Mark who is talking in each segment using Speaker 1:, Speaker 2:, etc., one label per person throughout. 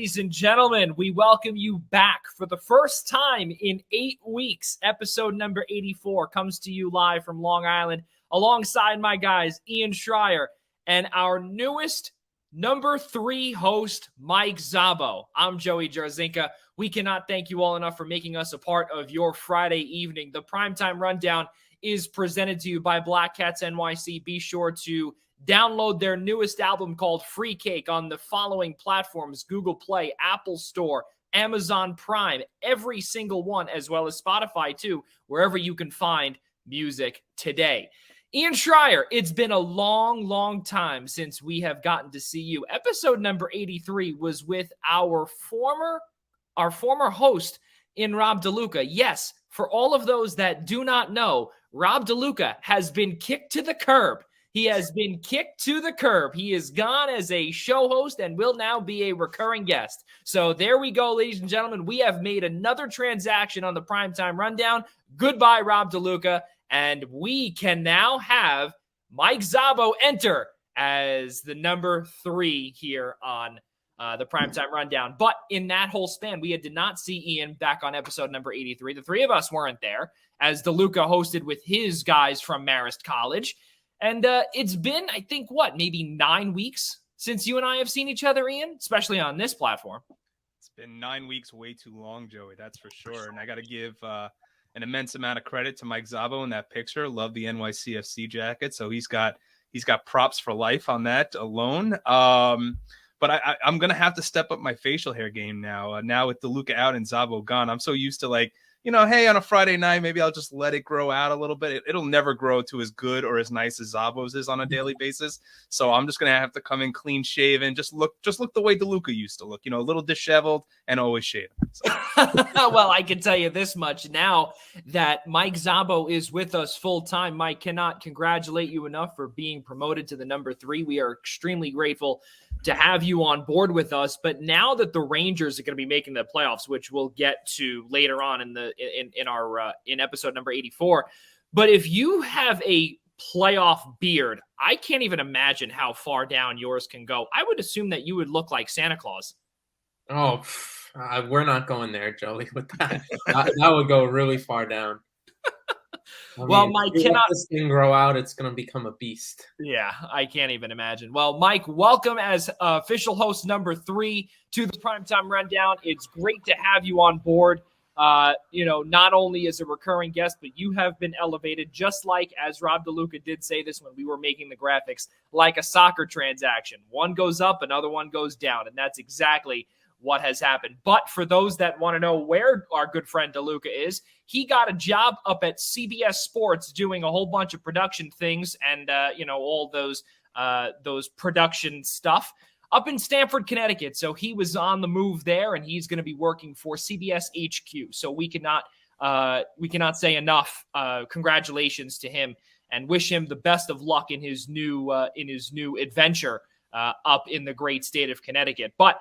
Speaker 1: ladies and gentlemen, we welcome you back for the first time in 8 weeks. Episode number 84 comes to you live from Long Island alongside my guys, Ian Schraier, and our newest number 3 host, Mike Zaba. I'm Joey Jarzynka. We cannot thank you all enough for making us a part of your Friday evening. The Primetime Rundown is presented to you by Black Cats NYC. Be sure to download their newest album called Free Cake on the following platforms: Google Play, Apple Store, Amazon Prime, every single one, as well as Spotify too, wherever you can find music today. Ian Schraier, it's been a long time since we have gotten to see you. Episode number 83 was with our former host in Rob DeLuca. Yes, for all of those that do not know, Rob DeLuca has been kicked to the curb. He has been kicked to the curb. He is gone as a show host and will now be a recurring guest. So there we go, ladies and gentlemen. We have made another transaction on the Primetime Rundown. Goodbye, Rob DeLuca. And we can now have Mike Zaba enter as the number 3 here on the Primetime Rundown. But in that whole span, we did not see Ian back on episode number 83. The three of us weren't there, as DeLuca hosted with his guys from Marist College. And it's been, I think, maybe 9 weeks since you and I have seen each other, Ian, especially on this platform.
Speaker 2: It's been 9 weeks, way too long, Joey, that's for sure. And I got to give an immense amount of credit to Mike Zaba in that picture. Love the NYCFC jacket. So he's got props for life on that alone. But I'm going to have to step up my facial hair game now. Now with DeLuca out and Zaba gone, I'm so used to hey, on a Friday night, maybe I'll just let it grow out a little bit. It'll never grow to as good or as nice as Zabo's is on a daily basis. So I'm just going to have to come in clean shaven, just look the way DeLuca used to look, a little disheveled and always shaven. So.
Speaker 1: Well, I can tell you this much now that Mike Zaba is with us full time. Mike, cannot congratulate you enough for being promoted to the number 3. We are extremely grateful to have you on board with us. But now that the Rangers are going to be making the playoffs, which we'll get to later on in episode number 84. But if you have a playoff beard, I can't even imagine how far down yours can go. I would assume that you would look like Santa Claus.
Speaker 3: Oh, we're not going there, Joey, with that. That would go really far down.
Speaker 1: Mike, cannot
Speaker 3: this thing grow out, it's going to become a beast.
Speaker 1: Yeah, I can't even imagine. Well, Mike, welcome as official host number 3 to the Primetime Rundown. It's great to have you on board. Not only as a recurring guest, but you have been elevated, just like, as Rob DeLuca did say this when we were making the graphics, like a soccer transaction. One goes up, another one goes down, and that's exactly what has happened. But for those that want to know where our good friend DeLuca is, he got a job up at CBS Sports doing a whole bunch of production things and, all those production stuff up in Stamford, Connecticut. So he was on the move there, and he's going to be working for CBS HQ. So we cannot say enough congratulations to him and wish him the best of luck in his new adventure up in the great state of Connecticut. But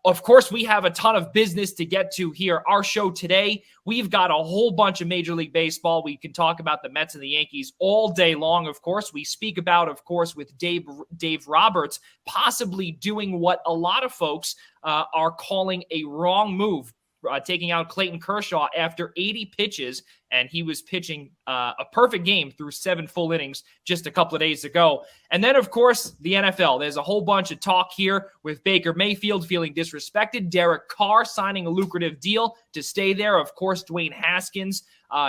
Speaker 1: of course, we have a ton of business to get to here. Our show today, we've got a whole bunch of Major League Baseball. We can talk about the Mets and the Yankees all day long, of course. We speak about, of course, with Dave Roberts possibly doing what a lot of folks are calling a wrong move, taking out Clayton Kershaw after 80 pitches, and he was pitching a perfect game through 7 full innings just a couple of days ago. And then, of course, the NFL. There's a whole bunch of talk here with Baker Mayfield feeling disrespected, Derek Carr signing a lucrative deal to stay there. Of course, Dwayne Haskins,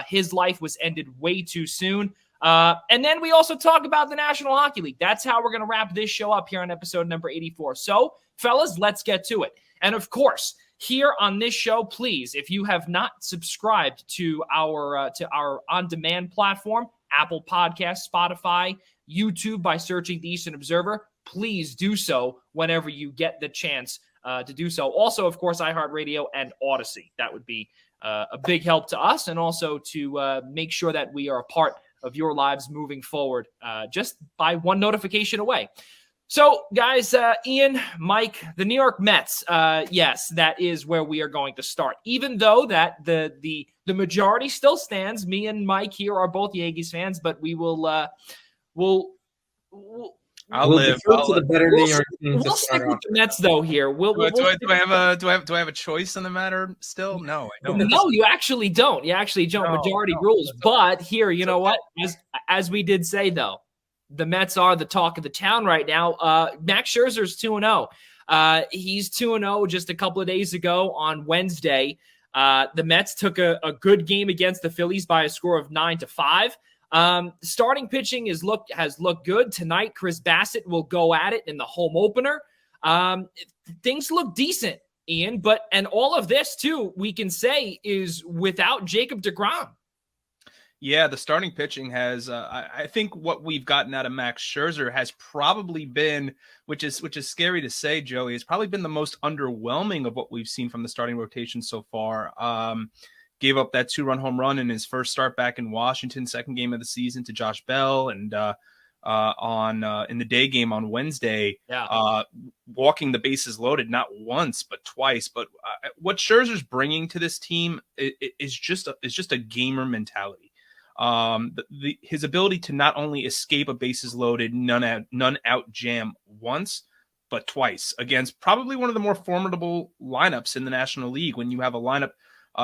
Speaker 1: his life was ended way too soon. And then we also talk about the National Hockey League. That's how we're going to wrap this show up here on episode number 84. So, fellas, let's get to it. And, of course, here on this show, please, if you have not subscribed to our on-demand platform, Apple Podcasts, Spotify, YouTube, by searching the Eastern Observer, please do so whenever you get the chance to do so. Also, of course, iHeartRadio and Odyssey. That would be a big help to us, and also to make sure that we are a part of your lives moving forward, just by one notification away. So, guys, Ian, Mike, the New York Mets, yes, that is where we are going to start. Even though that the majority still stands, me and Mike here are both Yankees fans, but we will
Speaker 2: I'll
Speaker 3: We'll
Speaker 2: live.
Speaker 3: defer to the better New York team to
Speaker 1: We'll stick
Speaker 3: start
Speaker 1: with
Speaker 3: off.
Speaker 1: the Mets though. Here,
Speaker 2: Do I have a choice in the matter still? No, I don't.
Speaker 1: No, you actually don't. You actually don't. Majority rules. But here, you know what? As we did say though, the Mets are the talk of the town right now. Max Scherzer's 2-0. He's 2-0 just a couple of days ago on Wednesday. The Mets took a good game against the Phillies by a score of 9-5. Starting pitching has looked good tonight. Chris Bassett will go at it in the home opener. Things look decent, Ian, and all of this too, we can say, is without Jacob deGrom.
Speaker 2: Yeah, the starting pitching has. I think what we've gotten out of Max Scherzer has probably been, which is scary to say, Joey, has probably been the most underwhelming of what we've seen from the starting rotation so far. Gave up that 2-run home run in his first start back in Washington, second game of the season, to Josh Bell, and in the day game on Wednesday, walking the bases loaded not once but twice. But what Scherzer's bringing to this team is just a gamer mentality. His ability to not only escape a bases loaded, none out jam once, but twice against probably one of the more formidable lineups in the National League. When you have a lineup,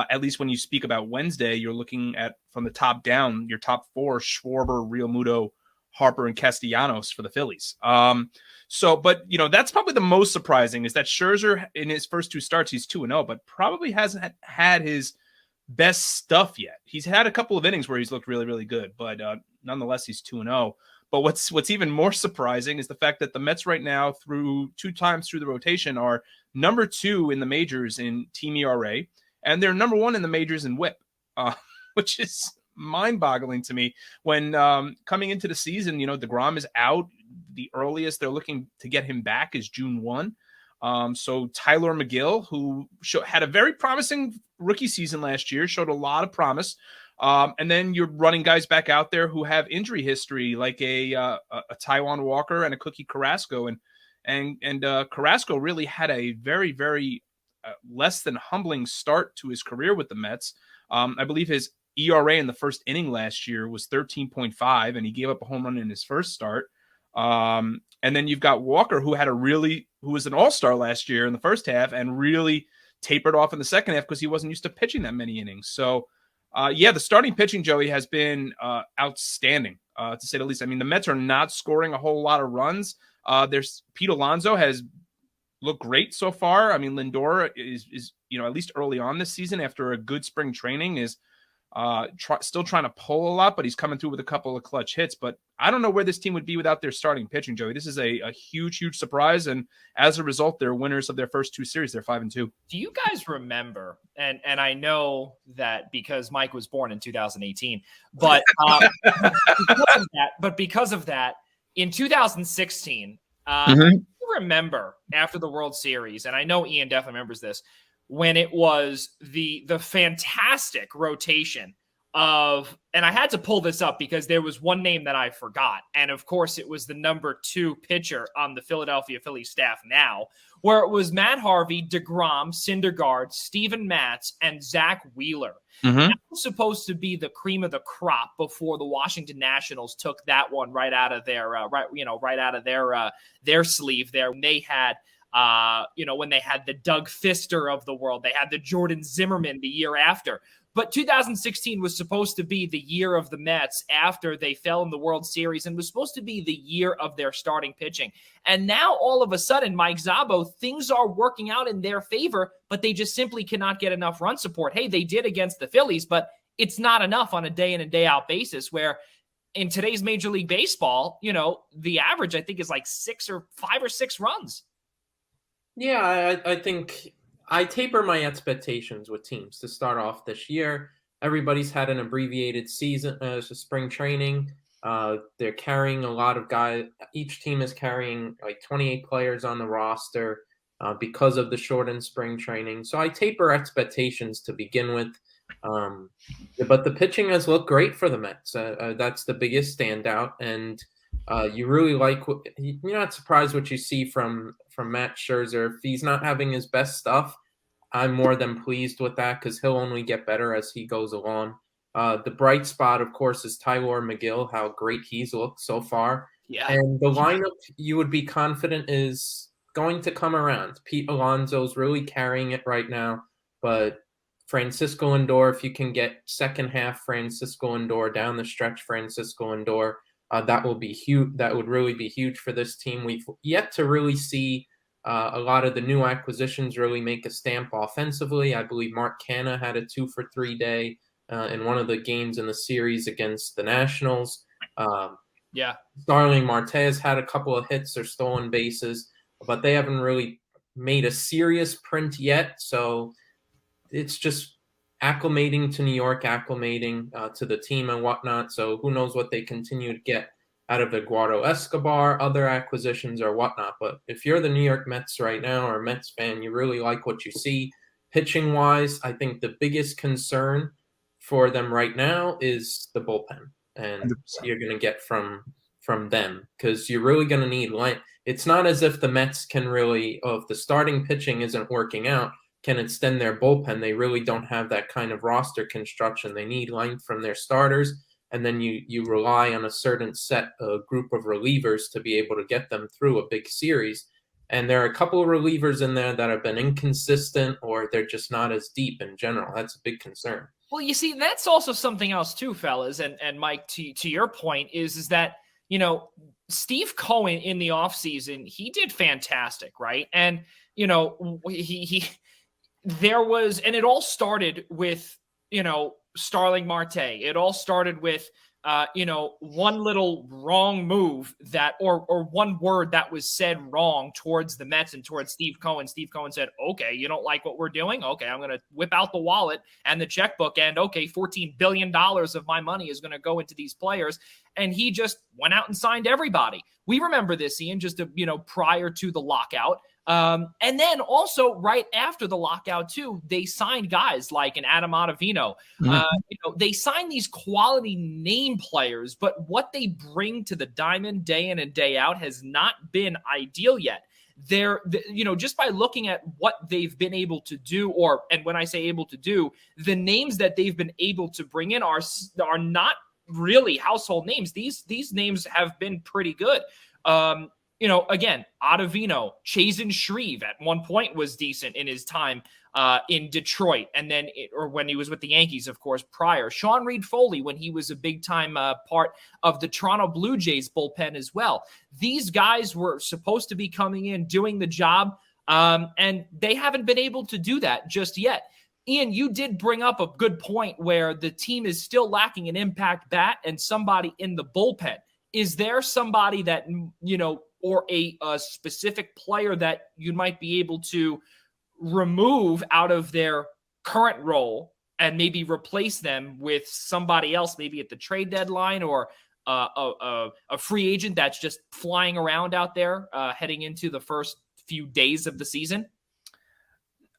Speaker 2: at least when you speak about Wednesday, you're looking at from the top down, your top four: Schwarber, Realmuto, Harper, and Castellanos for the Phillies. But that's probably the most surprising is that Scherzer in his first two starts, he's 2-0, but probably hasn't had his best stuff yet. He's had a couple of innings where he's looked really, really good, but nonetheless, he's 2-0. But what's even more surprising is the fact that the Mets right now, through two times through the rotation, are number 2 in the majors in team ERA, and they're number 1 in the majors in WHIP, which is mind-boggling to me. When coming into the season, DeGrom is out. The earliest they're looking to get him back is June 1. So Tyler McGill, who had a very promising rookie season last year, showed a lot of promise. And then you're running guys back out there who have injury history, like a Taijuan Walker and a Cookie Carrasco. And Carrasco really had a very, very less than humbling start to his career with the Mets. I believe his ERA in the first inning last year was 13.5, and he gave up a home run in his first start. And then you've got Walker, who was an all-star last year in the first half and really tapered off in the second half because he wasn't used to pitching that many innings. So, the starting pitching, Joey, has been outstanding, to say the least. I mean, the Mets are not scoring a whole lot of runs. There's Pete Alonso has looked great so far. I mean, Lindor is at least early on this season after a good spring training is still trying to pull a lot, but he's coming through with a couple of clutch hits. But I don't know where this team would be without their starting pitching, Joey. This is a huge, huge surprise. And as a result, they're winners of their first 2 series. They're 5-2.
Speaker 1: Do you guys remember, and I know that because Mike was born in 2018, but because of that, in 2016, you remember after the World Series, and I know Ian definitely remembers this, when it was the fantastic rotation of, and I had to pull this up because there was one name that I forgot. And of course it was the number 2 pitcher on the Philadelphia Phillies staff now, where it was Matt Harvey, DeGrom, Syndergaard, Steven Matz, and Zach Wheeler. That was supposed to be the cream of the crop before the Washington Nationals took that one right out of their their sleeve there. When they had when they had the Doug Fister of the world, they had the Jordan Zimmerman the year after. But 2016 was supposed to be the year of the Mets after they fell in the World Series and was supposed to be the year of their starting pitching. And now all of a sudden, Mike Zaba, things are working out in their favor, but they just simply cannot get enough run support. Hey, they did against the Phillies, but it's not enough on a day in and day out basis, where in today's Major League Baseball, the average I think is like 5 or 6 runs.
Speaker 3: Yeah, I think I taper my expectations with teams to start off this year. Everybody's had an abbreviated season, spring training. They're carrying a lot of guys. Each team is carrying like 28 players on the roster because of the shortened spring training. So I taper expectations to begin with. But the pitching has looked great for the Mets. That's the biggest standout. And you really like, you're not surprised what you see from Matt Scherzer. If he's not having his best stuff, I'm more than pleased with that because he'll only get better as he goes along. The bright spot, of course, is Tyler McGill, how great he's looked so far.
Speaker 1: Yeah.
Speaker 3: And the lineup you would be confident is going to come around. Pete Alonso's really carrying it right now, but Francisco Lindor, if you can get second half Francisco Lindor down the stretch, Francisco Lindor, that will be huge. That would really be huge for this team. We've yet to really see a lot of the new acquisitions really make a stamp offensively. I believe Mark Canha had a 2-for-3 day in one of the games in the series against the Nationals.
Speaker 1: Yeah.
Speaker 3: Starling Marte's had a couple of hits or stolen bases, but they haven't really made a serious print yet. So it's just acclimating to New York, acclimating to the team and whatnot. So who knows what they continue to get out of Eduardo Escobar, other acquisitions or whatnot. But if you're the New York Mets right now or a Mets fan, you really like what you see. Pitching wise, I think the biggest concern for them right now is the bullpen and
Speaker 2: 100%.
Speaker 3: what you're going to get from them, because you're really going to need line. It's not as if the Mets can really, if the starting pitching isn't working out, can extend their bullpen. They really don't have that kind of roster construction. They need length from their starters, and then you rely on a certain set group of relievers to be able to get them through a big series. And there are a couple of relievers in there that have been inconsistent, or they're just not as deep in general. That's a big concern.
Speaker 1: Well, you see, that's also something else too, fellas. And Mike, to your point is that, you know, Steve Cohen in the offseason, he did fantastic, right? And, you know, there was, and it all started with, you know, Starling Marte. It all started with, you know, one little wrong move that, or one word that was said wrong towards the Mets and towards Steve Cohen. Steve Cohen said, okay, you don't like what we're doing? Okay, I'm going to whip out the wallet and the checkbook, and okay, $14 billion of my money is going to go into these players. And he just went out and signed everybody. We remember this, Ian, just, you know, prior to the lockout. And then also right after the lockout too, they signed guys like an Adam Ottavino. You know, they signed these quality name players, but what they bring to the diamond day in and day out has not been ideal yet. You know, just by looking at what they've been able to do, and when I say able to do, the names that they've been able to bring in are not really household names. These names have been pretty good. You know, again, Ottavino, Chasen Shreve at one point was decent in his time in Detroit, and then or when he was with the Yankees, of course, prior. Sean Reed-Foley, when he was a big-time part of the Toronto Blue Jays bullpen as well. These guys were supposed to be coming in, doing the job, and they haven't been able to do that just yet. Ian, you did bring up a good point where the team is still lacking an impact bat and somebody in the bullpen. Is there somebody that, you know, or a specific player that you might be able to remove out of their current role and maybe replace them with somebody else, maybe at the trade deadline, or a free agent that's just flying around out there heading into the first few days of the season?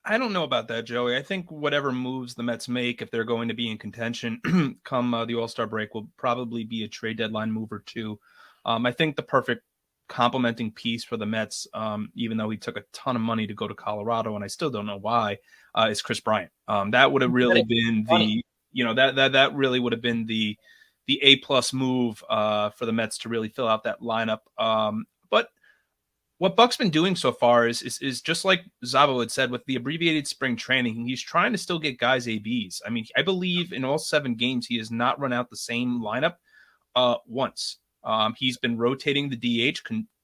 Speaker 2: I don't know about that, Joey. I think whatever moves the Mets make, if they're going to be in contention come the All-Star break, will probably be a trade deadline move or two. I think the perfect complementing piece for the Mets, even though he took a ton of money to go to Colorado, and I still don't know why, is Chris Bryant. That would have really been that really would have been the A+ move for the Mets to really fill out that lineup. But what Buck's been doing so far is just like Zaba had said with the abbreviated spring training. He's trying to still get guys ABs. I mean, I believe in all 7 games he has not run out the same lineup once. He's been rotating the DH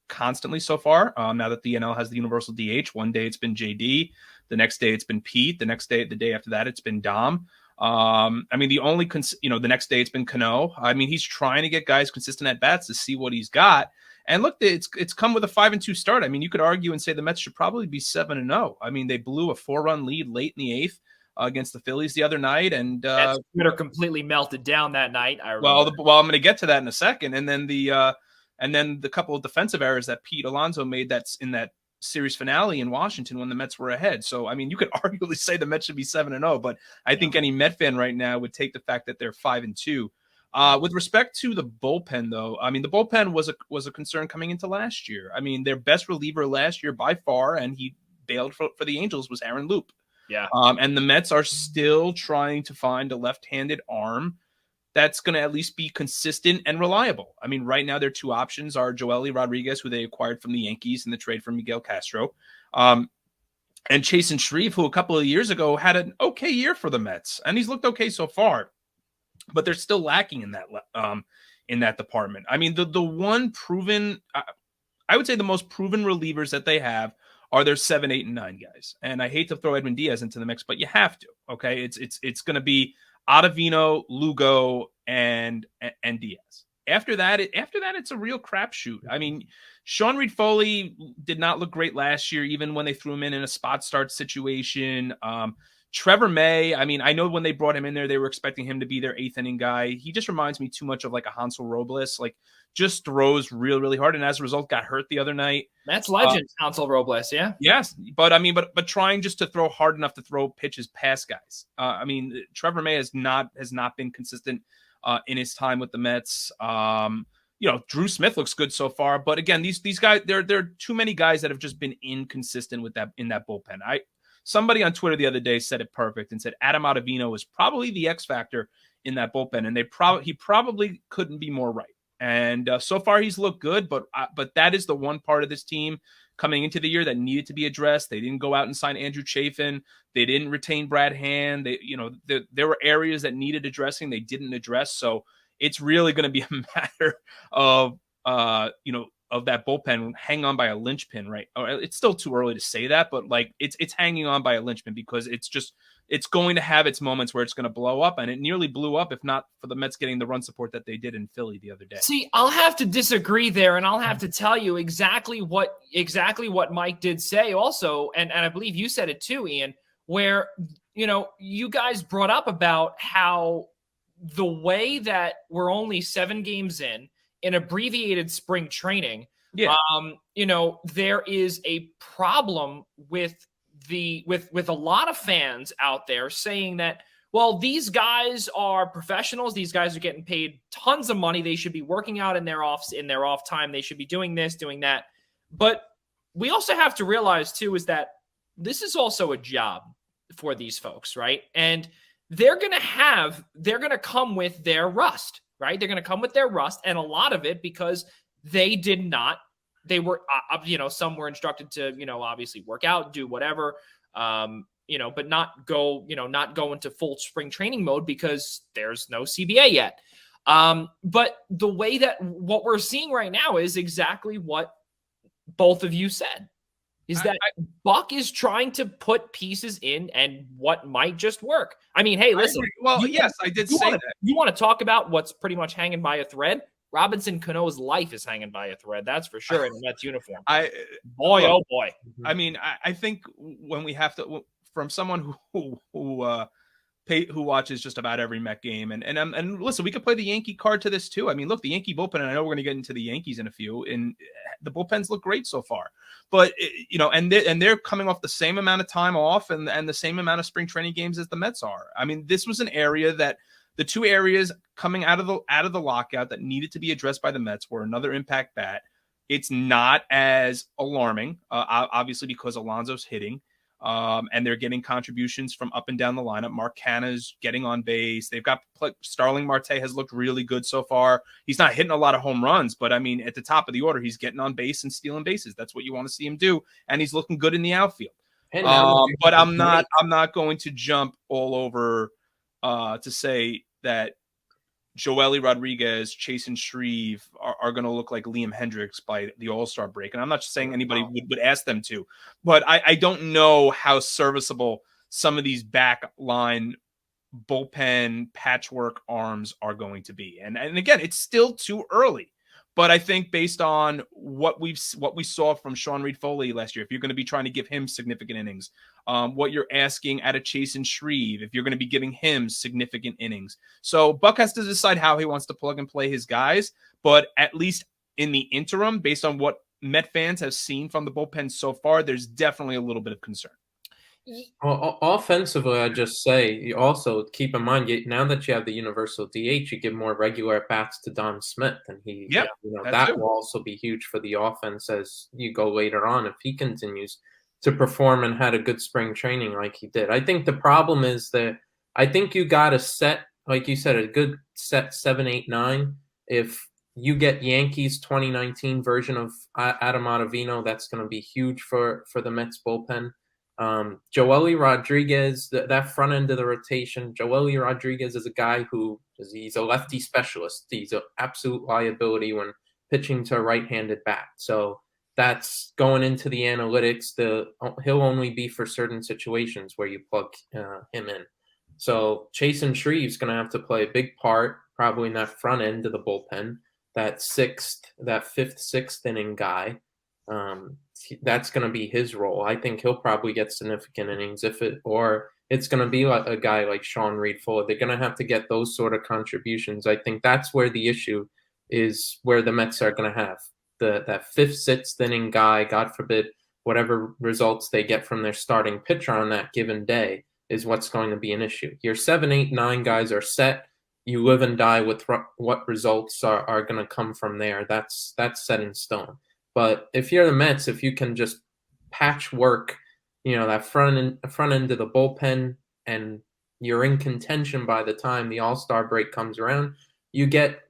Speaker 2: constantly so far. Now that the NL has the universal DH, one day it's been JD, the next day it's been Pete, the day after that it's been Dom. I mean, the next day it's been Cano. I mean, he's trying to get guys consistent at bats to see what he's got. And look, it's come with a 5-2 start. I mean, you could argue and say the Mets should probably be 7-0. I mean, they blew a 4-run lead late in the 8th. Against the Phillies the other night, and
Speaker 1: Twitter completely melted down that night.
Speaker 2: Well, I'm going to get to that in a second, and then the couple of defensive errors that Pete Alonso made that's in that series finale in Washington when the Mets were ahead. So, I mean, you could arguably say the Mets should be 7-0, but I think any Met fan right now would take the fact that they're 5-2. With respect to the bullpen, though, I mean, the bullpen was a concern coming into last year. I mean, their best reliever last year by far, and he bailed for the Angels, was Aaron Loop.
Speaker 1: Yeah.
Speaker 2: And the Mets are still trying to find a left-handed arm that's going to at least be consistent and reliable. I mean, right now their two options are Joely Rodriguez, who they acquired from the Yankees in the trade for Miguel Castro, and Chasen Shreve, who a couple of years ago had an okay year for the Mets, and he's looked okay so far, but they're still lacking in that department. I mean, the one proven, I would say the most proven relievers that they have are their 7, 8, and 9 guys. And I hate to throw Edwin Diaz into the mix, but you have to. Okay, it's going to be Ottavino, Lugo, and Diaz. After that, it's a real crapshoot. I mean, Sean Reed-Foley did not look great last year, even when they threw him in a spot start situation. Trevor May, I mean, I know when they brought him in there, they were expecting him to be their 8th inning guy. He just reminds me too much of like a Hansel Robles, like just throws really hard, and as a result got hurt the other night.
Speaker 1: That's legend, Hansel Robles, yeah.
Speaker 2: Yes, but I mean, but trying just to throw hard enough to throw pitches past guys. I mean, Trevor May has not been consistent in his time with the Mets. Drew Smith looks good so far, but again, these guys, there are too many guys that have just been inconsistent with that in that bullpen. Somebody on Twitter the other day said it perfect and said Adam Ottavino is probably the X factor in that bullpen, and he probably couldn't be more right. And so far he's looked good, but that is the one part of this team coming into the year that needed to be addressed. They didn't go out and sign Andrew Chafin. They didn't retain Brad Hand. There were areas that needed addressing. They didn't address. So it's really going to be a matter of that bullpen hang on by a linchpin, right? It's still too early to say that, but like it's hanging on by a linchpin because it's going to have its moments where it's going to blow up, and it nearly blew up, if not for the Mets getting the run support that they did in Philly the other day.
Speaker 1: See, I'll have to disagree there, and I'll have to tell you exactly what Mike did say also, and I believe you said it too, Ian, where, you guys brought up about how the way that we're only 7 games in abbreviated spring training, there is a problem with a lot of fans out there saying that, well, these guys are professionals. These guys are getting paid tons of money. They should be working out in their off time. They should be doing this, doing that. But we also have to realize too, is that this is also a job for these folks, right? And they're going to come with their rust, right? They're going to come with their rust, and a lot of it because they were, some were instructed to, obviously work out, do whatever, but not go into full spring training mode because there's no CBA yet. But the way that what we're seeing right now is exactly what both of you said, is that Buck is trying to put pieces in and what might just work. I mean, hey, listen.
Speaker 2: I did say that.
Speaker 1: You want to talk about what's pretty much hanging by a thread? Robinson Cano's life is hanging by a thread. That's for sure in a Mets uniform. Oh boy.
Speaker 2: I mean, I think when we have to, from someone who watches just about every Met game, and listen, we could play the Yankee card to this too. I mean, look, the Yankee bullpen, and I know we're going to get into the Yankees in a few, and the bullpens look great so far. But and they're coming off the same amount of time off and the same amount of spring training games as the Mets are. I mean, this was an area that the two areas coming out of the lockout that needed to be addressed by the Mets were another impact bat. It's not as alarming, obviously, because Alonso's hitting. And they're getting contributions from up and down the lineup. Mark Canha's getting on base. They've got Starling Marte has looked really good so far. He's not hitting a lot of home runs, but I mean, at the top of the order, he's getting on base and stealing bases. That's what you want to see him do. And he's looking good in the outfield. But I'm not going to jump all over to say that Joely Rodriguez, Chasen Shreve are going to look like Liam Hendricks by the All-Star break. And I'm not just saying anybody would ask them to, but I don't know how serviceable some of these back line bullpen patchwork arms are going to be. And again, it's still too early. But I think based on what we saw from Sean Reed-Foley last year, if you're going to be trying to give him significant innings, what you're asking out of Chasen Shreve, if you're going to be giving him significant innings. So Buck has to decide how he wants to plug and play his guys. But at least in the interim, based on what Met fans have seen from the bullpen so far, there's definitely a little bit of concern.
Speaker 3: Offensively, I just say, you also keep in mind, now that you have the universal DH, you give more regular at-bats to Don Smith, and that will also be huge for the offense as you go later on if he continues to perform and had a good spring training like he did. I think the problem is that I think you got to set like you said, a good set 7, 8, 9. If you get Yankees 2019 version of Adam Ottavino, that's going to be huge for the Mets bullpen. Joely Rodriguez, that front end of the rotation, Joely Rodriguez is a guy he's a lefty specialist. He's an absolute liability when pitching to a right-handed bat. So that's going into the analytics. He'll only be for certain situations where you plug him in. So Chasen Shreve's going to have to play a big part, probably in that front end of the bullpen. That fifth, sixth inning guy. That's going to be his role. I think he'll probably get significant innings or it's going to be like a guy like Sean Reed-Fuller. They're going to have to get those sort of contributions. I think that's where the issue is, where the Mets are going to have that fifth, sixth inning guy, God forbid, whatever results they get from their starting pitcher on that given day is what's going to be an issue. Your 7, 8, 9 guys are set. You live and die with what results are going to come from there. That's set in stone. But if you're the Mets, if you can just patchwork, that front end of the bullpen, and you're in contention by the time the All-Star break comes around, you get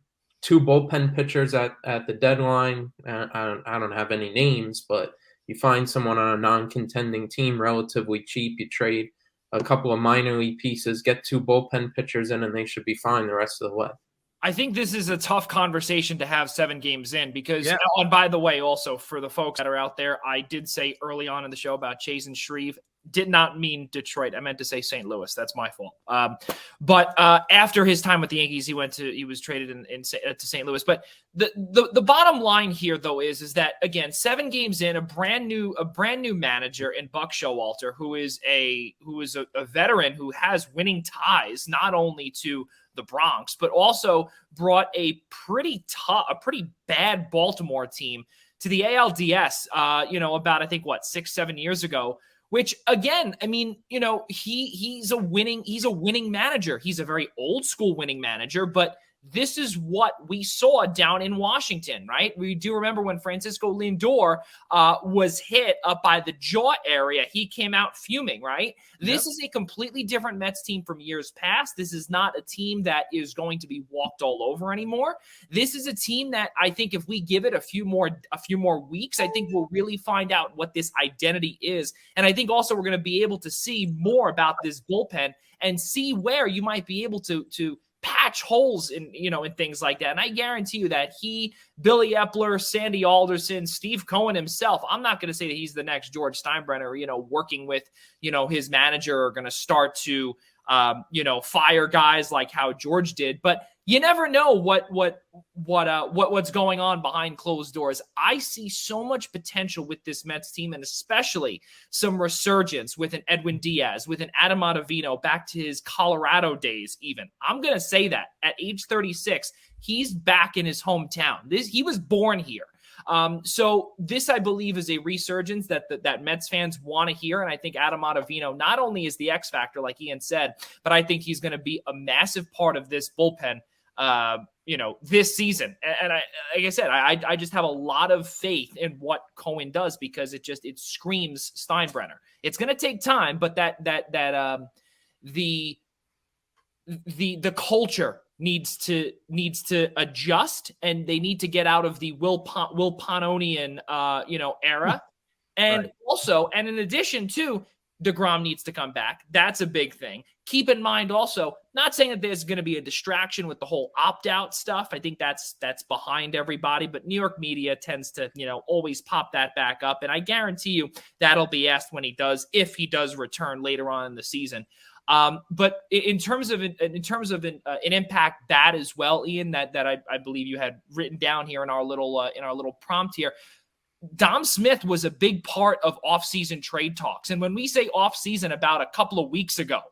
Speaker 3: 2 bullpen pitchers at the deadline. I don't have any names, but you find someone on a non-contending team relatively cheap. You trade a couple of minor league pieces, get 2 bullpen pitchers in, and they should be fine the rest of the way.
Speaker 1: I think this is a tough conversation to have 7 games in because, and by the way, also for the folks that are out there, I did say early on in the show about Chasen Shreve. Did not mean Detroit. I meant to say St. Louis. That's my fault. But after his time with the Yankees, he was traded to St. Louis. But the bottom line here, though, is that again, 7 games in, a brand new manager in Buck Showalter, who is a veteran who has winning ties not only to the Bronx, but also brought a pretty bad Baltimore team to the ALDS. About I think 6-7 years ago. Which again, I mean, he's a winning manager. He's a very old school winning manager, but this is what we saw down in Washington, right? We do remember when Francisco Lindor was hit up by the jaw area. He came out fuming, right? Yep. This is a completely different Mets team from years past. This is not a team that is going to be walked all over anymore. This is a team that I think if we give it a few more weeks, I think we'll really find out what this identity is. And I think also we're going to be able to see more about this bullpen and see where you might be able to patch holes in things like that. And I guarantee you that Billy Epler, Sandy Alderson, Steve Cohen himself, I'm not going to say that he's the next George Steinbrenner, working with, his manager, are going to start to, fire guys like how George did, but you never know what's going on behind closed doors. I see so much potential with this Mets team, and especially some resurgence with an Edwin Diaz, with an Adam Ottavino back to his Colorado days. Even I'm going to say that at age 36, he's back in his hometown. He was born here. So this, I believe, is a resurgence that Mets fans want to hear. And I think Adam Ottavino not only is the X factor, like Ian said, but I think he's going to be a massive part of this bullpen, this season. And like I said, I just have a lot of faith in what Cohen does because it screams Steinbrenner. It's going to take time, but the culture needs to adjust, and they need to get out of the Will Pannonian era. And right. Also, and in addition to, DeGrom needs to come back. That's a big thing. Keep in mind also, not saying that there's going to be a distraction with the whole opt-out stuff. I think that's behind everybody, but New York media tends to, always pop that back up. And I guarantee you that'll be asked when if he does return later on in the season. But in terms of an impact bat as well, Ian, that I believe you had written down here in our little prompt here, Dom Smith was a big part of offseason trade talks. And when we say offseason, about a couple of weeks ago,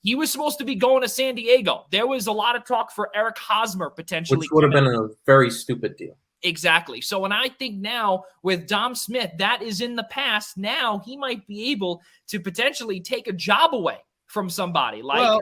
Speaker 1: he was supposed to be going to San Diego. There was a lot of talk for Eric Hosmer potentially. Which
Speaker 3: would have been a very stupid deal.
Speaker 1: Exactly. So when I think now with Dom Smith, that is in the past. Now he might be able to potentially take a job away from somebody like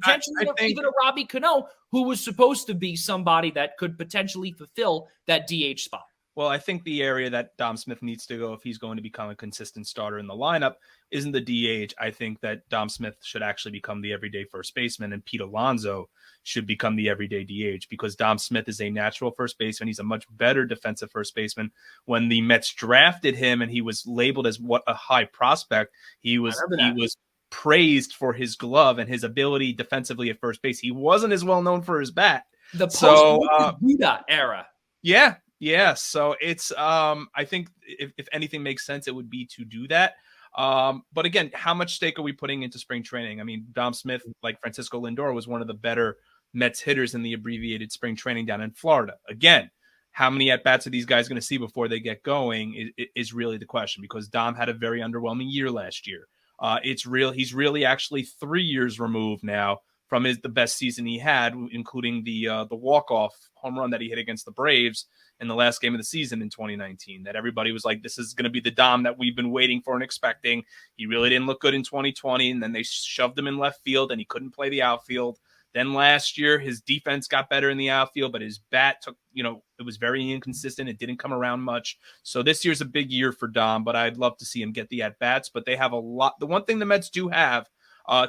Speaker 1: potentially even a Robbie Cano, who was supposed to be somebody that could potentially fulfill that DH spot.
Speaker 2: Well, I think the area that Dom Smith needs to go if he's going to become a consistent starter in the lineup isn't the DH. I think that Dom Smith should actually become the everyday first baseman, and Pete Alonso should become the everyday DH, because Dom Smith is a natural first baseman. He's a much better defensive first baseman. When the Mets drafted him and he was labeled as what a high prospect, he was praised for his glove and his ability defensively at first base. He wasn't as well known for his bat.
Speaker 1: The post-Buda era.
Speaker 2: Yeah. Yeah, so it's I think if anything makes sense, it would be to do that. But again, how much stake are we putting into spring training? I mean, Dom Smith, like Francisco Lindor, was one of the better Mets hitters in the abbreviated spring training down in Florida. Again, how many at-bats are these guys going to see before they get going is really the question, because Dom had a very underwhelming year last year. He's really actually 3 years removed now from the best season he had, including the walk-off home run that he hit against the Braves in the last game of the season in 2019, that everybody was like, this is going to be the Dom that we've been waiting for and expecting. He really didn't look good in 2020, and then they shoved him in left field, and he couldn't play the outfield. Then last year, his defense got better in the outfield, but his bat took, it was very inconsistent. It didn't come around much. So this year's a big year for Dom, but I'd love to see him get the at-bats. But they have a lot. The one thing the Mets do have,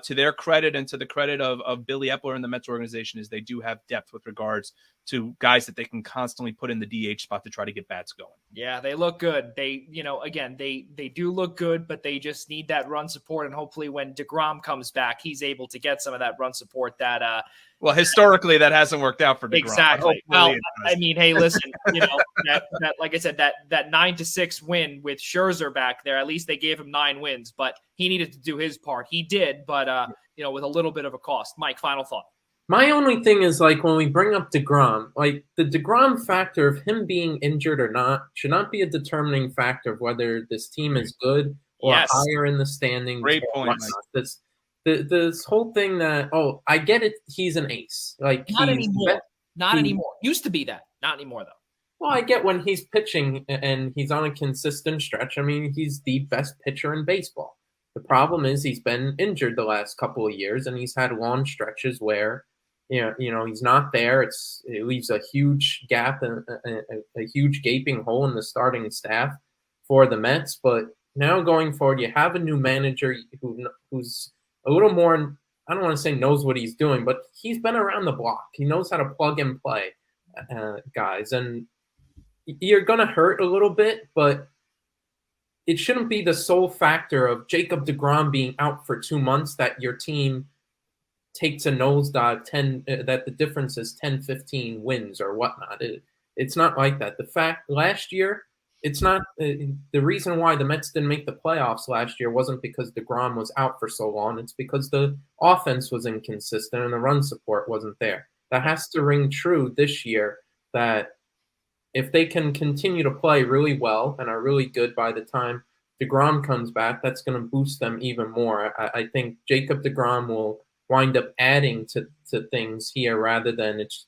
Speaker 2: to their credit and to the credit of Billy Epler and the Mets organization, is they do have depth with regards to guys that they can constantly put in the DH spot to try to get bats going. Yeah,
Speaker 1: they look good. They, again, they do look good, but they just need that run support. And hopefully when DeGrom comes back, he's able to get some of that run support that,
Speaker 2: well, historically that hasn't worked out for DeGrom.
Speaker 1: Exactly. Well, I mean, hey, listen, that like I said, that 9-6 win with Scherzer back there, at least they gave him 9 wins, but he needed to do his part. He did, but with a little bit of a cost. Mike, final thought.
Speaker 3: My only thing is, like, when we bring up DeGrom, like, the DeGrom factor of him being injured or not should not be a determining factor of whether this team is good or higher in the standings.
Speaker 2: Great point.
Speaker 3: This whole thing that, I get it, he's an ace. Like,
Speaker 1: not anymore. Not anymore. Used to be that. Not anymore, though.
Speaker 3: Well, I get when he's pitching and he's on a consistent stretch. I mean, he's the best pitcher in baseball. The problem is he's been injured the last couple of years, and he's had long stretches where he's not there. It leaves a huge gap and a huge gaping hole in the starting staff for the Mets. But now going forward, you have a new manager who's a little more, I don't want to say knows what he's doing, but he's been around the block. He knows how to plug and play guys. And you're going to hurt a little bit, but it shouldn't be the sole factor of Jacob deGrom being out for 2 months that your team takes a nosedive, that the difference is 10, 15 wins or whatnot. It's not like that. The fact last year, it's not the reason why the Mets didn't make the playoffs last year wasn't because deGrom was out for so long. It's because the offense was inconsistent and the run support wasn't there. That has to ring true this year, that if they can continue to play really well and are really good by the time deGrom comes back, that's going to boost them even more. I think Jacob deGrom will wind up adding to things here rather than it's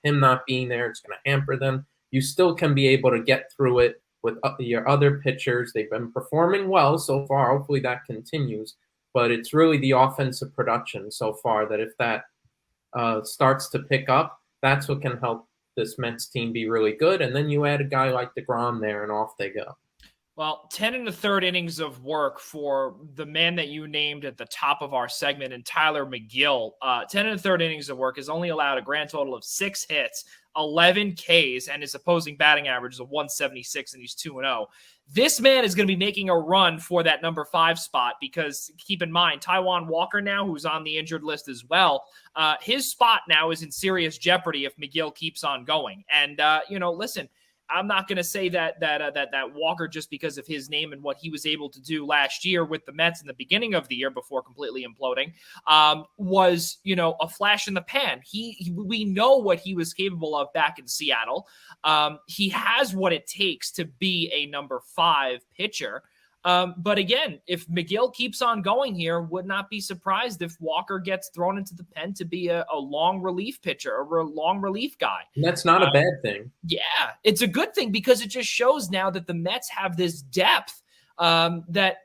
Speaker 3: him not being there. It's going to hamper them. You still can be able to get through it with your other pitchers. They've been performing well so far. Hopefully that continues. But it's really the offensive production so far that if that starts to pick up, that's what can help this Mets team be really good. And then you add a guy like deGrom there and off they go.
Speaker 1: Well, 10 1/3 innings of work for the man that you named at the top of our segment, and Tyler McGill. 10 1/3 innings of work has only allowed a grand total of 6 hits, 11 Ks, and his opposing batting average is a 176, and he's 2-0. This man is going to be making a run for that number 5 spot because, keep in mind, Taijuan Walker now, who's on the injured list as well, his spot now is in serious jeopardy if McGill keeps on going. And, listen, I'm not going to say that Walker, just because of his name and what he was able to do last year with the Mets in the beginning of the year before completely imploding, was, a flash in the pan. We know what he was capable of back in Seattle. He has what it takes to be a number 5 pitcher. But again, if McGill keeps on going here, would not be surprised if Walker gets thrown into the pen to be a long relief pitcher, a long relief guy.
Speaker 3: And that's not a bad thing.
Speaker 1: Yeah, it's a good thing because it just shows now that the Mets have this depth that,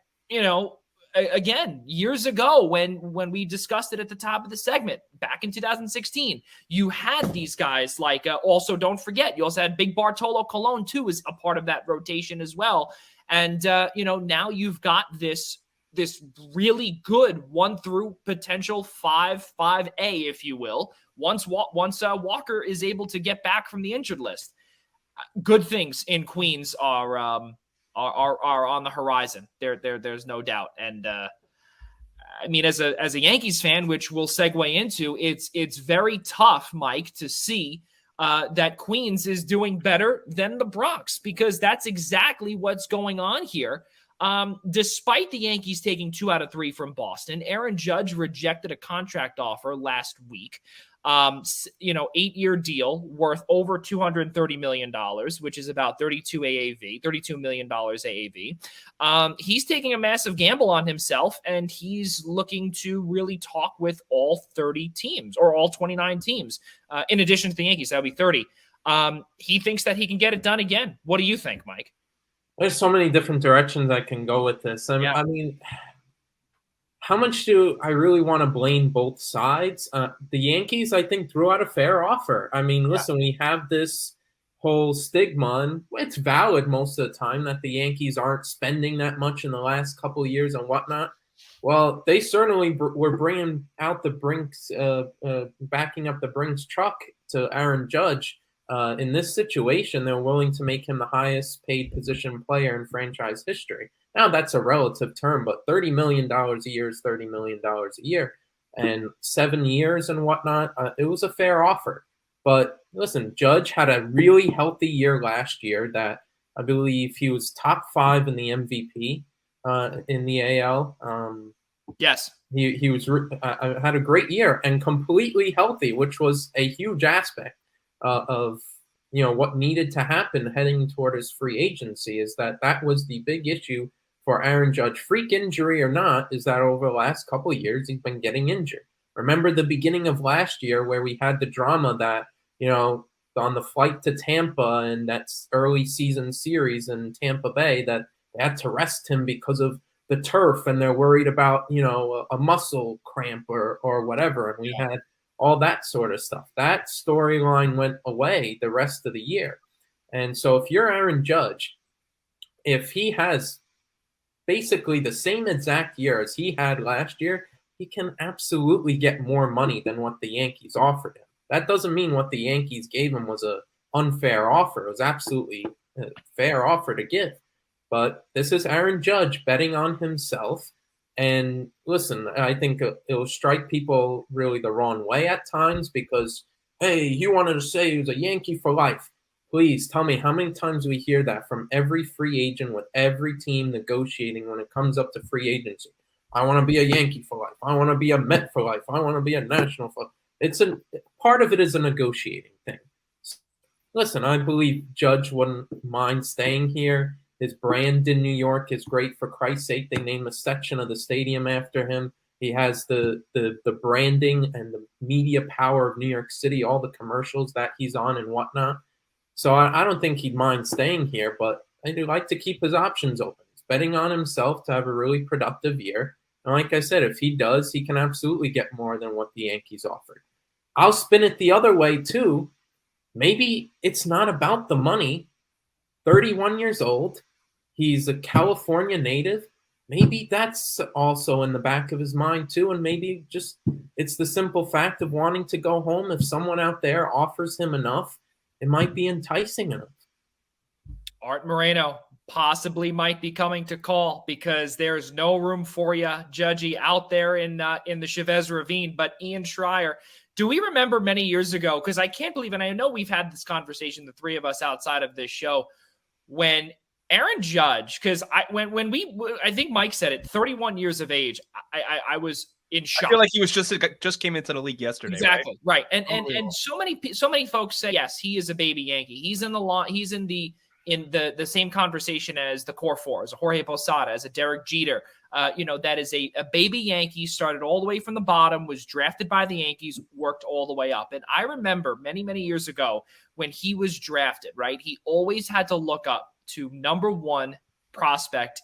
Speaker 1: again, years ago when we discussed it at the top of the segment back in 2016, you had these guys like also don't forget, you also had Big Bartolo Colon too as a part of that rotation as well. And now you've got this really good 1 through potential 5A, if you will, once Walker is able to get back from the injured list. Good things in Queens are on the horizon. There's no doubt. And I mean, as a Yankees fan, which we'll segue into, it's very tough, Mike, to see that Queens is doing better than the Bronx, because that's exactly what's going on here. Despite the Yankees taking 2 out of 3 from Boston, Aaron Judge rejected a contract offer last week. 8-year deal worth over $230 million, which is about $32 million AAV. He's taking a massive gamble on himself, and he's looking to really talk with all 30 teams or all 29 teams. In addition to the Yankees, that'll be 30. He thinks that he can get it done again. What do you think, Mike?
Speaker 3: There's so many different directions I can go with this. I mean, how much do I really want to blame both sides? The Yankees, I think, threw out a fair offer. I mean, listen, we have this whole stigma, and it's valid most of the time, that the Yankees aren't spending that much in the last couple of years and whatnot. Well, they certainly were bringing out the Brinks, backing up the Brinks truck to Aaron Judge. In this situation, they're willing to make him the highest paid position player in franchise history. Now, that's a relative term, but $30 million a year is $30 million a year. And 7 years and whatnot, it was a fair offer. But listen, Judge had a really healthy year last year that I believe he was top 5 in the MVP in the AL.
Speaker 1: Yes.
Speaker 3: He was had a great year and completely healthy, which was a huge aspect of what needed to happen heading toward his free agency. Is that was the big issue for Aaron Judge, freak injury or not, is that over the last couple of years he's been getting injured. Remember the beginning of last year where we had the drama that on the flight to Tampa and that early season series in Tampa Bay, that they had to rest him because of the turf, and they're worried about a muscle cramp or whatever, and we had all that sort of stuff. That storyline went away the rest of the year. And so if you're Aaron Judge, if he has basically the same exact year as he had last year, he can absolutely get more money than what the Yankees offered him. That doesn't mean what the Yankees gave him was an unfair offer. It was absolutely a fair offer to give. But this is Aaron Judge betting on himself. And listen, I think it'll strike people really the wrong way at times because, hey, he wanted to say he was a Yankee for life. Please tell me how many times we hear that from every free agent with every team negotiating when it comes up to free agency. I want to be a Yankee for life. I want to be a Met for life. I want to be a National for life. Part of it is a negotiating thing. Listen, I believe Judge wouldn't mind staying here. His brand in New York is great. For Christ's sake, they named a section of the stadium after him. He has the branding and the media power of New York City, all the commercials that he's on and whatnot. So I don't think he'd mind staying here, but I do like to keep his options open. He's betting on himself to have a really productive year. And like I said, if he does, he can absolutely get more than what the Yankees offered. I'll spin it the other way, too. Maybe it's not about the money. 31 years old. He's a California native. Maybe that's also in the back of his mind, too. And maybe just it's the simple fact of wanting to go home. If someone out there offers him enough, it might be enticing enough.
Speaker 1: Art Moreno possibly might be coming to call because there's no room for you, Judgy, out there in the Chavez Ravine. But Ian Schraier, do we remember many years ago, because I can't believe, and I know we've had this conversation, the three of us outside of this show, when Aaron Judge, because I think Mike said it, 31 years of age, I was in shock.
Speaker 2: I feel like he was just came into the league yesterday.
Speaker 1: Exactly. Right. And so many folks say, yes, he is a baby Yankee. He's in the same conversation as the core four, as a Jorge Posada, as a Derek Jeter. That is a baby Yankee, started all the way from the bottom, was drafted by the Yankees, worked all the way up. And I remember many, many years ago when he was drafted, right? He always had to look up to number one prospect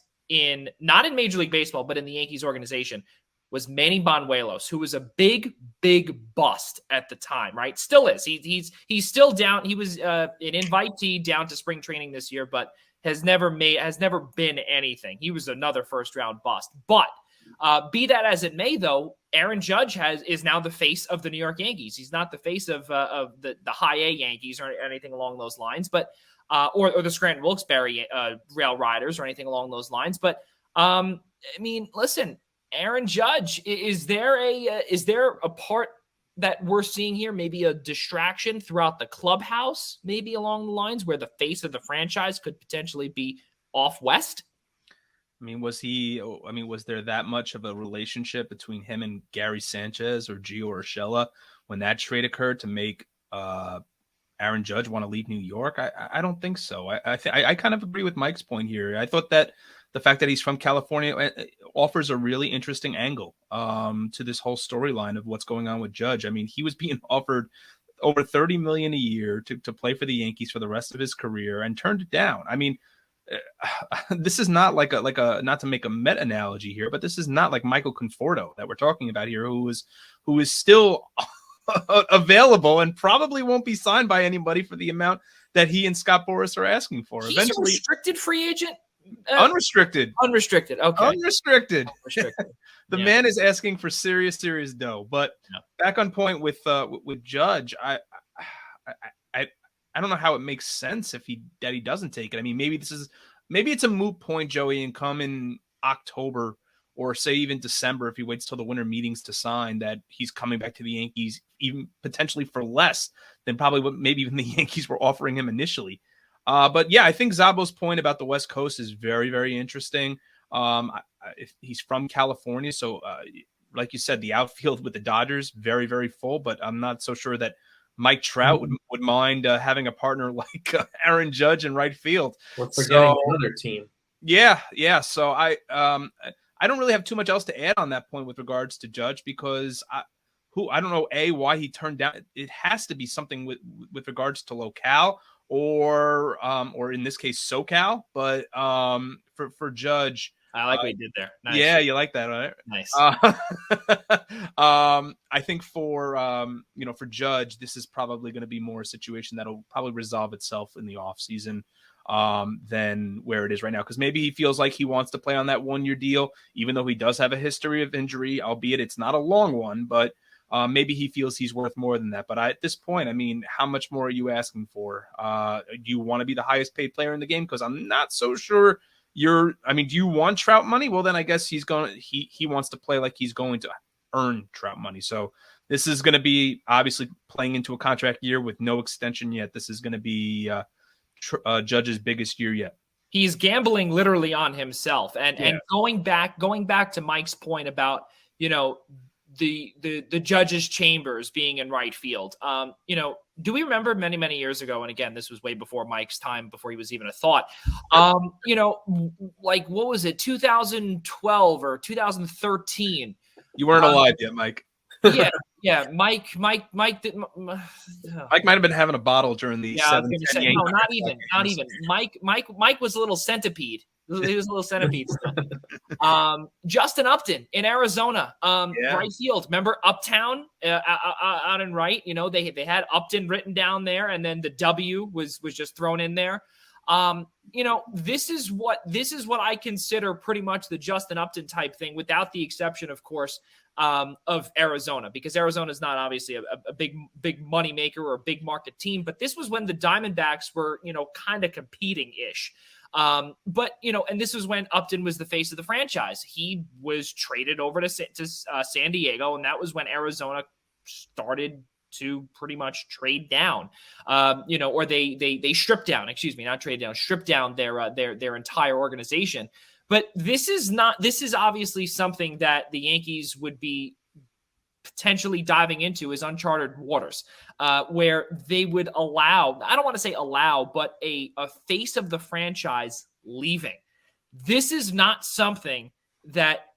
Speaker 1: not in Major League Baseball, but in the Yankees organization, was Manny Banuelos, who was a big bust at the time, right? Still is. He's still down. He was an invitee down to spring training this year, but has never been anything. He was another first round bust. But be that as it may, though, Aaron Judge is now the face of the New York Yankees. He's not the face of the high A Yankees or anything along those lines, but or the Scranton Wilkes-Barre Rail Riders or anything along those lines. But I mean, listen, Aaron Judge, is there a part that we're seeing here, maybe a distraction throughout the clubhouse, maybe along the lines where the face of the franchise could potentially be off west?
Speaker 2: I mean, was there that much of a relationship between him and Gary Sanchez or Gio Urshela when that trade occurred to make Aaron Judge want to leave New York? I don't think so. I kind of agree with Mike's point here. I thought that the fact that he's from California offers a really interesting angle to this whole storyline of what's going on with Judge. I mean, he was being offered over $30 million a year to play for the Yankees for the rest of his career and turned it down. I mean, this is not like a not to make a Met analogy here, but this is not like Michael Conforto that we're talking about here, who is still available and probably won't be signed by anybody for the amount that he and Scott Boras are asking for.
Speaker 1: He's
Speaker 2: eventually,
Speaker 1: a restricted free agent.
Speaker 2: Unrestricted.
Speaker 1: Okay.
Speaker 2: Unrestricted. The
Speaker 1: Yeah.
Speaker 2: man is asking for serious dough. But back on point with Judge, I don't know how it makes sense that he doesn't take it. I mean, maybe it's a moot point, Joey, and come in October or say even December if he waits till the winter meetings to sign, that he's coming back to the Yankees even potentially for less than probably what maybe even the Yankees were offering him initially. But yeah, I think Zabo's point about the West Coast is very, very interesting. If he's from California, so like you said, the outfield with the Dodgers, very, very full, but I'm not so sure that Mike Trout would mind having a partner like Aaron Judge in right field.
Speaker 3: We're forgetting another team.
Speaker 2: Yeah. So I don't really have too much else to add on that point with regards to Judge, because I don't know why he turned down. It has to be something with regards to locale or in this case SoCal. But for Judge,
Speaker 1: I like what you did there. Nice.
Speaker 2: Yeah, you like that, right?
Speaker 1: Nice.
Speaker 2: I think for Judge, this is probably going to be more a situation that'll probably resolve itself in the offseason than where it is right now. Because maybe he feels like he wants to play on that 1-year deal, even though he does have a history of injury, albeit it's not a long one, but maybe he feels he's worth more than that. But at this point, I mean, how much more are you asking for? Do you want to be the highest paid player in the game? Because I'm not so sure do you want Trout money? Well, then I guess he wants to play like he's going to earn Trout money. So this is going to be obviously playing into a contract year with no extension yet. This is going to be Judge's biggest year yet.
Speaker 1: He's gambling literally on himself. And going back to Mike's point about, the judges' chambers being in right field. Do we remember many, many years ago? And again, this was way before Mike's time, before he was even a thought. Like what was it, 2012 or 2013?
Speaker 2: You weren't alive yet, Mike.
Speaker 1: Yeah. Mike might
Speaker 2: have been having a bottle during the
Speaker 1: not even. Mike was a little centipede. He was a little centipede. Justin Upton in Arizona, right field. Remember Uptown out in right? They had Upton written down there, and then the W was just thrown in there. This is what I consider pretty much the Justin Upton type thing, without the exception, of course, of Arizona, because Arizona is not obviously a big money maker or a big market team. But this was when the Diamondbacks were, kind of competing ish. But and this was when Upton was the face of the franchise. He was traded over to San Diego, and that was when Arizona started to pretty much trade down, or they stripped down, not trade down, stripped down their entire organization. But this is obviously something that the Yankees would be potentially diving into, is uncharted waters, where they would allow, I don't want to say allow, but a face of the franchise leaving. This is not something that,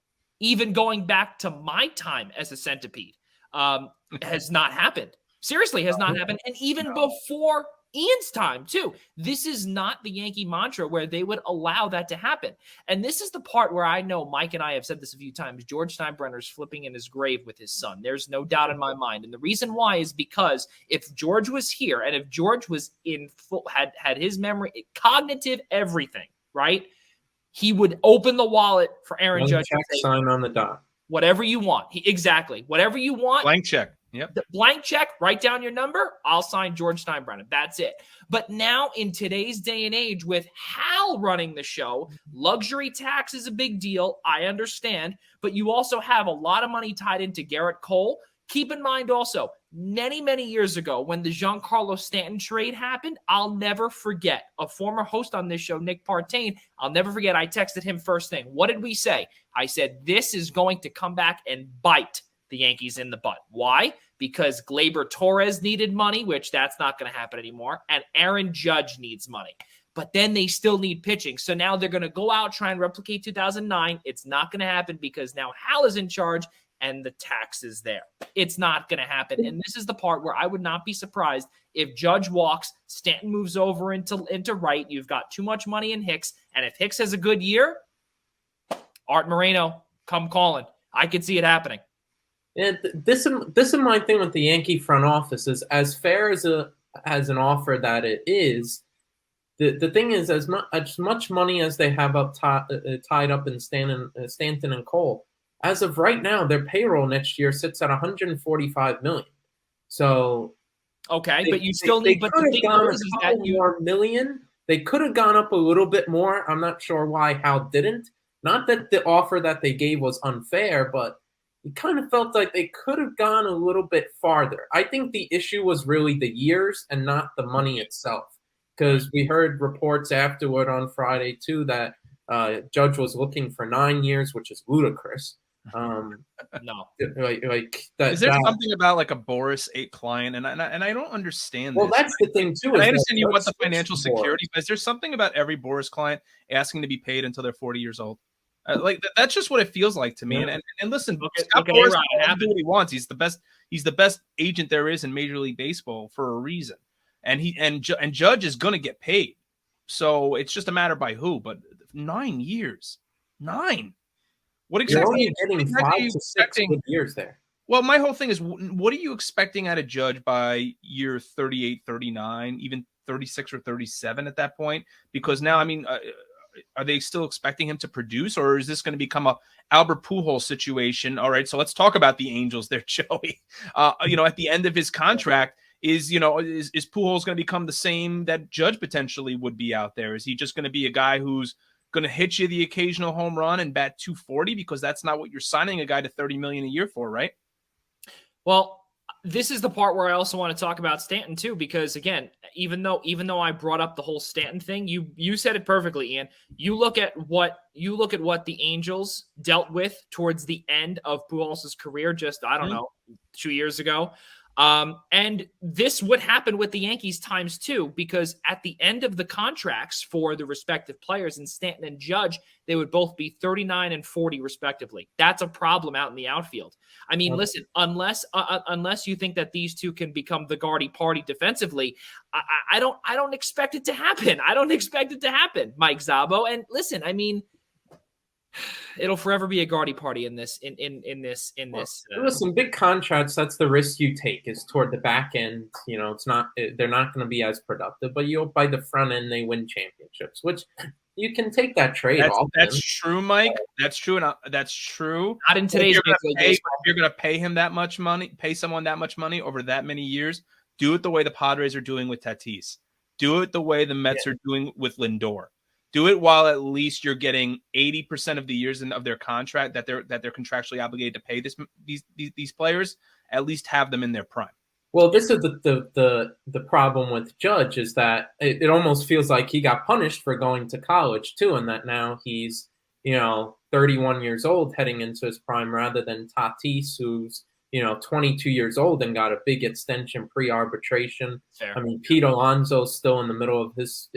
Speaker 1: even going back to my time as a centipede, has not happened. Seriously, has not happened. And even before Ian's time too. This is not the Yankee mantra where they would allow that to happen. And this is the part where I know Mike and I have said this a few times. George Steinbrenner's flipping in his grave with his son. There's no doubt in my mind. And the reason why is because if George was here and if George was in full, had his memory, cognitive, everything, right? He would open the wallet for Aaron Judge.
Speaker 3: Check, sign on the dot.
Speaker 1: Whatever you want. Exactly. Whatever you want.
Speaker 2: Blank check. Yep.
Speaker 1: The blank check, write down your number. I'll sign George Steinbrenner. That's it. But now in today's day and age with Hal running the show, luxury tax is a big deal. I understand. But you also have a lot of money tied into Garrett Cole. Keep in mind also, many, many years ago when the Giancarlo Stanton trade happened, I'll never forget a former host on this show, Nick Partain. I'll never forget. I texted him first thing. What did we say? I said, this is going to come back and bite the Yankees in the butt. Why? Because Gleyber Torres needed money, which that's not going to happen anymore, and Aaron Judge needs money. But then they still need pitching. So now they're going to go out, try and replicate 2009. It's not going to happen because now Hal is in charge and the tax is there. It's not going to happen. And this is the part where I would not be surprised if Judge walks, Stanton moves over into right. You've got too much money in Hicks. And if Hicks has a good year, Art Moreno, come calling. I could see it happening.
Speaker 3: Yeah, this is my thing with the Yankee front office is as fair as an offer that it is. The thing is, as much money as they have tied up in Stanton and Cole, as of right now, their payroll next year sits at $145 million. So,
Speaker 1: okay, but you still need. But the thing is that
Speaker 3: more million. They could have gone up a little bit more. I'm not sure why Hal didn't. Not that the offer that they gave was unfair, but it kind of felt like they could have gone a little bit farther. I think the issue was really the years and not the money itself. Because we heard reports afterward on Friday, too, that Judge was looking for 9 years, which is ludicrous.
Speaker 1: No.
Speaker 3: Like that.
Speaker 2: Is there something about like a Boris 8 client? And I don't understand
Speaker 3: well,
Speaker 2: this.
Speaker 3: that's the thing, too.
Speaker 2: I understand you want the financial security, but is there something about every Boris client asking to be paid until they're 40 years old? That's just what it feels like to me.
Speaker 3: Yeah.
Speaker 2: And listen,
Speaker 1: Scott
Speaker 2: Boras can do what he wants. He's the best agent there is in Major League Baseball for a reason. And Judge is going to get paid. So it's just a matter by who. But 9 years, 9. What exactly?
Speaker 3: You're only getting 5 to 6 good years there.
Speaker 2: Well, my whole thing is, what are you expecting out of Judge by year 38, 39, even 36 or 37 at that point? Because now, I mean. Are they still expecting him to produce, or is this going to become a Albert Pujols situation? All right, so let's talk about the Angels there, Joey. At the end of his contract, is Pujols going to become the same that Judge potentially would be out there? Is he just going to be a guy who's going to hit you the occasional home run and bat 240? Because that's not what you're signing a guy to $30 million a year for, right?
Speaker 1: Well, this is the part where I also want to talk about Stanton too, because again, even though I brought up the whole Stanton thing, you said it perfectly, Ian. You look at what the Angels dealt with towards the end of Pujols' career, just I don't know, 2 years ago. And this would happen with the Yankees times two, because at the end of the contracts for the respective players in Stanton and Judge, they would both be 39 and 40 respectively. That's a problem out in the outfield. I mean, listen, unless you think that these two can become the Gardy party defensively, I don't expect it to happen. I don't expect it to happen, Mike Zabo. And listen, I mean, it'll forever be a Gardy party in this.
Speaker 3: Listen, big contracts. That's the risk you take, is toward the back end. It's not. They're not going to be as productive, but by the front end, they win championships, which you can take that trade off.
Speaker 2: That's true, Mike. That's true, and that's true.
Speaker 1: Not in today's
Speaker 2: if you're going to pay him that much money, pay someone that much money over that many years. Do it the way the Padres are doing with Tatis. Do it the way the Mets are doing with Lindor. Do it while at least you're getting 80% of the years of their contract that they're contractually obligated to pay these players. At least have them in their prime.
Speaker 3: Well, this is the problem with Judge, is that it almost feels like he got punished for going to college too, and that now he's 31 years old heading into his prime, rather than Tatis, who's 22 years old and got a big extension pre-arbitration.
Speaker 1: Fair.
Speaker 3: I mean, Pete Alonso's still in the middle of his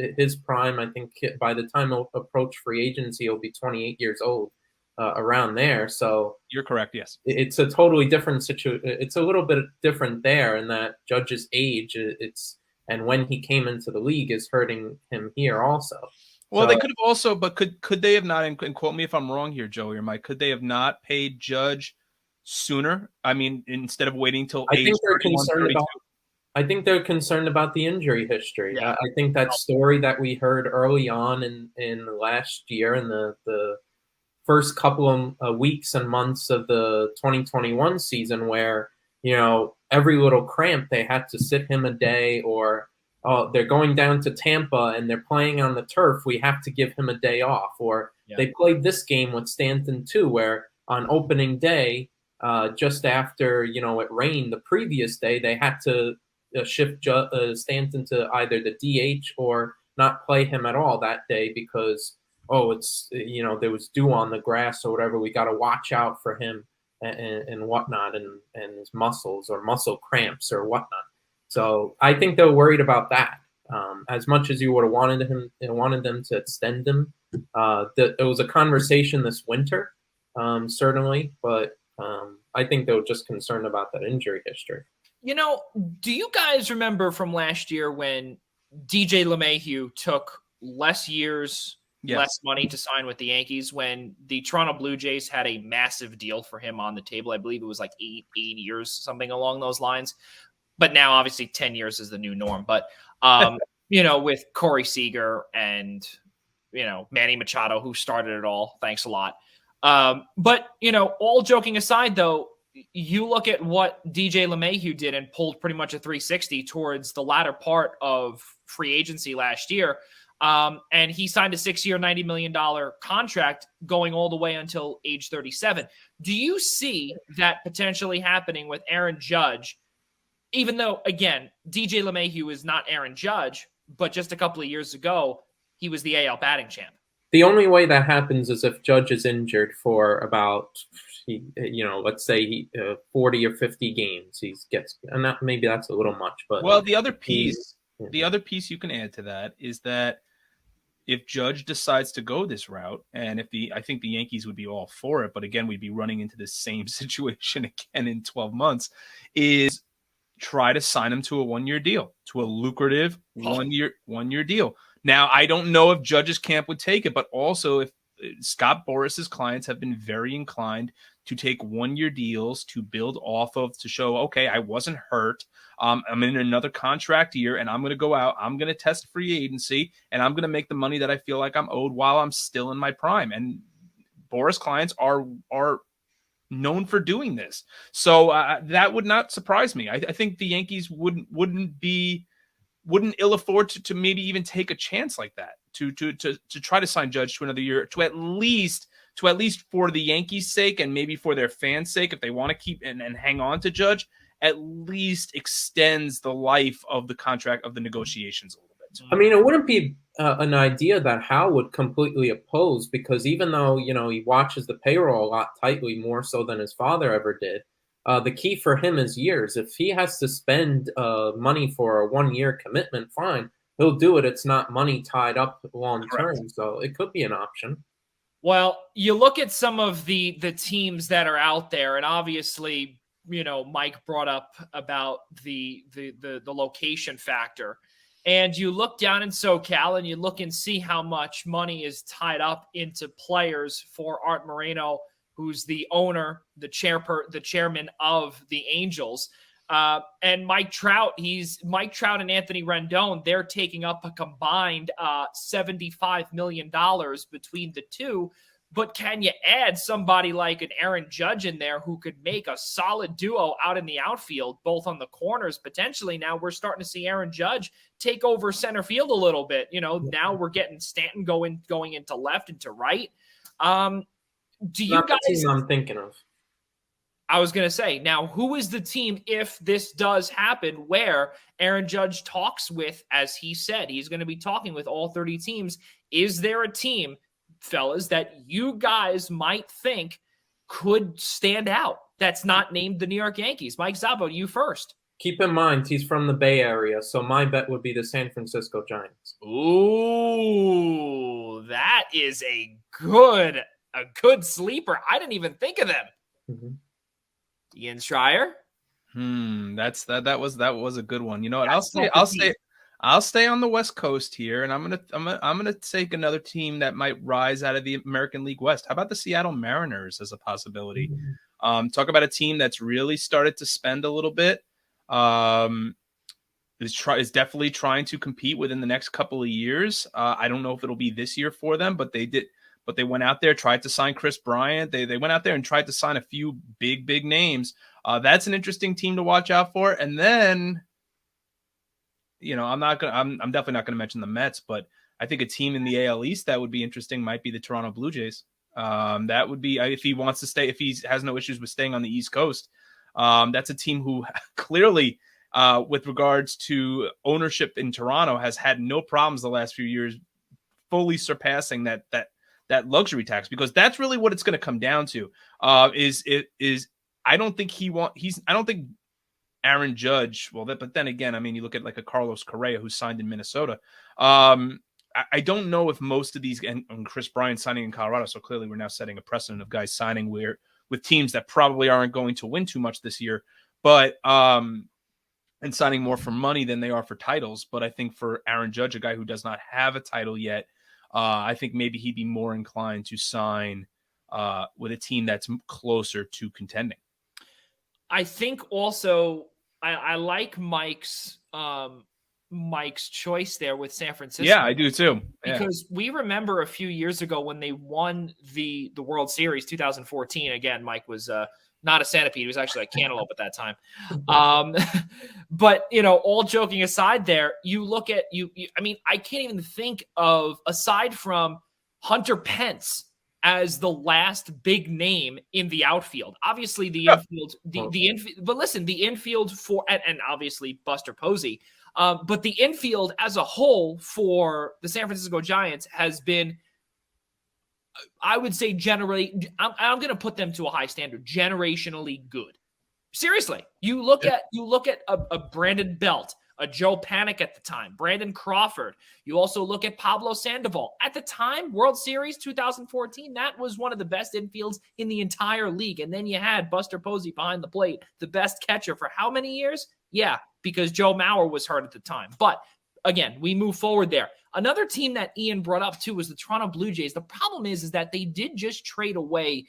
Speaker 3: prime. I think by the time he'll approach free agency, he'll be 28 years old, around there. So
Speaker 2: you're correct. Yes,
Speaker 3: it's a totally different situation. It's a little bit different there in that Judge's age. It's and when he came into the league is hurting him here also.
Speaker 2: Well, they could have also, but could they have not, and quote me if I'm wrong here, Joey or Mike, could they have not paid Judge sooner? I mean, instead of waiting till age 31, 32?
Speaker 3: I think they're concerned about the injury history.
Speaker 1: Yeah.
Speaker 3: I think that story that we heard early on in last year, in the first couple of weeks and months of the 2021 season, where, every little cramp, they had to sit him a day, or they're going down to Tampa and they're playing on the turf, we have to give him a day off. Or they played this game with Stanton too, where on opening day, just after, it rained the previous day, they had to shift Stanton to either the DH or not play him at all that day because, it's, there was dew on the grass or whatever. We got to watch out for him and whatnot, and his muscles or muscle cramps or whatnot. So I think they're worried about that. As much as you would have wanted them to extend him, it was a conversation this winter, certainly, but I think they were just concerned about that injury history.
Speaker 1: Do you guys remember from last year when DJ LeMahieu took less years, less money to sign with the Yankees, when the Toronto Blue Jays had a massive deal for him on the table? I believe it was like 8 years, something along those lines. But now, obviously, 10 years is the new norm. But, with Corey Seager and, Manny Machado, who started it all, thanks a lot. But, all joking aside, though, you look at what DJ LeMahieu did and pulled pretty much a 360 towards the latter part of free agency last year. And he signed a 6-year, $90 million contract going all the way until age 37. Do you see that potentially happening with Aaron Judge? Even though, again, DJ LeMahieu is not Aaron Judge, but just a couple of years ago, he was the AL batting champ.
Speaker 3: The only way that happens is if Judge is injured for about, let's say 40 or 50 games. Maybe that's a little much, but
Speaker 2: the other piece you can add to that is that if Judge decides to go this route, and I think the Yankees would be all for it, but again, we'd be running into the same situation again in 12 months, is try to sign him to a 1-year deal, to a lucrative one-year deal. Now, I don't know if Judge's camp would take it, but also if Scott Boris's clients have been very inclined to take 1-year deals to build off of, to show, okay, I wasn't hurt. I'm in another contract year, and I'm going to go out. I'm going to test free agency, and I'm going to make the money that I feel like I'm owed while I'm still in my prime. And Boris clients are known for doing this. So that would not surprise me. I think the Yankees wouldn't ill afford to maybe even take a chance like that, to try to sign Judge to another year, to at least for the Yankees' sake and maybe for their fans' sake, if they want to keep and hang on to Judge, at least extends the life of the contract, of the negotiations a little bit.
Speaker 3: I mean, it wouldn't be an idea that Hal would completely oppose, because even though, he watches the payroll a lot tightly, more so than his father ever did, the key for him is years. If he has to spend money for a 1-year commitment, fine, he'll do it. It's not money tied up long term, so it could be an option.
Speaker 1: Well, you look at some of the teams that are out there, and obviously, Mike brought up about the location factor. And you look down in SoCal and you look and see how much money is tied up into players for Art Moreno, who's the owner, the chairman of the Angels. And Mike Trout and Anthony Rendon, they're taking up a combined $75 million between the two. But can you add somebody like an Aaron Judge in there who could make a solid duo out in the outfield, both on the corners potentially? Now we're starting to see Aaron Judge take over center field a little bit. Now we're getting Stanton going into left and to right. Do you
Speaker 3: Not
Speaker 1: guys?
Speaker 3: the team I'm thinking of.
Speaker 1: I was going to say, now, who is the team, if this does happen, where Aaron Judge talks with, as he said, he's going to be talking with all 30 teams? Is there a team, fellas, that you guys might think could stand out that's not named the New York Yankees? Mike Zaba, you first.
Speaker 3: Keep in mind, he's from the Bay Area, so my bet would be the San Francisco Giants.
Speaker 1: Ooh, that is a good sleeper. I didn't even think of them.
Speaker 3: Mm-hmm.
Speaker 1: Ian Schraier.
Speaker 2: That was a good one. You know what? I'll say I'll stay on the West Coast here, and I'm gonna take another team that might rise out of the American League West. How about the Seattle Mariners as a possibility? Talk about a team that's really started to spend a little bit. Is definitely trying to compete within the next couple of years. I don't know if it'll be this year for them, but they did. But they went out there, tried to sign Chris Bryant. They went out there and tried to sign a few big names. That's an interesting team to watch out for. And then, I'm definitely not gonna mention the Mets, but I think a team in the AL East that would be interesting might be the Toronto Blue Jays. That would be, if he wants to stay, if he has no issues with staying on the East Coast. That's a team who clearly, with regards to ownership in Toronto, has had no problems the last few years, fully surpassing that luxury tax, because that's really what it's going to come down to. I don't think Aaron Judge, but then again, I mean, you look at like a Carlos Correa who signed in Minnesota. I don't know if most of these, and Chris Bryant signing in Colorado, so clearly we're now setting a precedent of guys signing with teams that probably aren't going to win too much this year, but and signing more for money than they are for titles. But I think for Aaron Judge, a guy who does not have a title yet, I think maybe he'd be more inclined to sign with a team that's closer to contending.
Speaker 1: I think also I like Mike's choice there with San Francisco.
Speaker 2: Yeah, I do too.
Speaker 1: Because we remember a few years ago when they won the World Series 2014. Again, Mike was not a centipede. He was actually a cantaloupe at that time. But, all joking aside there, you look at I mean, I can't even think of, aside from Hunter Pence as the last big name in the outfield. Obviously the infield, the infield, but listen, the infield for, and obviously Buster Posey, but the infield as a whole for the San Francisco Giants has been, I would say, generally, I'm going to put them to a high standard, generationally good. Seriously, you look at a Brandon Belt, a Joe Panic at the time, Brandon Crawford. You also look at Pablo Sandoval. At the time, World Series 2014, that was one of the best infields in the entire league. And then you had Buster Posey behind the plate, the best catcher for how many years? Yeah, because Joe Mauer was hurt at the time. But again, we move forward there. Another team that Ian brought up too was the Toronto Blue Jays. The problem is that they did just trade away.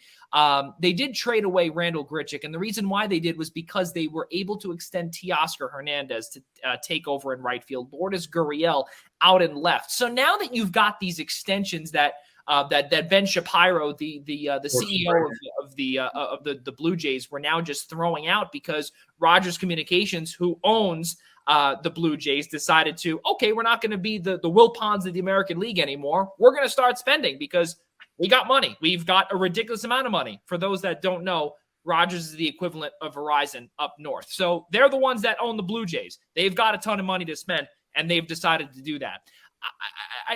Speaker 1: They did trade away Randall Grichuk, and the reason why they did was because they were able to extend Teoscar Hernandez to take over in right field, Lourdes Gurriel out in left. So now that you've got these extensions that Ben Shapiro, the CEO of the Blue Jays, were now just throwing out because Rogers Communications, who owns the Blue Jays, decided to, okay, we're not going to be the Wilpons of the American League anymore. We're going to start spending because we got money. We've got a ridiculous amount of money. For those that don't know, Rogers is the equivalent of Verizon up north. So they're the ones that own the Blue Jays. They've got a ton of money to spend, and they've decided to do that.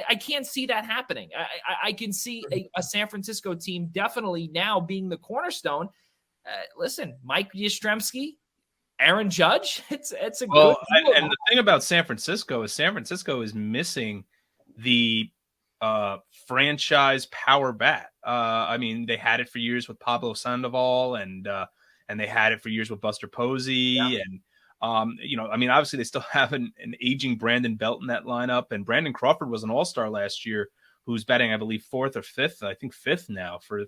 Speaker 1: I can't see that happening. I can see a San Francisco team definitely now being the cornerstone. Listen, Mike Yastrzemski, Aaron Judge, it's a good deal.
Speaker 2: And the thing about San Francisco is missing the franchise power bat. I mean, they had it for years with Pablo Sandoval, and they had it for years with Buster Posey, and I mean, obviously they still have an aging Brandon Belt in that lineup, and Brandon Crawford was an all-star last year, who's batting, I believe, fourth or fifth. I think fifth now for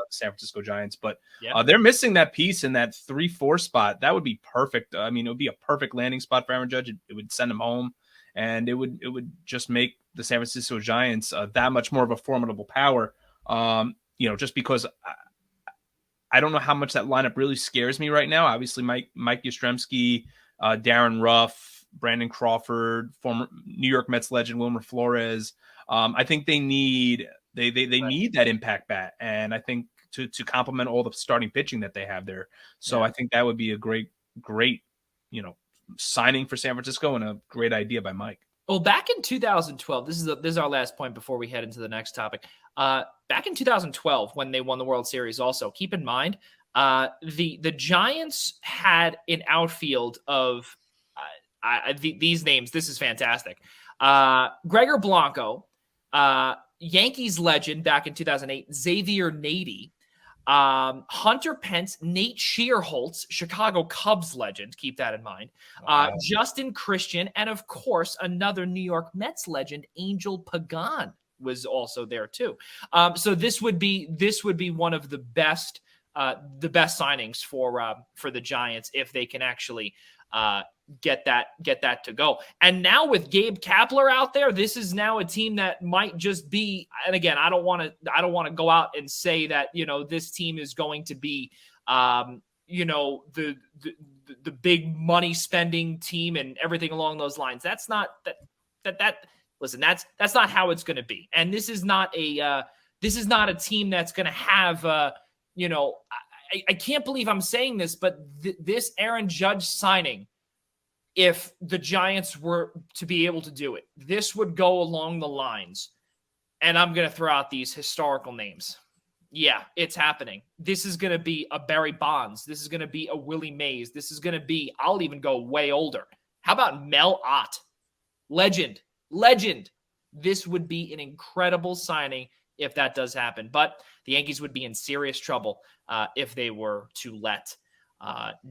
Speaker 2: San Francisco Giants. But they're missing that piece in that 3-4 spot. That would be perfect. I mean, it would be a perfect landing spot for Aaron Judge. It would send him home, and it would just make the San Francisco Giants that much more of a formidable power. Just because I don't know how much that lineup really scares me right now. Obviously, Mike Yastrzemski, Darren Ruff, Brandon Crawford, former New York Mets legend Wilmer Flores. I think they need that impact bat, and I think to complement all the starting pitching that they have there. So I think that would be a great signing for San Francisco, and a great idea by Mike.
Speaker 1: Well, back in 2012, this is our last point before we head into the next topic. Back in 2012, when they won the World Series, also keep in mind the Giants had an outfield of these names. This is fantastic. Gregor Blanco, Yankees legend back in 2008, Xavier Nady, Hunter Pence, Nate Scheerholtz, Chicago Cubs legend. Keep that in mind.
Speaker 2: Wow.
Speaker 1: Justin Christian, and of course, another New York Mets legend, Angel Pagan, was also there too. So this would be one of the best signings for the Giants if they can actually get that to go. And now with Gabe Kapler out there, this is now a team that might just be, and again, I don't want to go out and say that, this team is going to be, the big money spending team and everything along those lines. That's not listen, that's not how it's going to be. And this is not a team that's going to have, I can't believe I'm saying this, but this Aaron Judge signing, if the Giants were to be able to do it, this would go along the lines, and I'm going to throw out these historical names. Yeah, it's happening. This is going to be a Barry Bonds. This is going to be a Willie Mays. This is going to be, I'll even go way older. How about Mel Ott? Legend. This would be an incredible signing if that does happen. But the Yankees would be in serious trouble if they were to let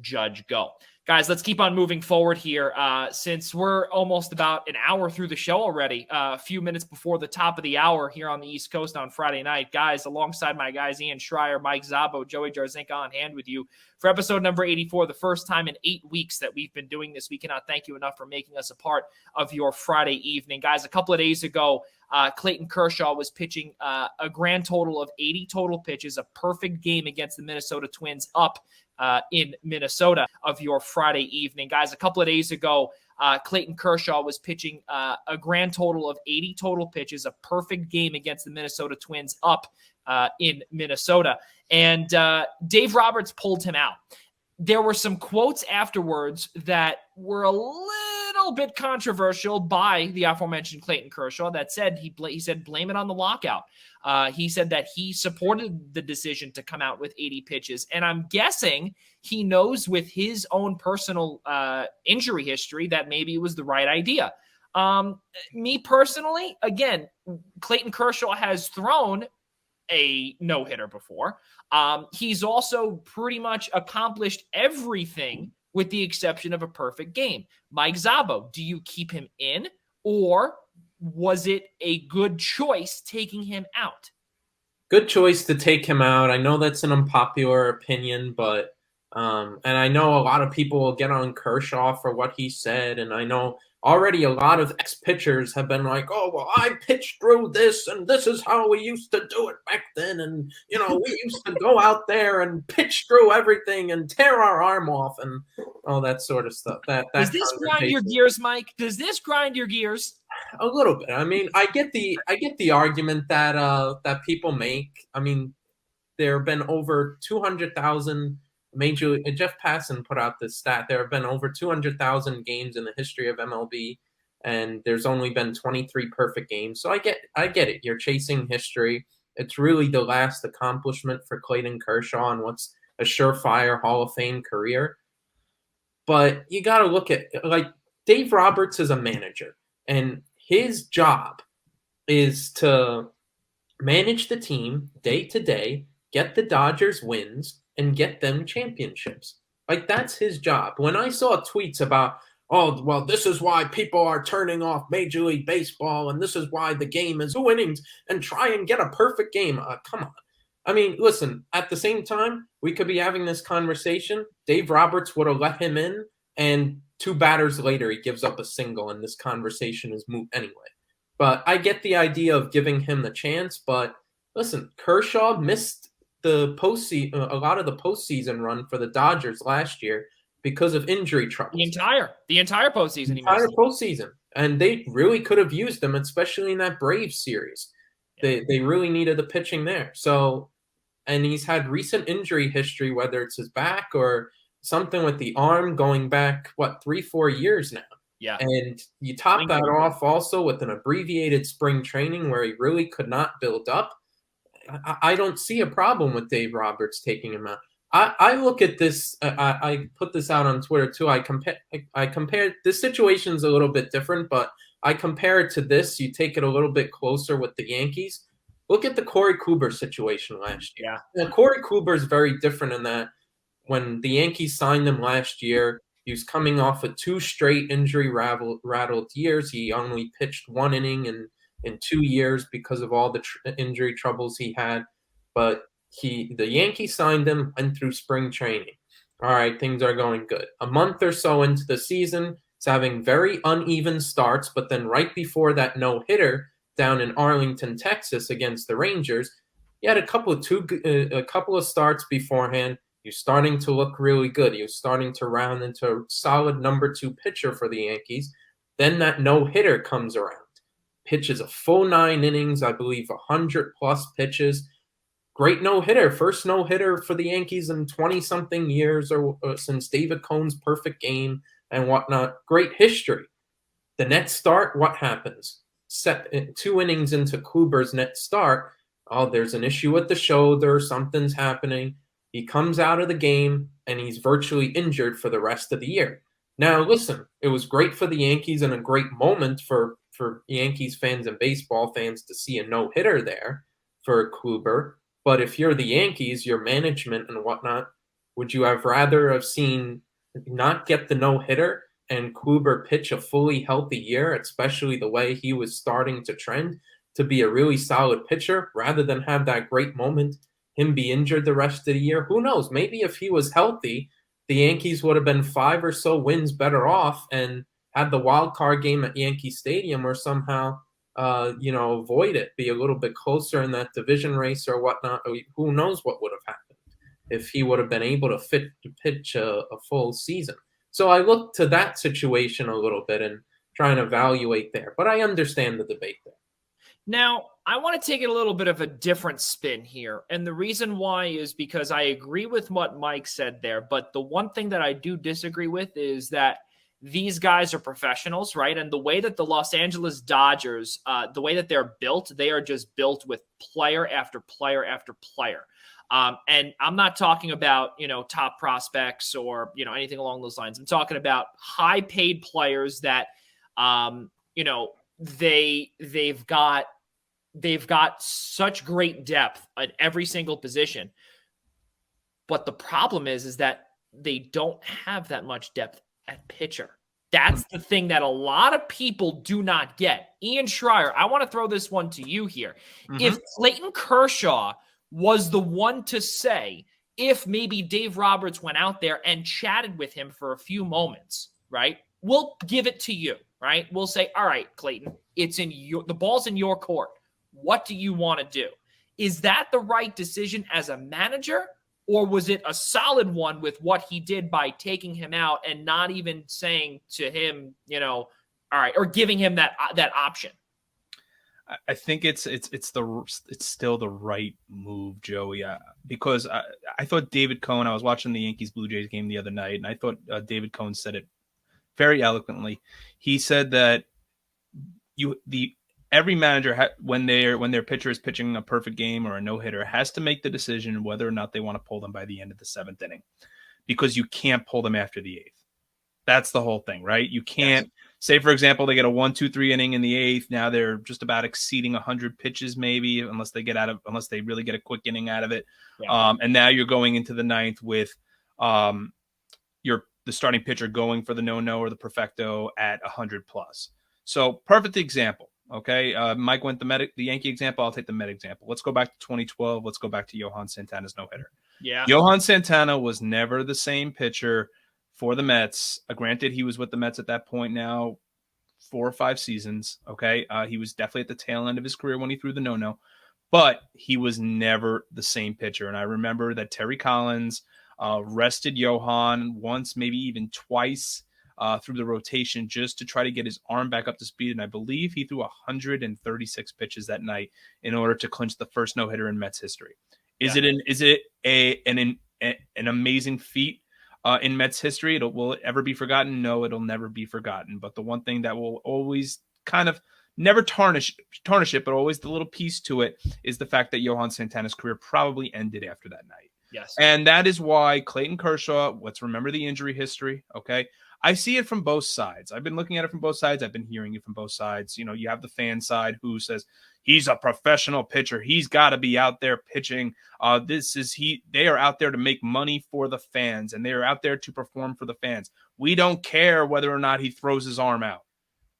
Speaker 1: Judge go. Guys, let's keep on moving forward here. Since we're almost about an hour through the show already, a few minutes before the top of the hour here on the East Coast on Friday night, guys, alongside my guys, Ian Schraier, Mike Zaba, Joey Jarzynka on hand with you for episode number 84, the first time in 8 weeks that we've been doing this. We cannot thank you enough for making us a part of your Friday evening. Guys, a couple of days ago, Clayton Kershaw was pitching a grand total of 80 total pitches, a perfect game against the Minnesota Twins up in Minnesota of your Friday evening. Guys, a couple of days ago, Clayton Kershaw was pitching a grand total of 80 total pitches, a perfect game against the Minnesota Twins up in Minnesota. And Dave Roberts pulled him out. There were some quotes afterwards that were a little bit controversial by the aforementioned Clayton Kershaw that said, he said, blame it on the lockout. He said that he supported the decision to come out with 80 pitches. And I'm guessing he knows with his own personal injury history that maybe it was the right idea. Me personally, again, Clayton Kershaw has thrown a no-hitter before. He's also pretty much accomplished everything with the exception of a perfect game. Mike Zabo, do you keep him in, or was it a good choice taking him out?
Speaker 3: Good choice to take him out. I know that's an unpopular opinion, but and I know a lot of people will get on Kershaw for what he said, and I know already a lot of ex-pitchers have been like, oh, well, I pitched through this, and this is how we used to do it back then, and, we used to go out there and pitch through everything and tear our arm off and all that sort of stuff.
Speaker 1: Does this grind your gears, Mike? Does this grind your gears?
Speaker 3: A little bit. I mean, I get the argument that that people make. I mean, there have been over 200,000 Jeff Passan put out this stat. There have been over 200,000 games in the history of MLB, and there's only been 23 perfect games. So I get it. You're chasing history. It's really the last accomplishment for Clayton Kershaw and what's a surefire Hall of Fame career. But you got to look at, like, Dave Roberts is a manager, and his job is to manage the team day to day, get the Dodgers wins, and get them championships. Like, that's his job. When I saw tweets about, oh, well, this is why people are turning off Major League Baseball, and this is why the game is 2 innings and try and get a perfect game. Come on. I mean, listen, at the same time, we could be having this conversation. Dave Roberts would have let him in, and 2 batters later, he gives up a single, and this conversation is moot anyway. But I get the idea of giving him the chance. But listen, Kershaw missed the postseason, a lot of the postseason run for the Dodgers last year because of injury trouble.
Speaker 1: The entire postseason.
Speaker 3: The entire postseason. And they really could have used him, especially in that Braves series. Yeah. They really needed the pitching there. So, and he's had recent injury history, whether it's his back or something with the arm going back, 3-4 years now.
Speaker 1: Yeah.
Speaker 3: And you top that off also with an abbreviated spring training where he really could not build up. I don't see a problem with Dave Roberts taking him out. I look at this. I put this out on Twitter too. I compare this situation's a little bit different, but I compare it to this. You take it a little bit closer with the Yankees. Look at the Corey Kluber situation last year.
Speaker 1: Yeah.
Speaker 3: Now, Corey Kluber is very different in that when the Yankees signed him last year, he was coming off of 2 straight injury-rattled years. He only pitched 1 inning in 2 years because of all the injury troubles he had. But the Yankees signed him, went through spring training. All right, things are going good. A month or so into the season, he's having very uneven starts, but then right before that no-hitter down in Arlington, Texas against the Rangers, he had a couple of starts beforehand. He was starting to look really good. He was starting to round into a solid number 2 pitcher for the Yankees. Then that no-hitter comes around. Pitches a full 9 innings, I believe 100-plus pitches. Great no-hitter. First no-hitter for the Yankees in 20-something years or since David Cohn's perfect game and whatnot. Great history. The next start, what happens? 2 innings into Kluber's next start, there's an issue with the shoulder, something's happening. He comes out of the game, and he's virtually injured for the rest of the year. Now, listen, it was great for the Yankees and a great moment for Yankees fans and baseball fans to see a no-hitter there for Kluber. But if you're the Yankees, your management and whatnot, would you have rather have seen not get the no-hitter and Kluber pitch a fully healthy year, especially the way he was starting to trend to be a really solid pitcher, rather than have that great moment, him be injured the rest of the year? Who knows? Maybe if he was healthy, the Yankees would have been 5 or so wins better off and had the wild card game at Yankee Stadium or somehow, avoid it, be a little bit closer in that division race or whatnot. Who knows what would have happened if he would have been able to pitch a full season. So I look to that situation a little bit and try and evaluate there. But I understand the debate there.
Speaker 1: Now, I want to take it a little bit of a different spin here. And the reason why is because I agree with what Mike said there. But the one thing that I do disagree with is that these guys are professionals, right? And the way that the Los Angeles Dodgers, the way that they're built, they are just built with player after player after player. And I'm not talking about, top prospects or, anything along those lines. I'm talking about high paid players that, they've got such great depth at every single position. But the problem is that they don't have that much depth at pitcher. That's the thing that a lot of people do not get. Ian Schraier, I want to throw this one to you here. Mm-hmm. If Clayton Kershaw was the one to say, if maybe Dave Roberts went out there and chatted with him for a few moments, right? We'll give it to you, right? We'll say, all right, Clayton, the ball's in your court. What do you want to do? Is that the right decision as a manager? Or was it a solid one with what he did by taking him out and not even saying to him, all right, or giving him that option?
Speaker 2: I think it's still the right move, Joey, because I thought David Cohn, I was watching the Yankees Blue Jays game the other night, and I thought David Cohn said it very eloquently. He said that every manager, when their pitcher is pitching a perfect game or a no-hitter, has to make the decision whether or not they want to pull them by the end of the 7th inning, because you can't pull them after the 8th. That's the whole thing, right? You can't say, for example, they get a 1-2-3 inning in the 8th. Now they're just about exceeding 100 pitches, maybe, unless they really get a quick inning out of it. Yeah. And now you're going into the 9th with the starting pitcher going for the no-no or the perfecto at 100 plus. So perfect example. Okay, Mike went the Yankee example. I'll take the Met example. Let's go back to 2012. Let's go back to Johan Santana's no-hitter.
Speaker 1: Yeah,
Speaker 2: Johan Santana was never the same pitcher for the Mets. Granted, he was with the Mets at that point now 4 or 5 seasons. Okay, he was definitely at the tail end of his career when he threw the no-no, but he was never the same pitcher. And I remember that Terry Collins rested Johan once, maybe even twice, through the rotation just to try to get his arm back up to speed. And I believe he threw 136 pitches that night in order to clinch the first no-hitter in Mets history. Is it an amazing feat in Mets history? Will it ever be forgotten? No, it'll never be forgotten. But the one thing that will always kind of never tarnish it, but always the little piece to it, is the fact that Johan Santana's career probably ended after that night.
Speaker 1: Yes.
Speaker 2: And that is why Clayton Kershaw, let's remember the injury history, okay? I see it from both sides. I've been looking at it from both sides. I've been hearing it from both sides. You know, you have the fan side who says he's a professional pitcher. He's got to be out there pitching. They are out there to make money for the fans, and they are out there to perform for the fans. We don't care whether or not he throws his arm out.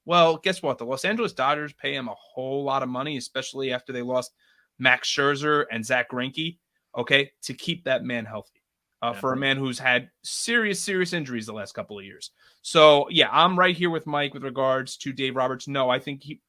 Speaker 2: Well, guess what? The Los Angeles Dodgers pay him a whole lot of money, especially after they lost Max Scherzer and Zach Greinke, okay, to keep that man healthy. For a man who's had serious injuries the last couple of years. So, yeah, I'm right here with Mike with regards to Dave Roberts. No, I think he,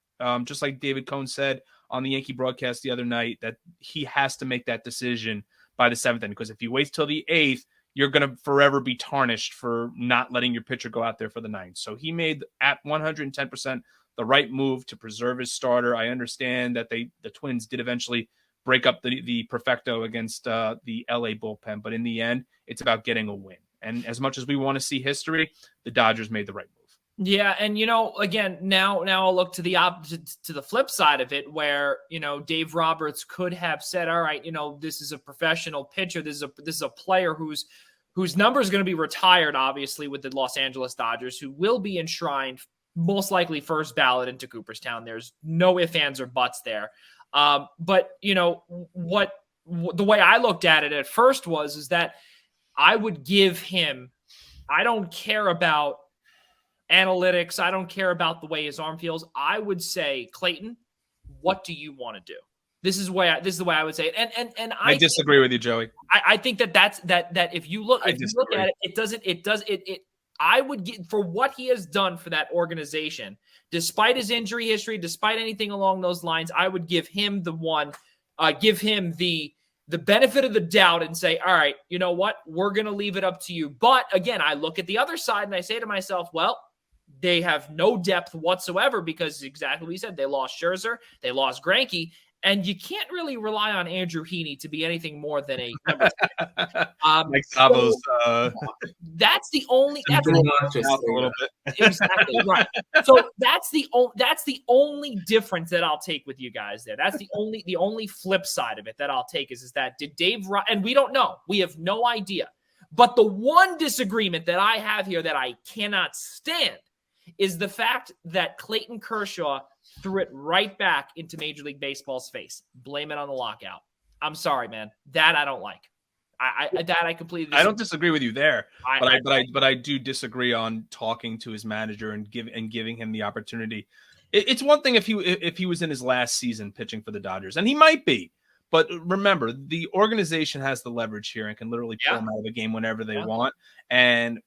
Speaker 2: just like David Cohn said on the Yankee broadcast the other night, that he has to make that decision by the 7th inning, because if he waits till the 8th, you're going to forever be tarnished for not letting your pitcher go out there for the 9th. So he made at 110% the right move to preserve his starter. I understand that the Twins did eventually break up the perfecto against the LA bullpen. But in the end, it's about getting a win. And as much as we want to see history, the Dodgers made the right move.
Speaker 1: Yeah. And, again, now I'll look to the opposite, to the flip side of it, where, Dave Roberts could have said, all right, this is a professional pitcher. This is a player whose number is going to be retired, obviously, with the Los Angeles Dodgers, who will be enshrined most likely first ballot into Cooperstown. There's no ifs, ands, or buts there. But what the way I looked at it at first is that I would give him, I don't care about analytics. I don't care about the way his arm feels. I would say, Clayton, what do you want to do? This is the way I would say it. And
Speaker 2: I disagree with you, Joey.
Speaker 1: I think that if you look at it, I would get, for what he has done for that organization, despite his injury history, despite anything along those lines, I would give him give him the benefit of the doubt and say, all right, you know what? We're going to leave it up to you. But again, I look at the other side and I say to myself, well, they have no depth whatsoever, because exactly what you said. They lost Scherzer, they lost Greinke, and you can't really rely on Andrew Heaney to be anything more than a number 10.
Speaker 2: Like Zaba's,
Speaker 1: that's the only. That's
Speaker 2: a little bit.
Speaker 1: Exactly right. So that's the only difference that I'll take with you guys there. That's the only flip side of it that I'll take is that did Dave, and we don't know. We have no idea. But the one disagreement that I have here that I cannot stand is the fact that Clayton Kershaw threw it right back into Major League Baseball's face. Blame it on the lockout. I'm sorry, man. That I don't like. I completely disagree.
Speaker 2: I don't disagree with you there, but I do disagree on talking to his manager and giving him the opportunity. It's one thing if he was in his last season pitching for the Dodgers, and he might be. But remember, the organization has the leverage here and can literally pull him out of the game whenever they want. And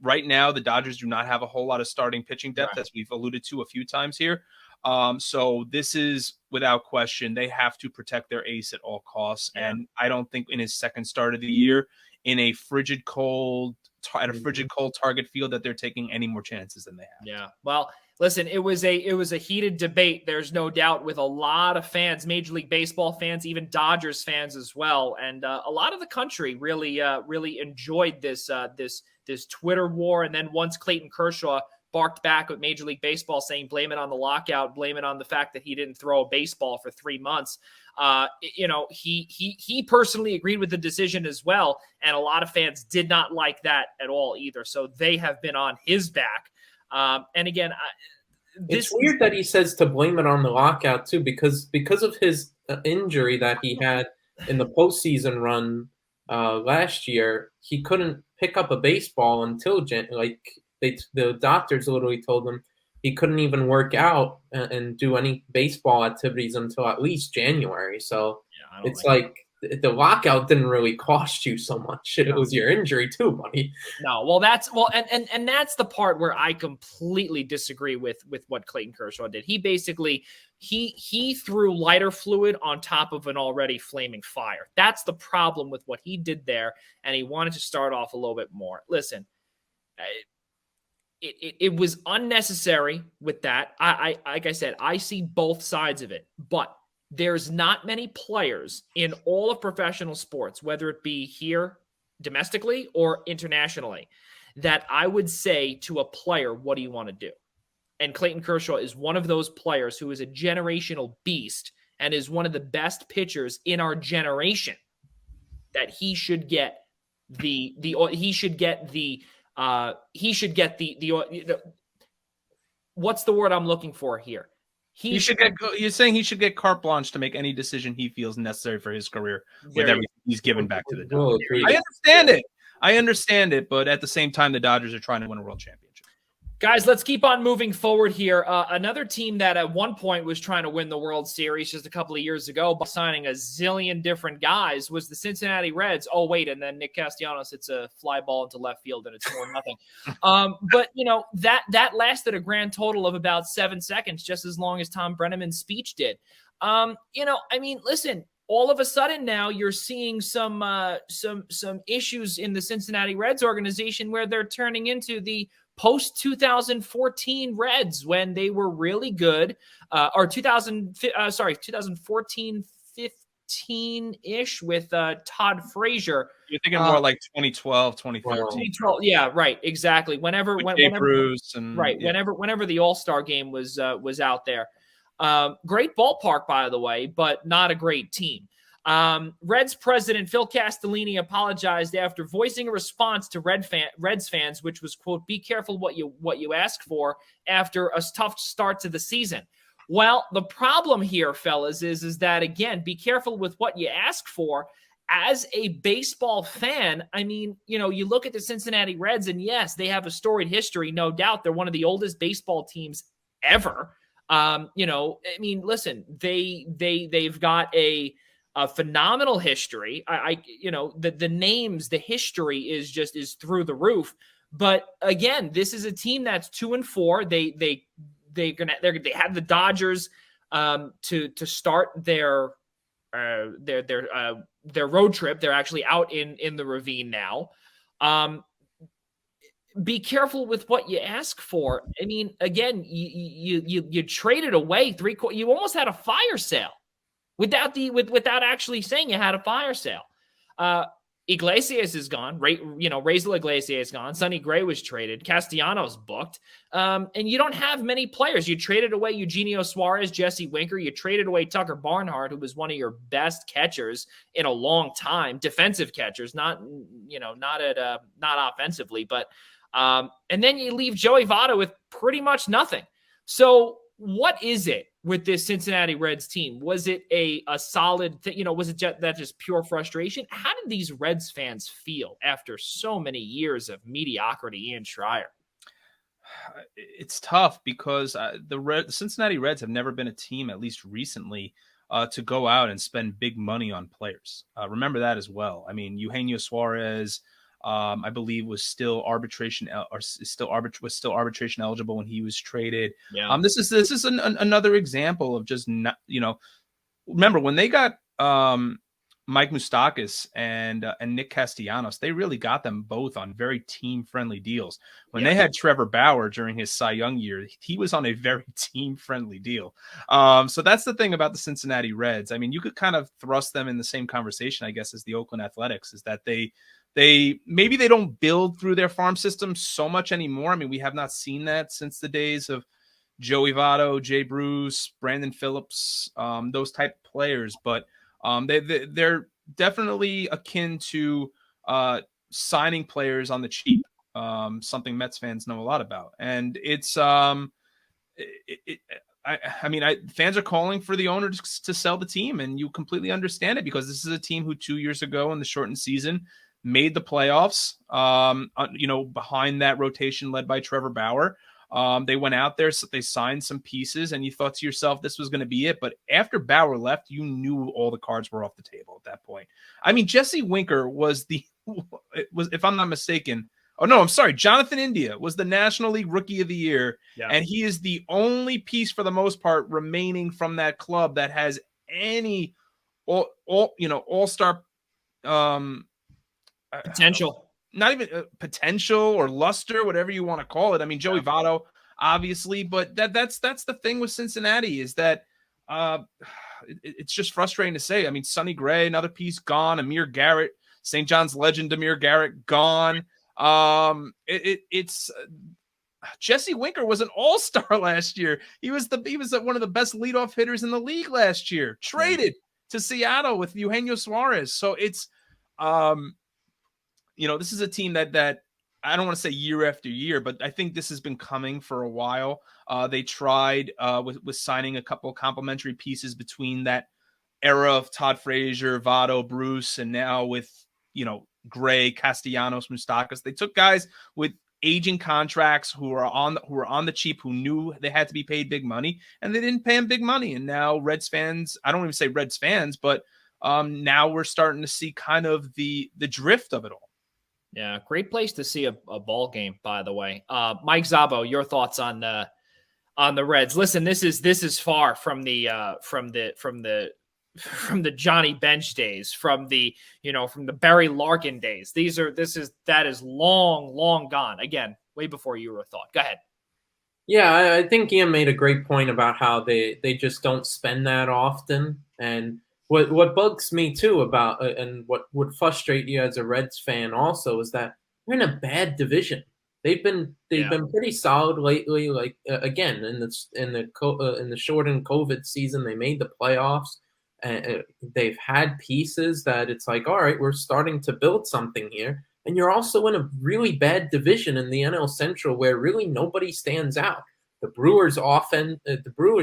Speaker 2: right now, the Dodgers do not have a whole lot of starting pitching depth, as we've alluded to a few times here. So this is, without question, they have to protect their ace at all costs. Yeah. And I don't think in his second start of the year, in a frigid cold target field, that they're taking any more chances than they have.
Speaker 1: Yeah. Well, listen, it was a heated debate. There's no doubt, with a lot of fans, Major League Baseball fans, even Dodgers fans as well. And a lot of the country really enjoyed this Twitter war. And then once Clayton Kershaw barked back at Major League Baseball saying, blame it on the lockout, blame it on the fact that he didn't throw a baseball for 3 months. He personally agreed with the decision as well. And a lot of fans did not like that at all either. So they have been on his back. And again,
Speaker 3: it's weird that he says to blame it on the lockout too, because of his injury that he had in the postseason run last year, he couldn't pick up a baseball until the doctors literally told him he couldn't even work out and do any baseball activities until at least January. So it's like the lockout didn't really cost you so much. It was your injury too, buddy.
Speaker 1: No, well, and that's the part where I completely disagree with what Clayton Kershaw did. He basically he threw lighter fluid on top of an already flaming fire. That's the problem with what he did there, and he wanted to start off a little bit more. Listen, it was unnecessary with that. I like I said, I see both sides of it, but there's not many players in all of professional sports, whether it be here domestically or internationally, that I would say to a player, what do you want to do? And Clayton Kershaw is one of those players who is a generational beast and is one of the best pitchers in our generation, that he should get the he should get the what's the word I'm looking for here?
Speaker 2: You're saying he should get carte blanche to make any decision he feels necessary for his career with everything he's given back to the Dodgers. I understand it, but at the same time, the Dodgers are trying to win a world championship.
Speaker 1: Guys, let's keep on moving forward here. Another team that at one point was trying to win the World Series just a couple of years ago by signing a zillion different guys was the Cincinnati Reds. Oh, wait, and then Nick Castellanos hits a fly ball into left field and it's 4-0. But, that lasted a grand total of about 7 seconds, just as long as Tom Brenneman's speech did. Listen, all of a sudden now you're seeing some issues in the Cincinnati Reds organization where they're turning into the post-2014 Reds when they were really good, or 2014-15-ish with Todd Frazier.
Speaker 2: You're thinking more like 2012, 2013.
Speaker 1: Yeah, right, exactly. Whenever
Speaker 2: Bruce and
Speaker 1: whenever the All-Star game was out there. Great ballpark, by the way, but not a great team. Reds president Phil Castellini apologized after voicing a response to Reds fans, which was, quote, "Be careful what you ask for," after a tough start to the season. Well, the problem here, fellas, is that, again, be careful with what you ask for. As a baseball fan, you look at the Cincinnati Reds, and yes, they have a storied history, no doubt. They're one of the oldest baseball teams ever. Listen, they've got a phenomenal history. The names, the history is through the roof. But again, this is a team that's 2-4. They had the Dodgers to start their road trip. They're actually out in the ravine now. Be careful with what you ask for. Again, you traded away you almost had a fire sale. Without actually saying you had a fire sale. Iglesias is gone. Raisel Iglesias is gone. Sonny Gray was traded. Castellanos booked. And you don't have many players. You traded away Eugenio Suarez, Jesse Winker. You traded away Tucker Barnhart, who was one of your best catchers in a long time. Defensive catchers, not offensively, but and then you leave Joey Votto with pretty much nothing. So what is it with this Cincinnati Reds team? Was it a solid thing? Was it just pure frustration? How did these Reds fans feel after so many years of mediocrity, Ian Schraier?
Speaker 2: It's tough because the Cincinnati Reds have never been a team, at least recently, to go out and spend big money on players. Remember that as well. Eugenio Suarez, I believe was still arbitration eligible when he was traded.
Speaker 1: Yeah.
Speaker 2: This is another example of just not, remember when they got Mike Moustakas and Nick Castellanos, they really got them both on very team friendly deals. When they had Trevor Bauer during his Cy Young year, he was on a very team friendly deal. So that's the thing about the Cincinnati Reds. You could kind of thrust them in the same conversation, I guess, as the Oakland Athletics, is that they maybe they don't build through their farm system so much anymore. We have not seen that since the days of Joey Votto, Jay Bruce, Brandon Phillips, those type of players. But they're definitely akin to signing players on the cheap, something Mets fans know a lot about. And it's fans are calling for the owner to sell the team, and you completely understand it, because this is a team who 2 years ago in the shortened season made the playoffs, behind that rotation led by Trevor Bauer. They went out there, so they signed some pieces, and you thought to yourself, this was going to be it. But after Bauer left, you knew all the cards were off the table at that point. Jesse Winker was if I'm not mistaken, Jonathan India was the National League Rookie of the Year.
Speaker 1: Yeah.
Speaker 2: And he is the only piece for the most part remaining from that club that has any all-star
Speaker 1: potential.
Speaker 2: Not even potential or luster, whatever you want to call it. Joey Votto, obviously, but that's the thing with Cincinnati, is that it's just frustrating to say. Sonny Gray, another piece, gone. Amir Garrett, St. John's legend Amir Garrett, gone. It's Jesse Winker was an all-star last year. He was one of the best leadoff hitters in the league last year. Traded to Seattle with Eugenio Suarez. So it's this is a team that I don't want to say year after year, but I think this has been coming for a while. They tried with signing a couple of complimentary pieces between that era of Todd Frazier, Votto, Bruce, and now with, Gray, Castellanos, Moustakas. They took guys with aging contracts who are on the cheap, who knew they had to be paid big money, and they didn't pay them big money. And now Reds fans, I don't even say Reds fans, but now we're starting to see kind of the drift of it all.
Speaker 1: Yeah, great place to see a ball game, by the way. Mike Zaba, your thoughts on the Reds? Listen, this is far from the Johnny Bench days, from the Barry Larkin days. That is long gone. Again, way before you were a thought. Go ahead.
Speaker 3: Yeah, I think Ian made a great point about how they just don't spend that often. And what bugs me too about and what would frustrate you as a Reds fan also is that they're in a bad division. They've been pretty solid lately. Like again in the shortened COVID season, they made the playoffs. And they've had pieces that it's like, all right, we're starting to build something here. And you're also in a really bad division in the NL Central where really nobody stands out. The Brewers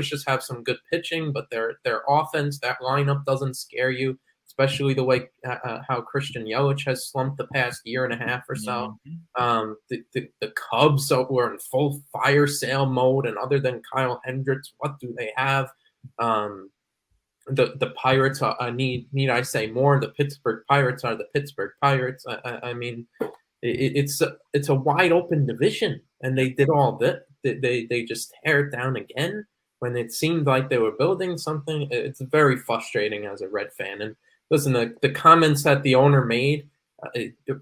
Speaker 3: just have some good pitching, but their offense, that lineup doesn't scare you, especially the way how Christian Yelich has slumped the past year and a half or so. The Cubs were in full fire sale mode, and other than Kyle Hendricks, what do they have? The Pirates need I say more? The Pittsburgh Pirates are the Pittsburgh Pirates. I mean, it's a wide open division, and they did all that. They just tear it down again when it seemed like they were building something. It's very frustrating as a Red fan. And listen, the comments that the owner made,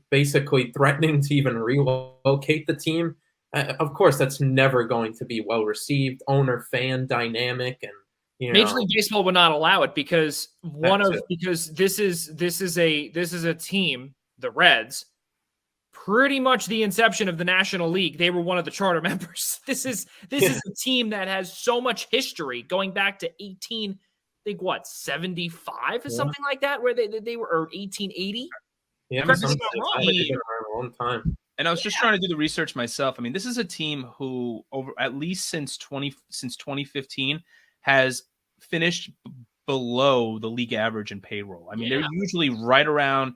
Speaker 3: basically threatening to even relocate the team. Of course, that's never going to be well received. Owner-fan dynamic and.
Speaker 1: Major League Baseball would not allow it because this is a team, the Reds, pretty much the inception of the National League. They were one of the charter members. This is a team that has so much history going back to 75 or something like that, where they were, or 1880.
Speaker 3: Yeah, they've been around a long time.
Speaker 2: And I was just trying to do the research myself. I mean, this is a team who at least since 2015 has finished below the league average in payroll. I mean, they're usually right around,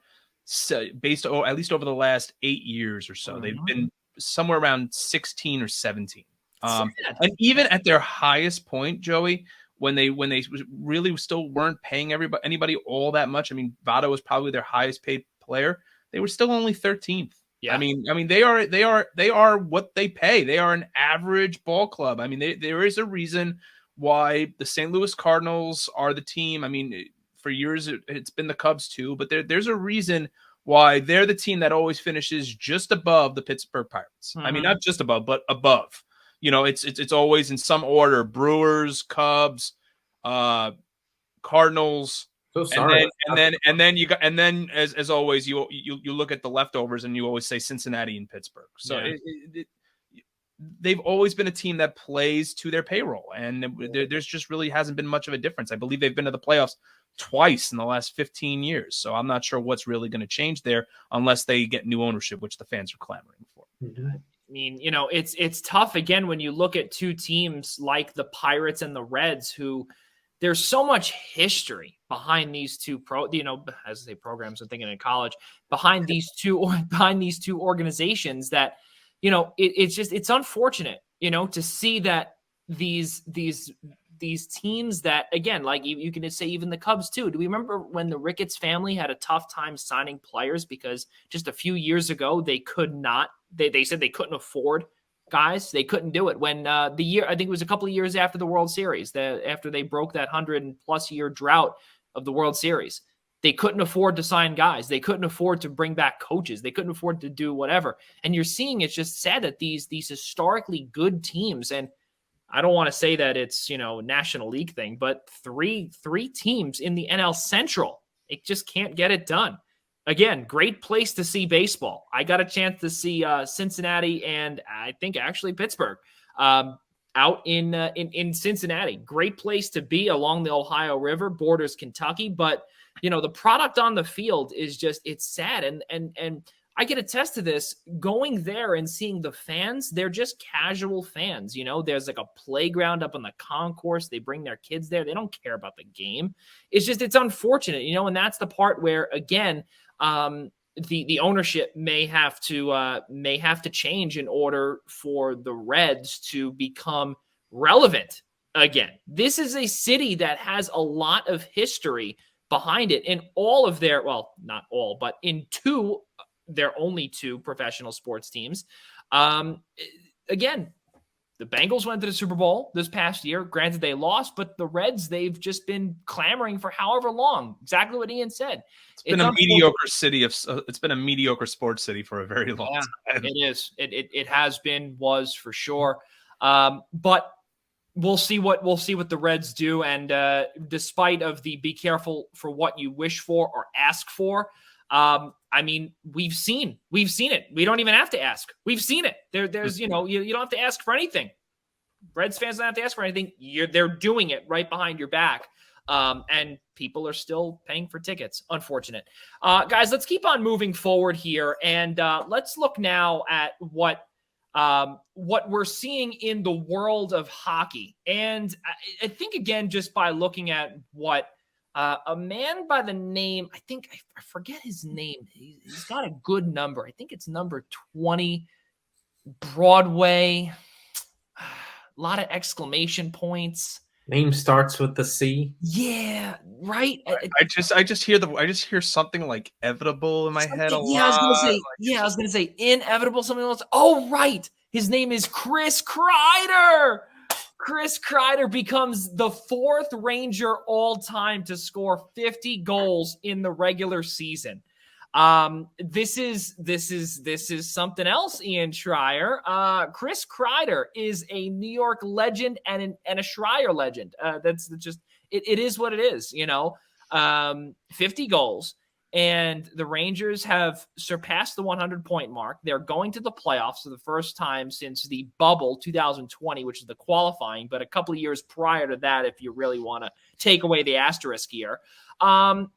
Speaker 2: based at least over the last 8 years or so. They've been somewhere around 16 or 17. And even at their highest point, Joey, when they really still weren't paying anybody all that much. I mean, Votto was probably their highest paid player. They were still only 13th. Yeah. I mean, they are what they pay. They are an average ball club. I mean, there is a reason why the St. Louis Cardinals are the team. I mean, for years it's been the Cubs too, but there's a reason why they're the team that always finishes just above the Pittsburgh Pirates. I mean, not just above, but above. It's always in some order: Brewers, Cubs, Cardinals.
Speaker 3: So sorry.
Speaker 2: And then as always, you look at the leftovers and you always say Cincinnati and Pittsburgh. So they've always been a team that plays to their payroll, and there's just really hasn't been much of a difference. I believe they've been to the playoffs twice in the last 15 years. So I'm not sure what's really going to change there unless they get new ownership, which the fans are clamoring for.
Speaker 1: I mean, it's tough again when you look at two teams like the Pirates and the Reds, who there's so much history behind these two as I say programs, I'm thinking in college, behind these two organizations that, it's unfortunate, to see that these teams that, again, like you can say even the Cubs too. Do we remember when the Ricketts family had a tough time signing players because just a few years ago they could not, they said they couldn't afford guys. They couldn't do it when I think it was a couple of years after the World Series, after they broke that 100+ year drought of the World Series. They couldn't afford to sign guys. They couldn't afford to bring back coaches. They couldn't afford to do whatever. And you're seeing it's just sad that these historically good teams, and I don't want to say that it's, National League thing, but three teams in the NL Central, it just can't get it done. Again, great place to see baseball. I got a chance to see Cincinnati and I think actually Pittsburgh out in Cincinnati. Great place to be along the Ohio River, borders Kentucky, but the product on the field is just, it's sad. And I can attest to this. Going there and seeing the fans, they're just casual fans. There's like a playground up on the concourse. They bring their kids there. They don't care about the game. It's unfortunate, and that's the part where, again, the ownership may have to change in order for the Reds to become relevant again. This is a city that has a lot of history behind it in all of their, well, not all, but in their only two professional sports teams. Again, the Bengals went to the Super Bowl this past year. Granted, they lost, but the Reds, they've just been clamoring for however long. Exactly what Ian said.
Speaker 2: It's been a mediocre city it's been a mediocre sports city for a very long time.
Speaker 1: It is. It has been, was for sure. But we'll see what the Reds do. And despite of the be careful for what you wish for or ask for, I mean, we've seen it. We don't even have to ask. We've seen it. There's, you don't have to ask for anything. Reds fans don't have to ask for anything. They're doing it right behind your back. And people are still paying for tickets. Unfortunate. Guys, let's keep on moving forward here. And let's look now at what we're seeing in the world of hockey. And I think, again, just by looking at what a man by the name, I forget his name. He's got a good number. I think it's number 20, Broadway. A lot of exclamation points.
Speaker 3: Name starts with the C.
Speaker 1: Yeah, right.
Speaker 2: I just hear something like inevitable in my head a lot.
Speaker 1: I was gonna say inevitable. Something else. Oh, right. His name is Chris Kreider. Chris Kreider becomes the fourth Ranger all time to score 50 goals in the regular season. This is something else, Ian Schraier. Chris Kreider is a New York legend and a Schraier legend. That's just it is what it is, 50 goals. And the Rangers have surpassed the 100-point mark. They're going to the playoffs for the first time since the bubble 2020, which is the qualifying, but a couple of years prior to that, if you really want to take away the asterisk here.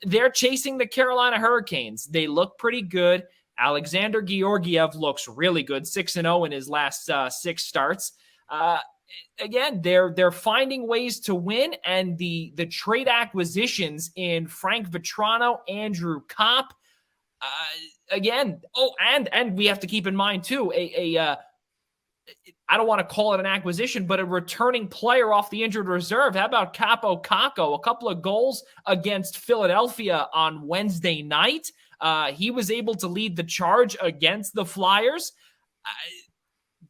Speaker 1: They're chasing the Carolina Hurricanes. They look pretty good. Alexander Georgiev looks really good, 6-0 in his last 6 starts. Again, they're finding ways to win, and the trade acquisitions in Frank Vetrano, Andrew Kopp, again. Oh, and we have to keep in mind too, I don't want to call it an acquisition, but a returning player off the injured reserve. How about Kaapo Kakko? A couple of goals against Philadelphia on Wednesday night. He was able to lead the charge against the Flyers.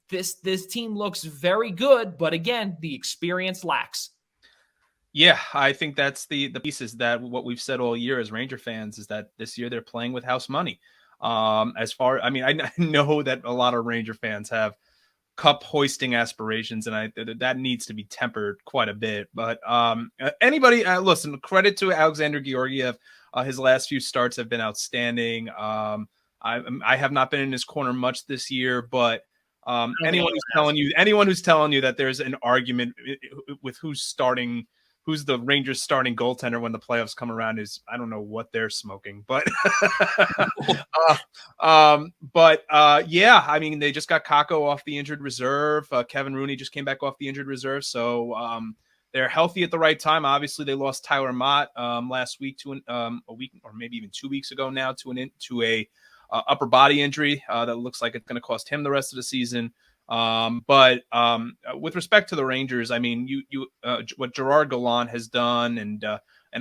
Speaker 1: This team looks very good, but again, the experience lacks.
Speaker 2: Yeah, I think that's the pieces that what we've said all year as Ranger fans is that this year they're playing with house money. I know that a lot of Ranger fans have cup hoisting aspirations, and that needs to be tempered quite a bit. But listen, credit to Alexander Georgiev. His last few starts have been outstanding. I have not been in his corner much this year, but anyone who's telling you that there's an argument with who's the Rangers starting goaltender when the playoffs come around is, I don't know what they're smoking, but yeah, I mean, they just got Kakko off the injured reserve. Kevin Rooney just came back off the injured reserve. So they're healthy at the right time. Obviously they lost Tyler Mott last week to a week or maybe even 2 weeks ago now to a upper body injury that looks like it's going to cost him the rest of the season. But with respect to the Rangers, I mean, what Gerard Gallant has done, and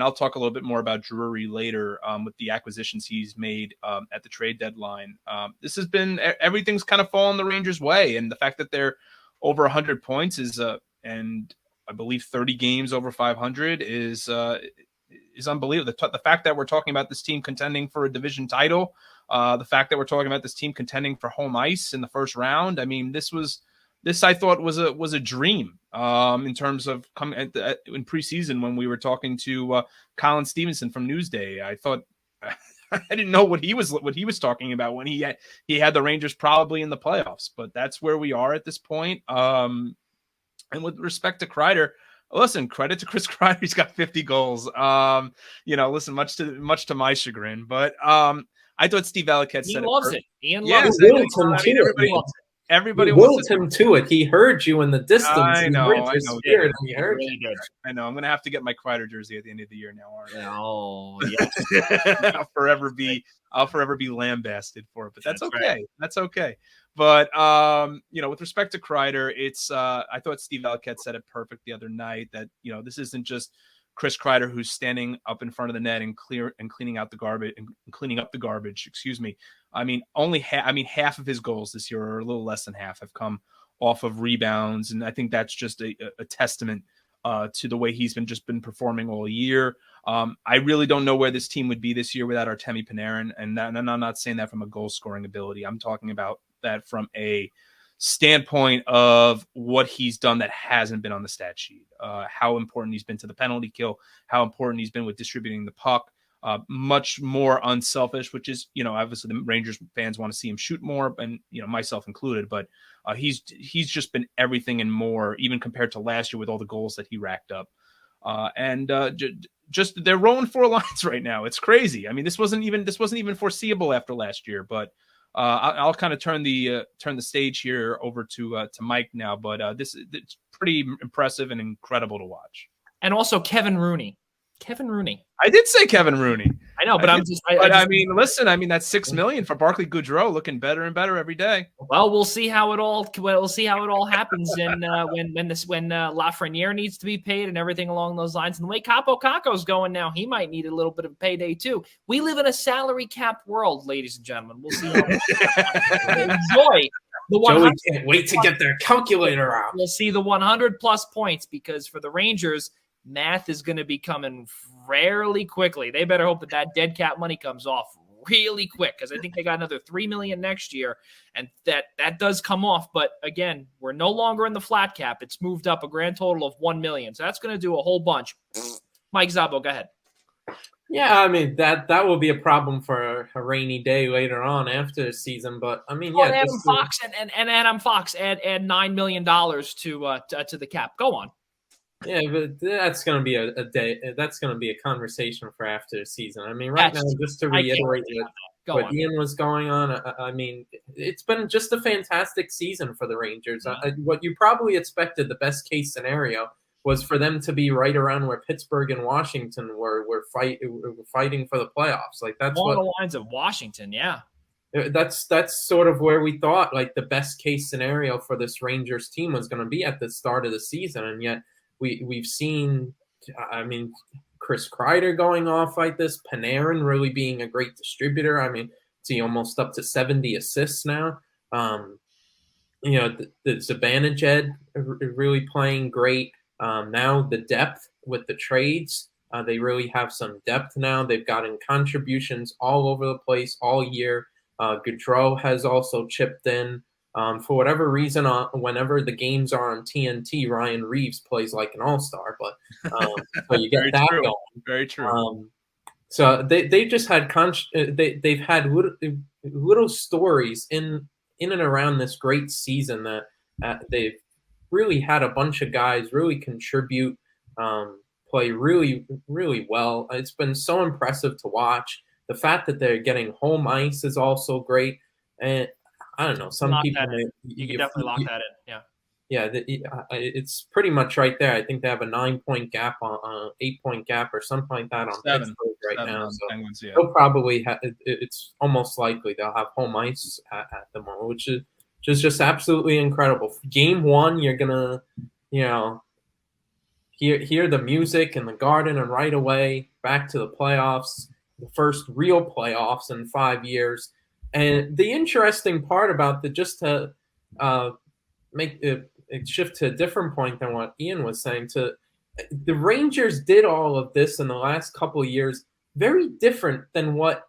Speaker 2: I'll talk a little bit more about Drury later with the acquisitions he's made at the trade deadline. This has been, everything's kind of fallen the Rangers' way, and the fact that they're over 100 points and I believe 30 games over 500 is unbelievable. The fact that we're talking about this team contending for a division title, the fact that we're talking about this team contending for home ice in the first round. I mean, this I thought was a dream in terms of coming in preseason when we were talking to Colin Stevenson from Newsday. I thought I didn't know what he was talking about when he had the Rangers probably in the playoffs, but that's where we are at this point. And with respect to Kreider, listen, credit to Chris Kreider. He's got 50 goals. Listen, much to my chagrin, but I thought Steve Valiquette
Speaker 1: He
Speaker 2: said
Speaker 1: loves
Speaker 2: it.
Speaker 1: Ian
Speaker 2: Yes,
Speaker 1: loves it.
Speaker 2: Everybody
Speaker 3: you
Speaker 2: wants
Speaker 3: willed him to it. He heard you in the distance.
Speaker 2: I know.
Speaker 3: Spirit, and he heard
Speaker 1: really
Speaker 3: you.
Speaker 1: did.
Speaker 2: I know. I'm gonna have to get my Kreider jersey at the end of the year now, aren't I?
Speaker 1: Oh, yes.
Speaker 2: I'll forever be lambasted for it, but that's okay.
Speaker 1: Right.
Speaker 2: That's okay. But with respect to Kreider, it's I thought Steve Valiquette said it perfect the other night that this isn't just Chris Kreider who's standing up in front of the net and cleaning out the garbage and cleaning up the garbage. Excuse me. I mean, half of his goals this year, or a little less than half, have come off of rebounds, and I think that's just a testament to the way he's been performing all year. I really don't know where this team would be this year without Artemi Panarin, and I'm not saying that from a goal scoring ability. I'm talking about that from a standpoint of what he's done that hasn't been on the stat sheet, how important he's been to the penalty kill, how important he's been with distributing the puck, much more unselfish, which is, obviously the Rangers fans want to see him shoot more, and, myself included, but he's just been everything and more, even compared to last year with all the goals that he racked up. Just they're rolling 4 lines right now. It's crazy. I mean, this wasn't even foreseeable after last year, but I'll kind of turn the stage here over to Mike now, but it's pretty impressive and incredible to watch.
Speaker 1: And also Kevin Rooney.
Speaker 2: I did say Kevin Rooney.
Speaker 1: I know, but
Speaker 2: listen, that's $6 million for Barclay Goodrow, looking better and better every day.
Speaker 1: Well, we'll see how it all happens, and when Lafreniere needs to be paid and everything along those lines, and the way Capo Caco's going now, he might need a little bit of payday too. We live in a salary cap world, ladies and gentlemen. We'll see. Enjoy.
Speaker 3: Joey can't wait to get their calculator out.
Speaker 1: We'll see the 100+ points, because for the Rangers, math is going to be coming fairly quickly. They better hope that dead cap money comes off really quick, because I think they got another $3 million next year, and that does come off. But again, we're no longer in the flat cap. It's moved up a grand total of $1 million, so that's going to do a whole bunch. Mike Zabo, go ahead.
Speaker 3: Yeah, I mean that will be a problem for a rainy day later on after the season. But I mean,
Speaker 1: Adam Fox and Adam Fox add $9 million to the cap. Go on.
Speaker 3: Yeah, but that's going to be a day. That's going to be a conversation for after the season. I mean, now, just to reiterate what Ian was going on, I mean, it's been just a fantastic season for the Rangers. What you probably expected, the best case scenario, was for them to be right around where Pittsburgh and Washington were fighting for the playoffs. Like that's
Speaker 1: along the lines of Washington, yeah.
Speaker 3: That's sort of where we thought like the best case scenario for this Rangers team was going to be at the start of the season, and yet we've seen, I mean, Chris Kreider going off like this, Panarin really being a great distributor. I mean, is he almost up to 70 assists now? The Zibanejad really playing great. Now the depth with the trades, they really have some depth now. They've gotten contributions all over the place all year. Goudreau has also chipped in. For whatever reason, whenever the games are on TNT, Ryan Reeves plays like an all-star. But so you get that going.
Speaker 2: Very true.
Speaker 3: So they just had they've had little stories in and around this great season that they've really had a bunch of guys really contribute, play really, really well. It's been so impressive to watch. The fact that they're getting home ice is also great. And I don't know, some people
Speaker 1: you can definitely lock that in.
Speaker 3: Yeah, it's pretty much right there. I think they have a 9-point gap on 8-point gap or something like that on Pittsburgh right now. So
Speaker 2: Penguins, yeah.
Speaker 3: they'll probably it's almost likely they'll have home ice at the moment, which is just absolutely incredible. Game 1, you're gonna, hear the music in the Garden, and right away back to the playoffs, the first real playoffs in 5 years. And the interesting part about just to make it shift to a different point than what Ian was saying, the Rangers did all of this in the last couple of years very different than what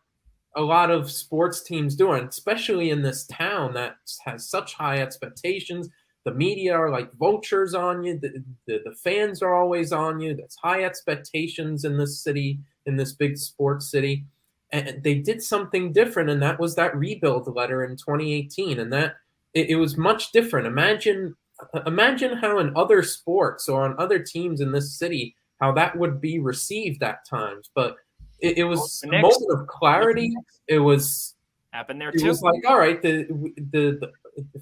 Speaker 3: a lot of sports teams do, and especially in this town that has such high expectations. The media are like vultures on you. The fans are always on you. There's high expectations in this city, in this big sports city. And they did something different, and that was that rebuild letter in 2018. And that it was much different. Imagine how in other sports or on other teams in this city, how that would be received at times. But it was
Speaker 1: The
Speaker 3: a
Speaker 1: Knicks.
Speaker 3: moment of clarity. It was
Speaker 1: Happened there
Speaker 3: it
Speaker 1: too.
Speaker 3: was like, all right, the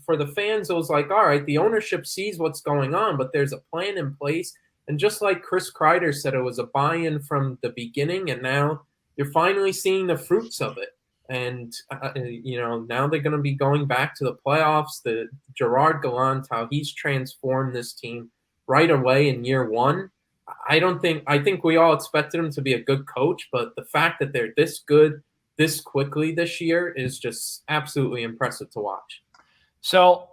Speaker 3: for the fans, it was like, all right, the ownership sees what's going on, but there's a plan in place. And just like Chris Kreider said, it was a buy-in from the beginning, and now you're finally seeing the fruits of it. And now they're going to be going back to the playoffs. The Gerard Gallant, how he's transformed this team right away in year one. I think we all expected him to be a good coach, but the fact that they're this good this quickly this year is just absolutely impressive to watch.
Speaker 1: So,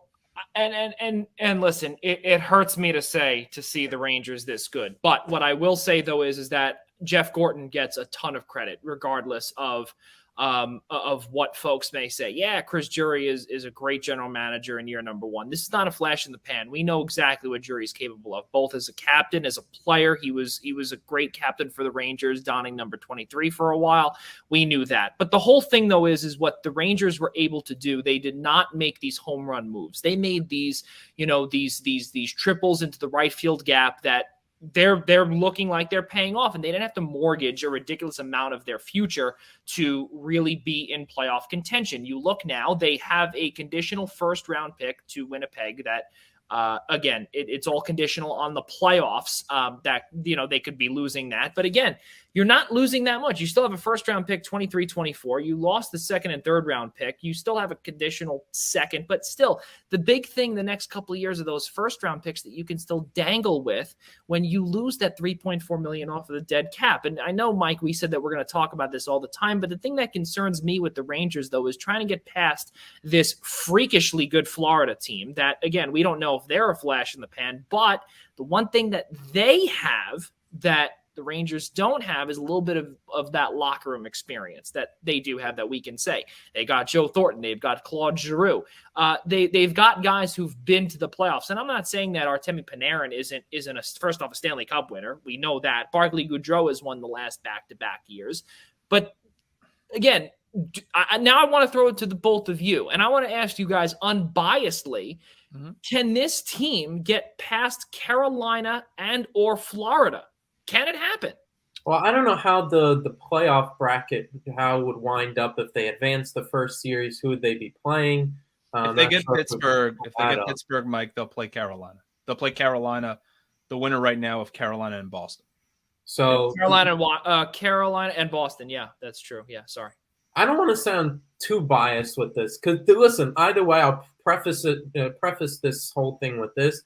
Speaker 1: and listen, it hurts me to see the Rangers this good. But what I will say though is that Jeff Gorton gets a ton of credit, regardless of what folks may say. Yeah, Chris Drury is a great general manager in year number one. This is not a flash in the pan. We know exactly what Drury is capable of, both as a captain, as a player. He was a great captain for the Rangers, donning number 23 for a while. We knew that. But the whole thing, though, is what the Rangers were able to do. They did not make these home run moves. They made these triples into the right field gap that they're looking like they're paying off, and they didn't have to mortgage a ridiculous amount of their future to really be in playoff contention. You look now, they have a conditional first round pick to Winnipeg that again, it's all conditional on the playoffs, that they could be losing that. But again, you're not losing that much. You still have a first round pick, 23-24. You lost the second and third round pick. You still have a conditional second, but still the big thing the next couple of years are those first round picks that you can still dangle with when you lose that $3.4 million off of the dead cap. And I know, Mike, we said that we're going to talk about this all the time, but the thing that concerns me with the Rangers, though, is trying to get past this freakishly good Florida team that, again, we don't know if they're a flash in the pan, but the one thing that they have that the Rangers don't have is a little bit of that locker room experience that they do have, that we can say. They got Joe Thornton. They've got Claude Giroux. They've got guys who've been to the playoffs. And I'm not saying that Artemi Panarin isn't first off a Stanley Cup winner. We know that. Barclay Goodrow has won the last back-to-back years. But again, now I want to throw it to the both of you. And I want to ask you guys unbiasedly, can this team get past Carolina and or Florida? Can it happen?
Speaker 3: Well, I don't know how the playoff bracket, how it would wind up if they advance the first series. Who would they be playing?
Speaker 2: If they get Pittsburgh, Mike, they'll play Carolina. They'll play Carolina, the winner right now of Carolina and Boston.
Speaker 3: So Carolina
Speaker 1: and Boston. Yeah, that's true. Yeah, sorry.
Speaker 3: I don't want to sound too biased with this because listen, either way, I'll preface this whole thing with this.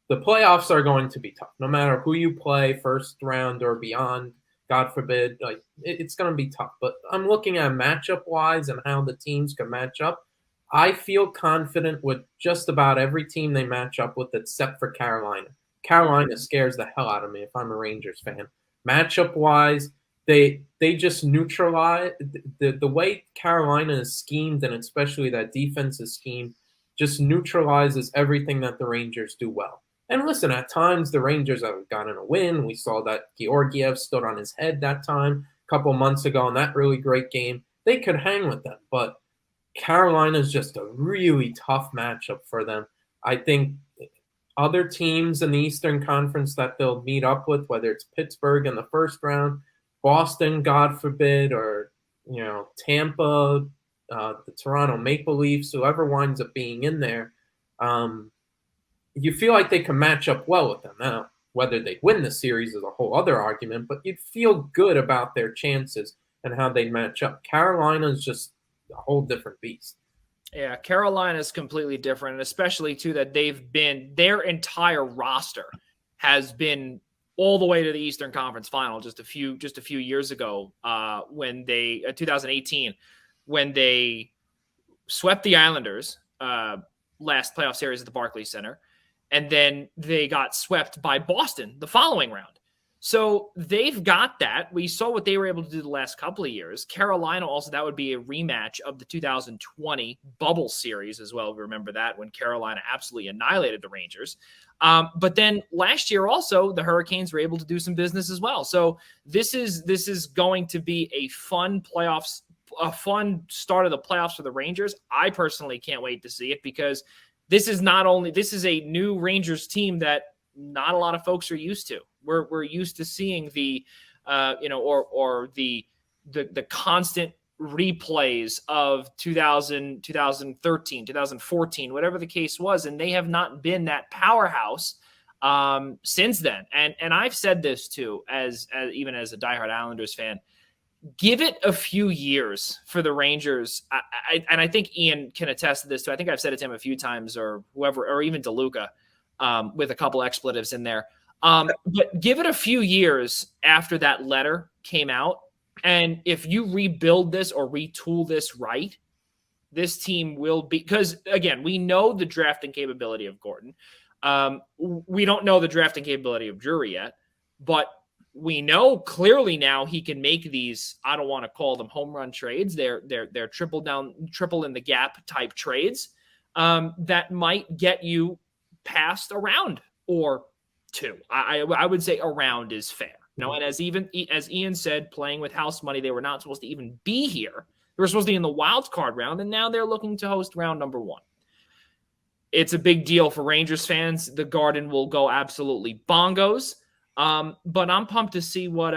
Speaker 3: The playoffs are going to be tough, no matter who you play, first round or beyond. God forbid, it's going to be tough. But I'm looking at matchup wise and how the teams can match up. I feel confident with just about every team they match up with, except for Carolina. Carolina scares the hell out of me if I'm a Rangers fan. Matchup wise, they just neutralize the way Carolina is schemed, and especially that defensive scheme, just neutralizes everything that the Rangers do well. And listen, at times the Rangers have gotten a win. We saw that Georgiev stood on his head that time a couple months ago in that really great game. They could hang with them, but Carolina is just a really tough matchup for them. I think other teams in the Eastern Conference that they'll meet up with, whether it's Pittsburgh in the first round, Boston, God forbid, or Tampa, the Toronto Maple Leafs, whoever winds up being in there, you feel like they can match up well with them. Now, whether they win the series is a whole other argument, but you'd feel good about their chances and how they match up. Carolina is just a whole different beast.
Speaker 1: Yeah, Carolina is completely different, and especially, too, that their entire roster has been all the way to the Eastern Conference Final just a few years ago, when they 2018, when they swept the Islanders last playoff series at the Barclays Center. And then they got swept by Boston the following round. So they've got that. We saw what they were able to do the last couple of years. Carolina also, that would be a rematch of the 2020 bubble series as well. Remember that, when Carolina absolutely annihilated the Rangers. But then last year also, the Hurricanes were able to do some business as well. So this is going to be a fun start of the playoffs for the Rangers. I personally can't wait to see it, because this is a new Rangers team that not a lot of folks are used to. We're used to seeing the the constant replays of 2000, 2013, 2014, whatever the case was, and they have not been that powerhouse since then. And I've said this too, as even as a diehard Islanders fan. Give it a few years for the Rangers. And I think Ian can attest to this too. I think I've said it to him a few times, or whoever, or even DeLuca, with a couple expletives in there. But give it a few years after that letter came out. And if you rebuild this or retool this right, this team will be, because again, we know the drafting capability of Gordon. We don't know the drafting capability of Drury yet, but we know clearly now he can make these, I don't want to call them home run trades. They're triple in the gap type trades that might get you past a round or two. I would say a round is fair. And as Ian said, playing with house money, they were not supposed to even be here. They were supposed to be in the wild card round, and now they're looking to host round number 1. It's a big deal for Rangers fans. The Garden will go absolutely bongos. But I'm pumped to see what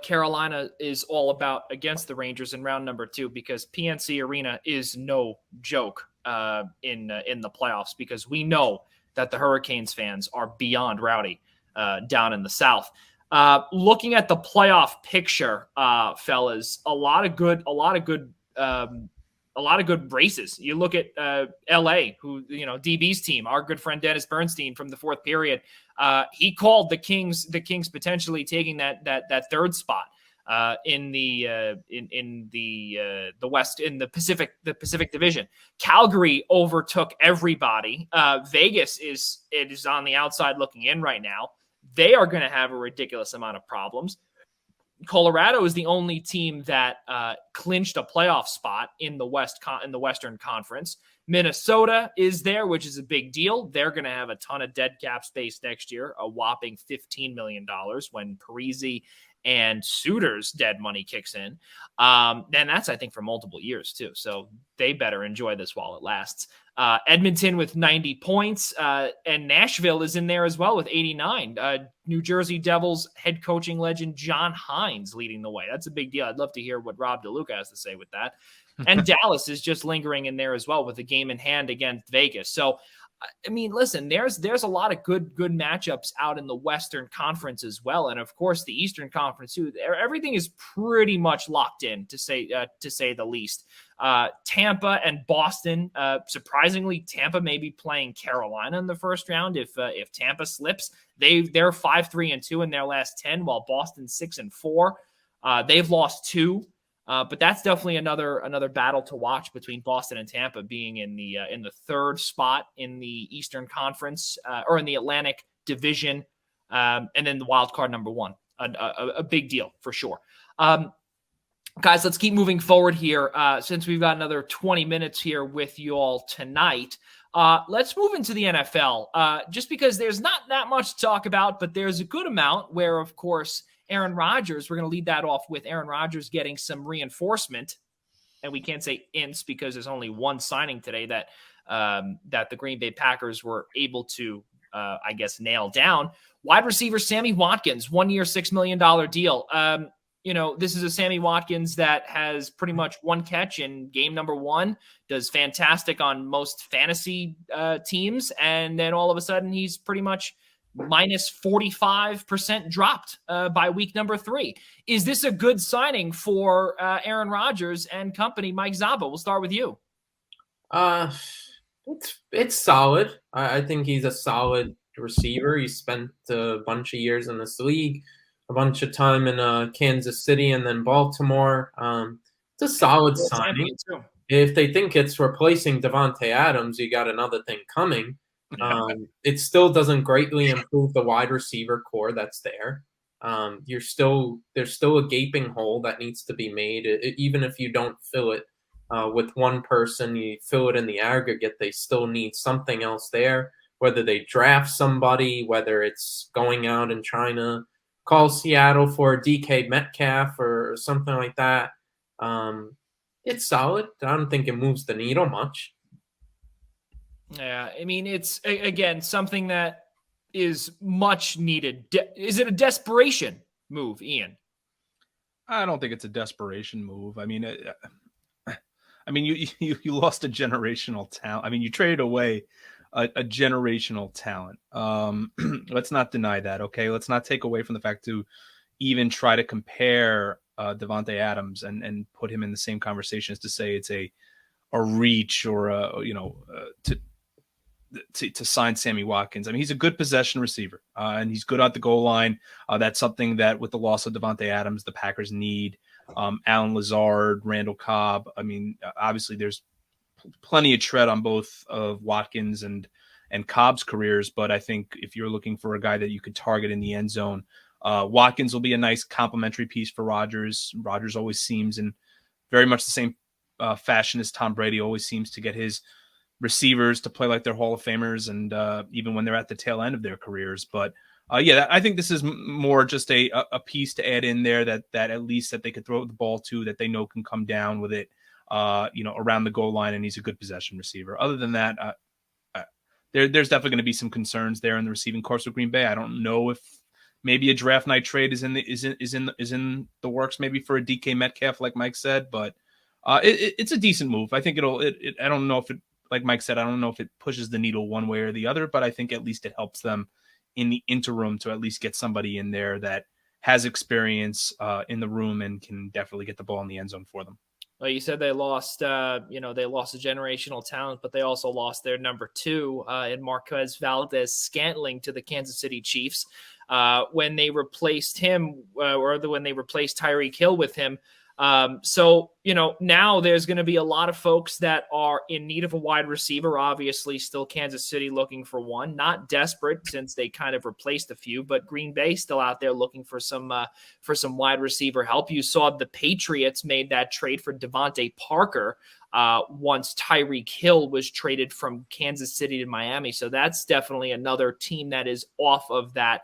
Speaker 1: Carolina is all about against the Rangers in round number 2, because PNC Arena is no joke in the playoffs, because we know that the Hurricanes fans are beyond rowdy down in the South. Looking at the playoff picture, fellas, a lot of good races. You look at LA, who, DB's team, our good friend Dennis Bernstein from the 4th period. He called the Kings potentially taking that third spot in the West, in the Pacific Division. Calgary overtook everybody. Vegas is on the outside looking in right now. They are going to have a ridiculous amount of problems. Colorado is the only team that clinched a playoff spot in the Western Conference. Minnesota is there, which is a big deal. They're going to have a ton of dead cap space next year, a whopping $15 million when Parise and Suter's dead money kicks in. And that's, I think, for multiple years too. So they better enjoy this while it lasts. Edmonton with 90 points, and Nashville is in there as well with 89. New Jersey Devils head coaching legend John Hines leading the way. That's a big deal. I'd love to hear what Rob DeLuca has to say with that. And Dallas is just lingering in there as well with a game in hand against Vegas. So, I mean, listen, there's a lot of good matchups out in the Western Conference as well, and of course the Eastern Conference too. Everything is pretty much locked in, to say the least. Tampa and Boston, surprisingly, Tampa may be playing Carolina in the first round if Tampa slips. They're 5-3-2 in their last 10, while Boston's 6-4. They've lost 2. But that's definitely another battle to watch between Boston and Tampa, being in the 3rd spot in the Eastern Conference or in the Atlantic Division, and then the wild card number 1. A big deal for sure. Guys, let's keep moving forward here since we've got another 20 minutes here with you all tonight. Let's move into the NFL, just because there's not that much to talk about, but there's a good amount where, of course, Aaron Rodgers, we're going to lead that off with Aaron Rodgers getting some reinforcement. And we can't say ints because there's only one signing today that the Green Bay Packers were able to, nail down. Wide receiver Sammy Watkins, 1 year, $6 million deal. This is a Sammy Watkins that has pretty much one catch in game number 1, does fantastic on most fantasy teams. And then all of a sudden he's pretty much minus 45% dropped by week number 3. Is this a good signing for Aaron Rodgers and company? Mike Zaba, we'll start with you.
Speaker 3: It's solid. I think he's a solid receiver. He spent a bunch of years in this league, a bunch of time in Kansas City and then Baltimore. It's a solid signing. If they think it's replacing Devontae Adams, you got another thing coming. It still doesn't greatly improve the wide receiver core that's there. There's still a gaping hole that needs to be made. Even if you don't fill it with one person, you fill it in the aggregate, they still need something else there, whether they draft somebody, whether it's going out and trying to call Seattle for a DK Metcalf or something like that. It's solid. I don't think it moves the needle much.
Speaker 1: Yeah, I mean, it's, again, something that is much needed. Is it a desperation move, Ian?
Speaker 2: I don't think it's a desperation move. You lost a generational talent. I mean, you traded away a generational talent. Let's not deny that. Okay, let's not take away from the fact to even try to compare Davante Adams and put him in the same conversation as to say it's a reach or to sign Sammy Watkins. I mean, he's a good possession receiver, and he's good at the goal line. That's something that with the loss of Davante Adams, the Packers need. Alan Lazard, Randall Cobb. I mean, obviously there's plenty of tread on both of Watkins and Cobb's careers, but I think if you're looking for a guy that you could target in the end zone, Watkins will be a nice complementary piece for Rodgers. Rodgers always seems in very much the same fashion as Tom Brady, always seems to get his receivers to play like they're Hall of Famers, and even when they're at the tail end of their careers. But I think this is more just a piece to add in there that at least that they could throw the ball to, that they know can come down with it, around the goal line, and he's a good possession receiver. Other than that, there's definitely going to be some concerns there in the receiving course of Green Bay. I don't know if maybe a draft night trade is in the works, maybe for a DK Metcalf, like Mike said, but it's a decent move. I think I don't know if it, like Mike said, I don't know if it pushes the needle one way or the other, but I think at least it helps them in the interim to at least get somebody in there that has experience in the room and can definitely get the ball in the end zone for them.
Speaker 1: Well, you said they lost, they lost a generational talent, but they also lost their number 2 in Marquez Valdez-Scantling to the Kansas City Chiefs when they replaced him, when they replaced Tyreek Hill with him. So now there's going to be a lot of folks that are in need of a wide receiver. Obviously, still Kansas City looking for one, not desperate since they kind of replaced a few, but Green Bay still out there looking for some wide receiver help. You saw the Patriots made that trade for Devontae Parker once Tyreek Hill was traded from Kansas City to Miami. So that's definitely another team that is off of that,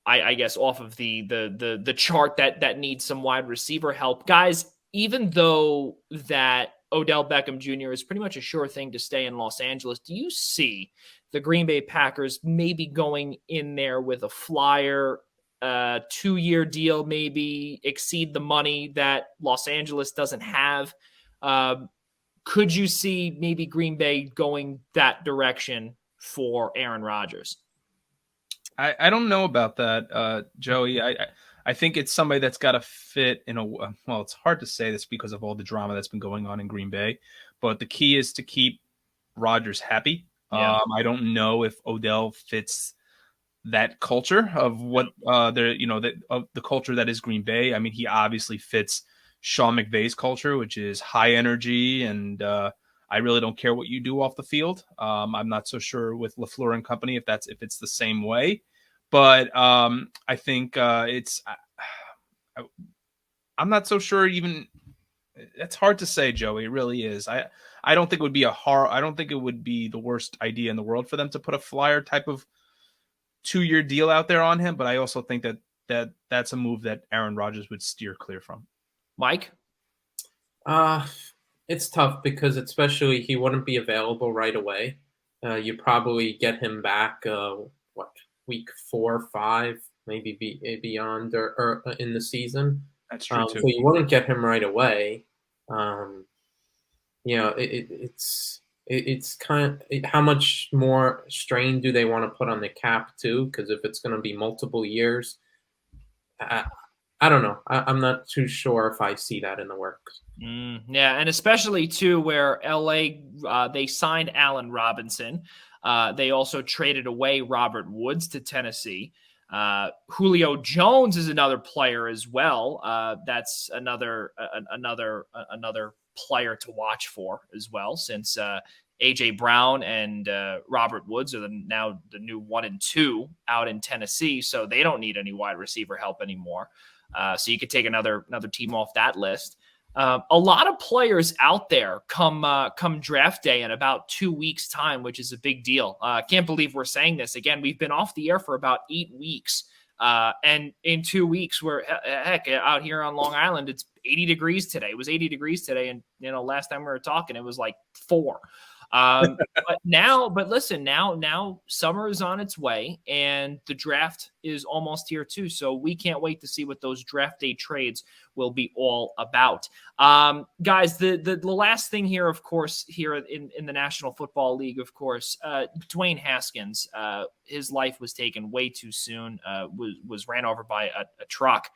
Speaker 1: I guess off of the chart that needs some wide receiver help. Guys, even though that Odell Beckham Jr. is pretty much a sure thing to stay in Los Angeles, do you see the Green Bay Packers maybe going in there with a flyer, 2-year deal, maybe exceed the money that Los Angeles doesn't have? Could you see maybe Green Bay going that direction for Aaron Rodgers?
Speaker 2: I don't know about that, Joey. I think it's somebody that's got to fit in well, it's hard to say this because of all the drama that's been going on in Green Bay, but the key is to keep Rodgers happy. Yeah. I don't know if Odell fits that culture of what of the culture that is Green Bay. I mean, he obviously fits Sean McVay's culture, which is high energy and I really don't care what you do off the field. I'm not so sure with LaFleur and company if it's the same way, but I think I'm not so sure. Even it's hard to say, Joey. It really is. I don't think it would be I don't think it would be the worst idea in the world for them to put a flyer type of 2-year deal out there on him, but I also think that's a move that Aaron Rodgers would steer clear from.
Speaker 1: Mike?
Speaker 3: It's tough because especially he wouldn't be available right away. You probably get him back, week 4 or 5, maybe beyond or in the season.
Speaker 2: That's true too.
Speaker 3: So you wouldn't get him right away. It's kind of how much more strain do they want to put on the cap too? Because if it's going to be multiple years, I don't know. I'm not too sure if I see that in the works.
Speaker 1: Yeah, and especially too where LA they signed Allen Robinson. They also traded away Robert Woods to Tennessee. Julio Jones is another player as well. That's another player to watch for as well, since AJ Brown and Robert Woods are now the new 1 and 2 out in Tennessee, so they don't need any wide receiver help anymore. So you could take another team off that list. A lot of players out there come draft day in about 2 weeks' time, which is a big deal. Can't believe we're saying this. Again, we've been off the air for about 8 weeks. And in 2 weeks, we're out here on Long Island, it's 80 degrees today. It was 80 degrees today. And, last time we were talking, it was like 4. But listen, now summer is on its way and the draft is almost here too. So we can't wait to see what those draft day trades will be all about. Guys, the last thing here, of course, here in the National Football League, of course, Dwayne Haskins, his life was taken way too soon, was ran over by a truck.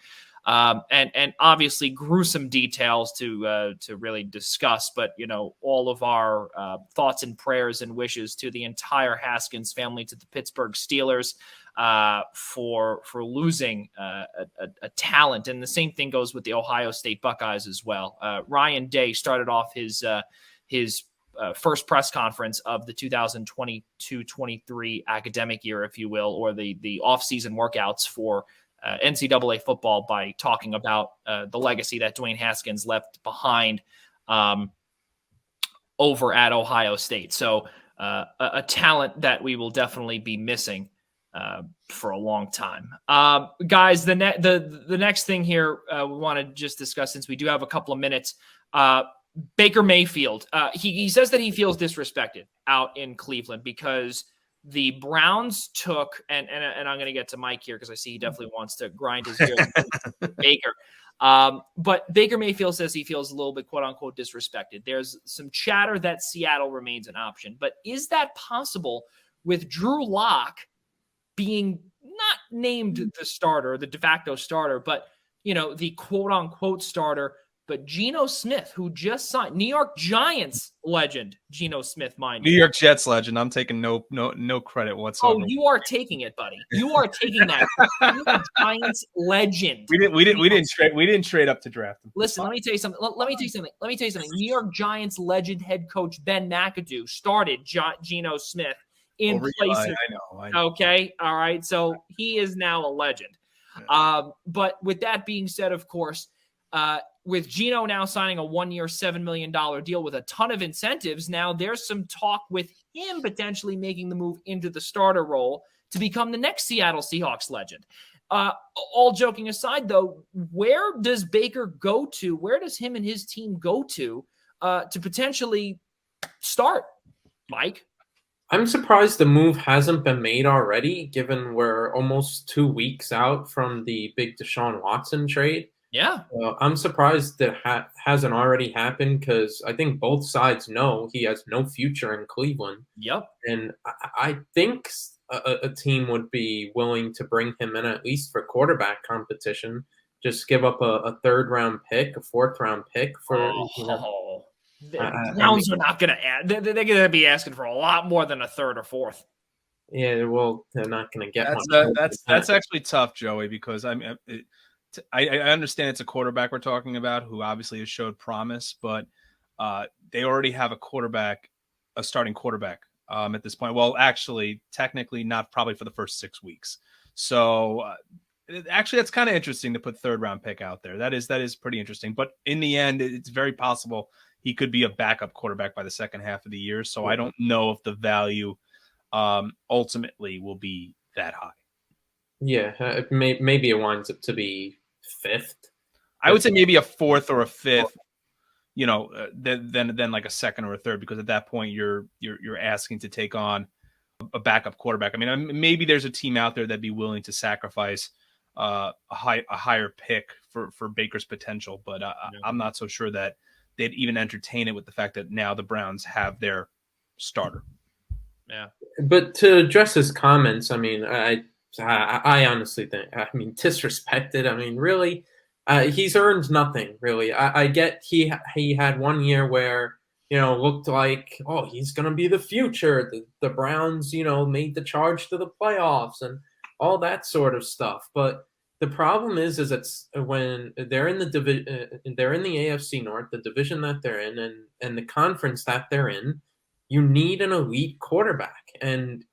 Speaker 1: And obviously gruesome details to really discuss, but all of our thoughts and prayers and wishes to the entire Haskins family, to the Pittsburgh Steelers, for losing a talent. And the same thing goes with the Ohio State Buckeyes as well. Ryan Day started off his first press conference of the 2022-23 academic year, if you will, or the offseason workouts for NCAA football by talking about the legacy that Dwayne Haskins left behind over at Ohio State. So a talent that we will definitely be missing for a long time. Guys, the next thing here we want to just discuss, since we do have a couple of minutes, Baker Mayfield. He says that he feels disrespected out in Cleveland because the Browns took, and I'm going to get to Mike here because I see he definitely wants to grind his gears with Baker. But Baker Mayfield says he feels a little bit, quote unquote, disrespected. There's some chatter that Seattle remains an option, but is that possible with Drew Lock being not named the starter, the de facto starter, but the quote unquote starter? But Geno Smith, who just signed, New York Giants legend, Geno Smith, mind
Speaker 2: New York Jets legend. I'm taking no credit whatsoever.
Speaker 1: Oh, you are taking it, buddy. You are taking that. New York Giants legend.
Speaker 2: We didn't trade up to draft him.
Speaker 1: Listen, let me tell you something. Let me tell you something. New York Giants legend head coach Ben McAdoo started Geno Smith in place.
Speaker 2: I know.
Speaker 1: Okay, all right. So he is now a legend. Yeah. But with that being said, of course, with Geno now signing a 1-year, $7 million deal with a ton of incentives, now there's some talk with him potentially making the move into the starter role to become the next Seattle Seahawks legend. All joking aside, though, where does Baker go to? Where does him and his team go to potentially start, Mike?
Speaker 3: I'm surprised the move hasn't been made already, given we're almost 2 weeks out from the big Deshaun Watson trade.
Speaker 1: Yeah.
Speaker 3: I'm surprised that hasn't already happened, because I think both sides know he has no future in Cleveland.
Speaker 1: Yep.
Speaker 3: And I think a team would be willing to bring him in, at least for quarterback competition. Just give up a 3rd-round pick, a 4th-round pick for.
Speaker 1: The Browns are not going to add. They're going to be asking for a lot more than a 3rd or 4th.
Speaker 3: Yeah, well, they're not going to get
Speaker 2: that's actually tough, Joey, because I understand it's a quarterback we're talking about who obviously has showed promise, but they already have a starting quarterback at this point. Well, actually, technically not probably for the first 6 weeks. So actually, that's kind of interesting to put 3rd-round pick out there. That is pretty interesting. But in the end, it's very possible he could be a backup quarterback by the second half of the year. So I don't know if the value ultimately will be that high.
Speaker 3: Yeah, maybe it winds up to be 5th.
Speaker 2: I would say maybe a 4th or a 5th, then like a 2nd or a 3rd, because at that point you're asking to take on a backup quarterback. I mean, maybe there's a team out there that'd be willing to sacrifice a higher pick for Baker's potential, but I'm not so sure that they'd even entertain it with the fact that now the Browns have their starter.
Speaker 1: Yeah.
Speaker 3: But to address his comments, I mean, I honestly think, disrespected. I mean, really, he's earned nothing, really. I get he had 1 year where, looked like, oh, he's going to be the future. The Browns, made the charge to the playoffs and all that sort of stuff. But the problem is it's when they're in they're in the AFC North, the division that they're in, and the conference that they're in, you need an elite quarterback. And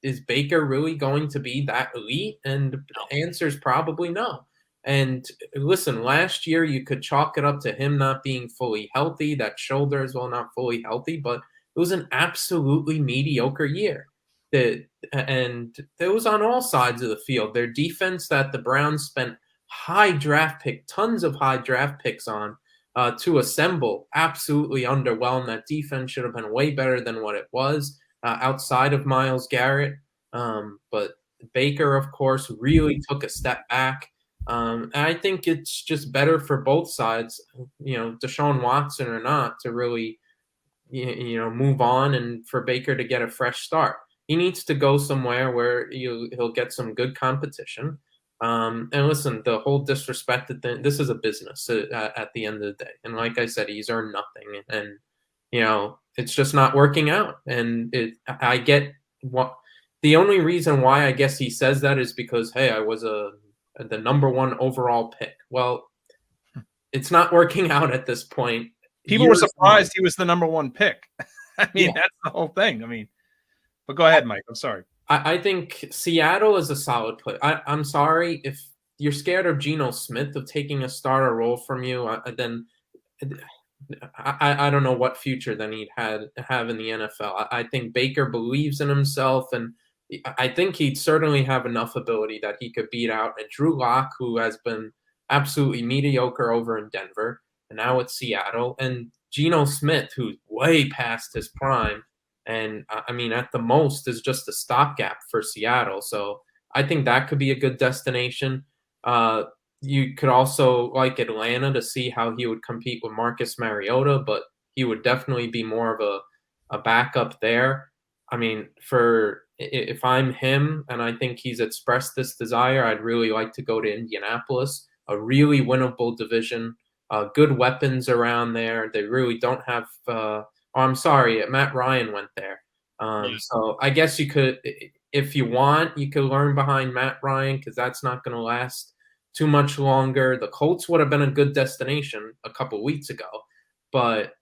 Speaker 3: is Baker really going to be that elite? And the answer is probably no. And listen, last year you could chalk it up to him not being fully healthy. That shoulder as well, not fully healthy, but it was an absolutely mediocre year. And it was on all sides of the field. Their defense that the Browns spent tons of high draft picks on to assemble, absolutely underwhelmed. That defense should have been way better than what it was outside of Myles Garrett. But Baker, of course, really took a step back. And I think it's just better for both sides, Deshaun Watson or not, to really, move on and for Baker to get a fresh start. He needs to go somewhere where he'll get some good competition. And listen, the whole disrespected thing, this is a business at the end of the day. And like I said, he's earned nothing. And, it's just not working out. And I get what the only reason why I guess he says that is because, hey, I was the number 1 overall pick. Well, it's not working out at this point.
Speaker 2: People were surprised he was the number 1 pick. I mean, that's the whole thing. I mean, but go ahead, Mike. I'm sorry.
Speaker 3: I think Seattle is a solid play. I'm sorry if you're scared of Geno Smith of taking a starter role from you. Then I don't know what future then he'd have in the NFL. I think Baker believes in himself, and I think he'd certainly have enough ability that he could beat out a Drew Lock, who has been absolutely mediocre over in Denver, and now it's Seattle, and Geno Smith, who's way past his prime. And I mean, at the most is just a stopgap for Seattle. So I think that could be a good destination. You could also like Atlanta to see how he would compete with Marcus Mariota, but he would definitely be more of a backup there. I mean, if I'm him and I think he's expressed this desire, I'd really like to go to Indianapolis, a really winnable division, good weapons around there. They really don't have I'm sorry, Matt Ryan went there. So I guess you could, if you want, you could learn behind Matt Ryan because that's not going to last too much longer. The Colts would have been a good destination a couple weeks ago, but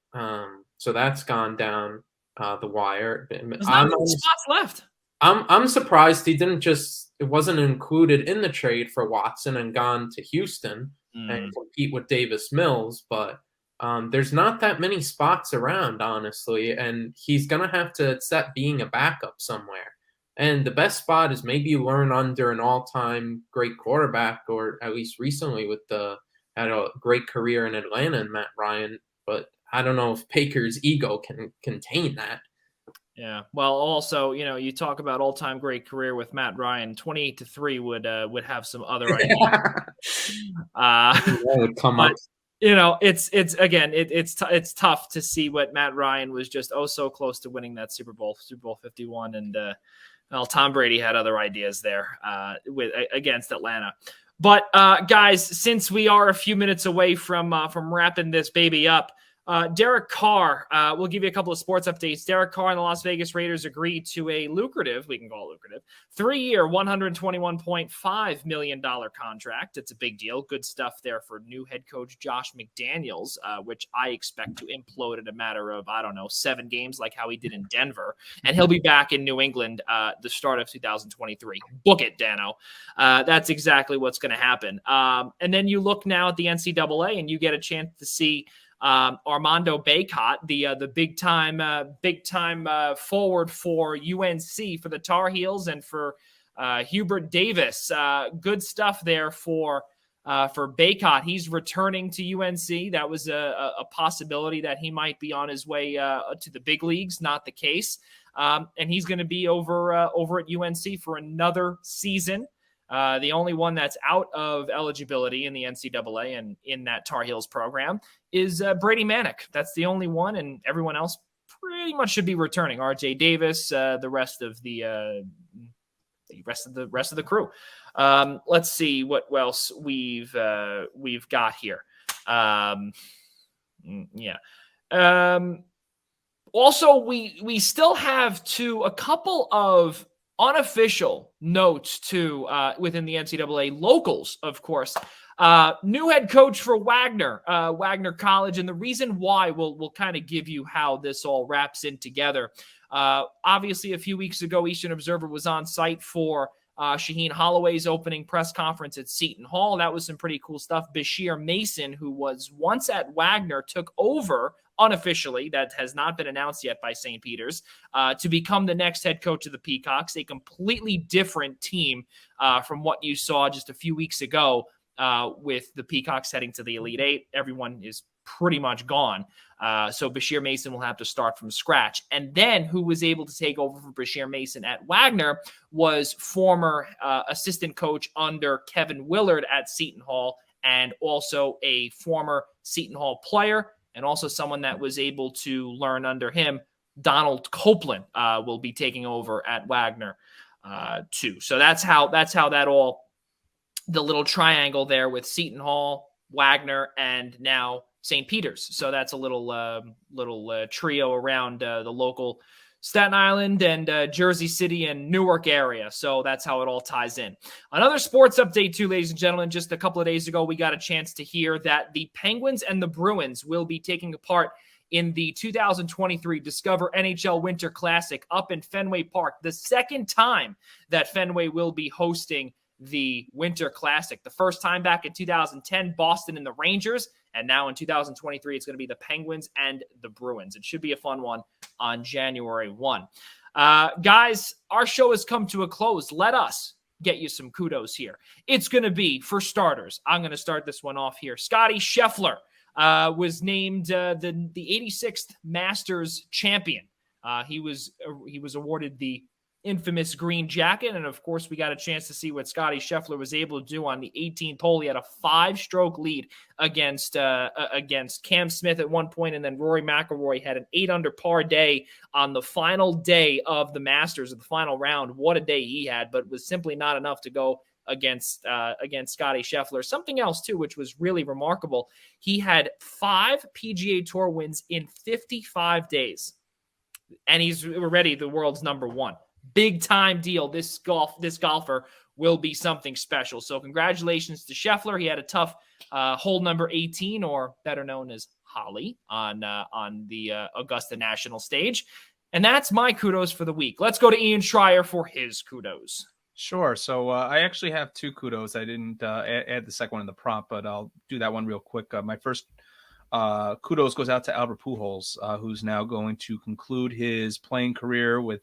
Speaker 3: so that's gone down the wire.
Speaker 1: There's not many spots left.
Speaker 3: I'm surprised he it wasn't included in the trade for Watson and gone to Houston and compete with Davis Mills, but there's not that many spots around, honestly, and he's going to have to accept being a backup somewhere. And the best spot is maybe learn under an all-time great quarterback, or at least recently had a great career in Atlanta and Matt Ryan, but I don't know if Baker's ego can contain that.
Speaker 1: Yeah. Well, also, you talk about all-time great career with Matt Ryan, 28-3 would have some other ideas.
Speaker 3: Would come up.
Speaker 1: It's tough to see what Matt Ryan was just so close to winning that Super Bowl 51, and Tom Brady had other ideas there against Atlanta. But guys, since we are a few minutes away from wrapping this baby up, Derek Carr, we'll give you a couple of sports updates. Derek Carr and the Las Vegas Raiders agreed to a lucrative, we can call it lucrative, 3-year, $121.5 million contract. It's a big deal. Good stuff there for new head coach Josh McDaniels, which I expect to implode in a matter of, 7 games like how he did in Denver. And he'll be back in New England the start of 2023. Book it, Dano. That's exactly what's going to happen. And then you look now at the NCAA and you get a chance to see Armando Bacot, the big time forward for UNC, for the Tar Heels, and for Hubert Davis. Good stuff there for Bacot. He's returning to UNC. That was a possibility that he might be on his way to the big leagues. Not the case, and he's going to be over at UNC for another season. The only one that's out of eligibility in the NCAA and in that Tar Heels program is Brady Manick. That's the only one, and everyone else pretty much should be returning. RJ Davis, the rest of the crew. Let's see what else we've got here. Also, we still have a couple of unofficial notes too within the NCAA. Locals, of course. New head coach for Wagner College, and the reason why we'll kind of give you how this all wraps in together. Obviously, a few weeks ago, Eastern Observer was on site for Shaheen Holloway's opening press conference at Seton Hall. That was some pretty cool stuff. Bashir Mason, who was once at Wagner, took over unofficially, that has not been announced yet by St. Peter's, to become the next head coach of the Peacocks, a completely different team from what you saw just a few weeks ago with the Peacocks heading to the Elite Eight. Everyone is pretty much gone. So Bashir Mason will have to start from scratch. And then who was able to take over for Bashir Mason at Wagner was former assistant coach under Kevin Willard at Seton Hall, and also a former Seton Hall player, and also someone that was able to learn under him. Donald Copeland will be taking over at Wagner too. So that's how that all, the little triangle there with Seton Hall, Wagner, and now St. Peter's. So that's a little trio around the local Staten Island and Jersey City and Newark area. So that's how it all ties in. Another sports update too, ladies and gentlemen. Just a couple of days ago, we got a chance to hear that the Penguins and the Bruins will be taking part in the 2023 Discover NHL Winter Classic up in Fenway Park. The second time that Fenway will be hosting the Winter Classic. The first time back in 2010, Boston and the Rangers. And now in 2023, it's going to be the Penguins and the Bruins. It should be a fun one on January 1. Guys, our show has come to a close. Let us get you some kudos here. It's going to be, for starters, I'm going to start this one off here. Scotty Scheffler was named the 86th Masters champion. He was awarded the infamous green jacket, and of course we got a chance to see what Scotty Scheffler was able to do on the 18th hole. He had a 5-stroke lead against Cam Smith at one point, and then Rory McIlroy had an 8-under par day on the final day of the Masters of the final round. What a day he had, but it was simply not enough to go against Scotty Scheffler. Something else too, which was really remarkable, he had 5 PGA Tour wins in 55 days, and he's already the world's number 1. Big time deal. This golfer will be something special. So congratulations to Scheffler. He had a tough hole number 18, or better known as Holly, on the Augusta National stage. And that's my kudos for the week. Let's go to Ian Schraier for his kudos.
Speaker 2: Sure. So I actually have 2 kudos. I didn't add the second one in the prompt, but I'll do that one real quick. My first kudos goes out to Albert Pujols, who's now going to conclude his playing career with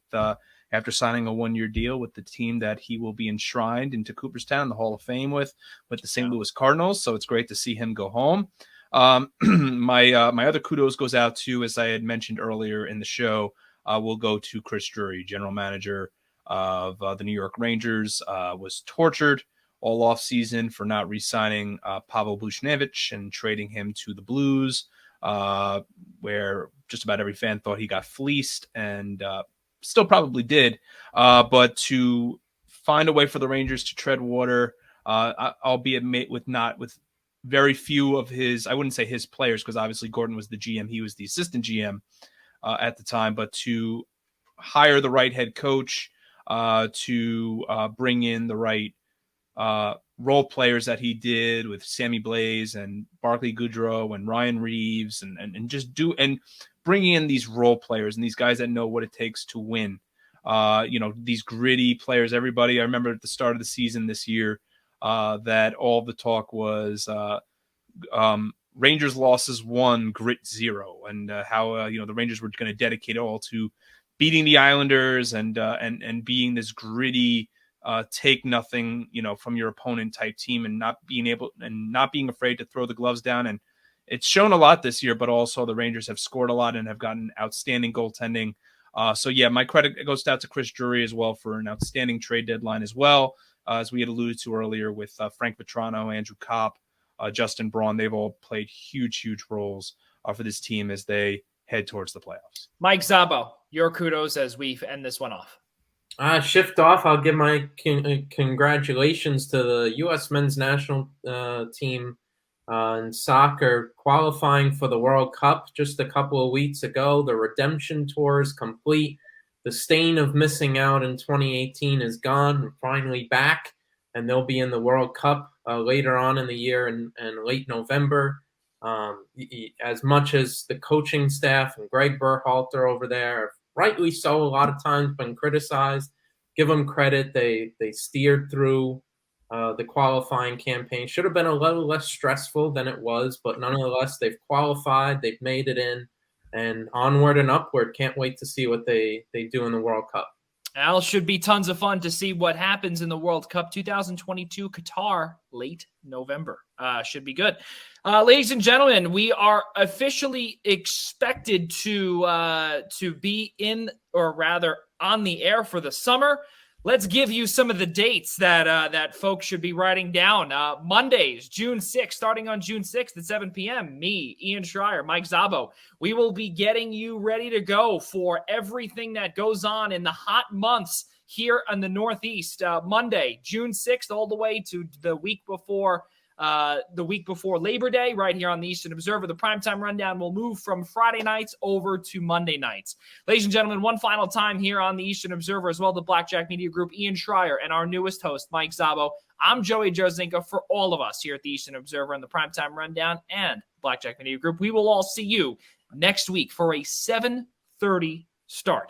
Speaker 2: after signing a 1-year deal with the team that he will be enshrined into Cooperstown, the Hall of Fame with the St. Louis Cardinals. So it's great to see him go home. My other kudos goes out to, as I had mentioned earlier in the show, will go to Chris Drury, general manager of the New York Rangers. Was tortured all offseason for not re-signing Pavel Buchnevich and trading him to the Blues, where just about every fan thought he got fleeced, and still probably did. But to find a way for the Rangers to tread water, albeit with very few of his, I wouldn't say his players, because obviously Gordon was the GM, he was the assistant GM at the time, but to hire the right head coach, to bring in the right role players that he did with Sammy Blaze and Barclay Goodrow and Ryan Reeves, and just bringing in these role players and these guys that know what it takes to win. These gritty players, everybody. I remember at the start of the season this year that all the talk was Rangers losses 1, grit 0, and how the Rangers were going to dedicate it all to beating the Islanders and being this gritty, take nothing, from your opponent type team, and not being afraid to throw the gloves down. And it's shown a lot this year, but also the Rangers have scored a lot and have gotten outstanding goaltending. So yeah, my credit goes out to Chris Drury as well for an outstanding trade deadline as well, as we had alluded to earlier with Frank Vetrano, Andrew Kopp, Justin Braun. They've all played huge roles for this team as they head towards the playoffs.
Speaker 1: Mike Zaba, your kudos as we end this one off.
Speaker 3: Shift off. I'll give my congratulations to the U.S. men's national team in soccer, qualifying for the World Cup just a couple of weeks ago. The redemption tour is complete. The stain of missing out in 2018 is gone. We're finally back, and they'll be in the World Cup later on in the year in late November. As much as the coaching staff and Greg Berhalter over there have rightly so a lot of times been criticized, give them credit. They steered through the qualifying campaign. Should have been a little less stressful than it was, but nonetheless, they've qualified, they've made it in, and onward and upward. Can't wait to see what they do in the World Cup.
Speaker 1: Well, should be tons of fun to see what happens in the World Cup 2022 Qatar, late November. Should be good. Ladies and gentlemen, we are officially expected to be in, or rather on the air for the summer. Let's give you some of the dates that folks should be writing down. Mondays, June 6th, starting on June 6th at 7 p.m. Me, Ian Schraier, Mike Zaba. We will be getting you ready to go for everything that goes on in the hot months here in the Northeast. Monday, June 6th, all the way to the week before Labor Day, right here on the Eastern Observer. The Primetime Rundown will move from Friday nights over to Monday nights. Ladies and gentlemen, one final time here on the Eastern Observer, as well, the Blackjack Media Group, Ian Schraier, and our newest host, Mike Zaba. I'm Joey Jarzynka. For all of us here at the Eastern Observer and the Primetime Rundown and Blackjack Media Group, we will all see you next week for a 7:30 start.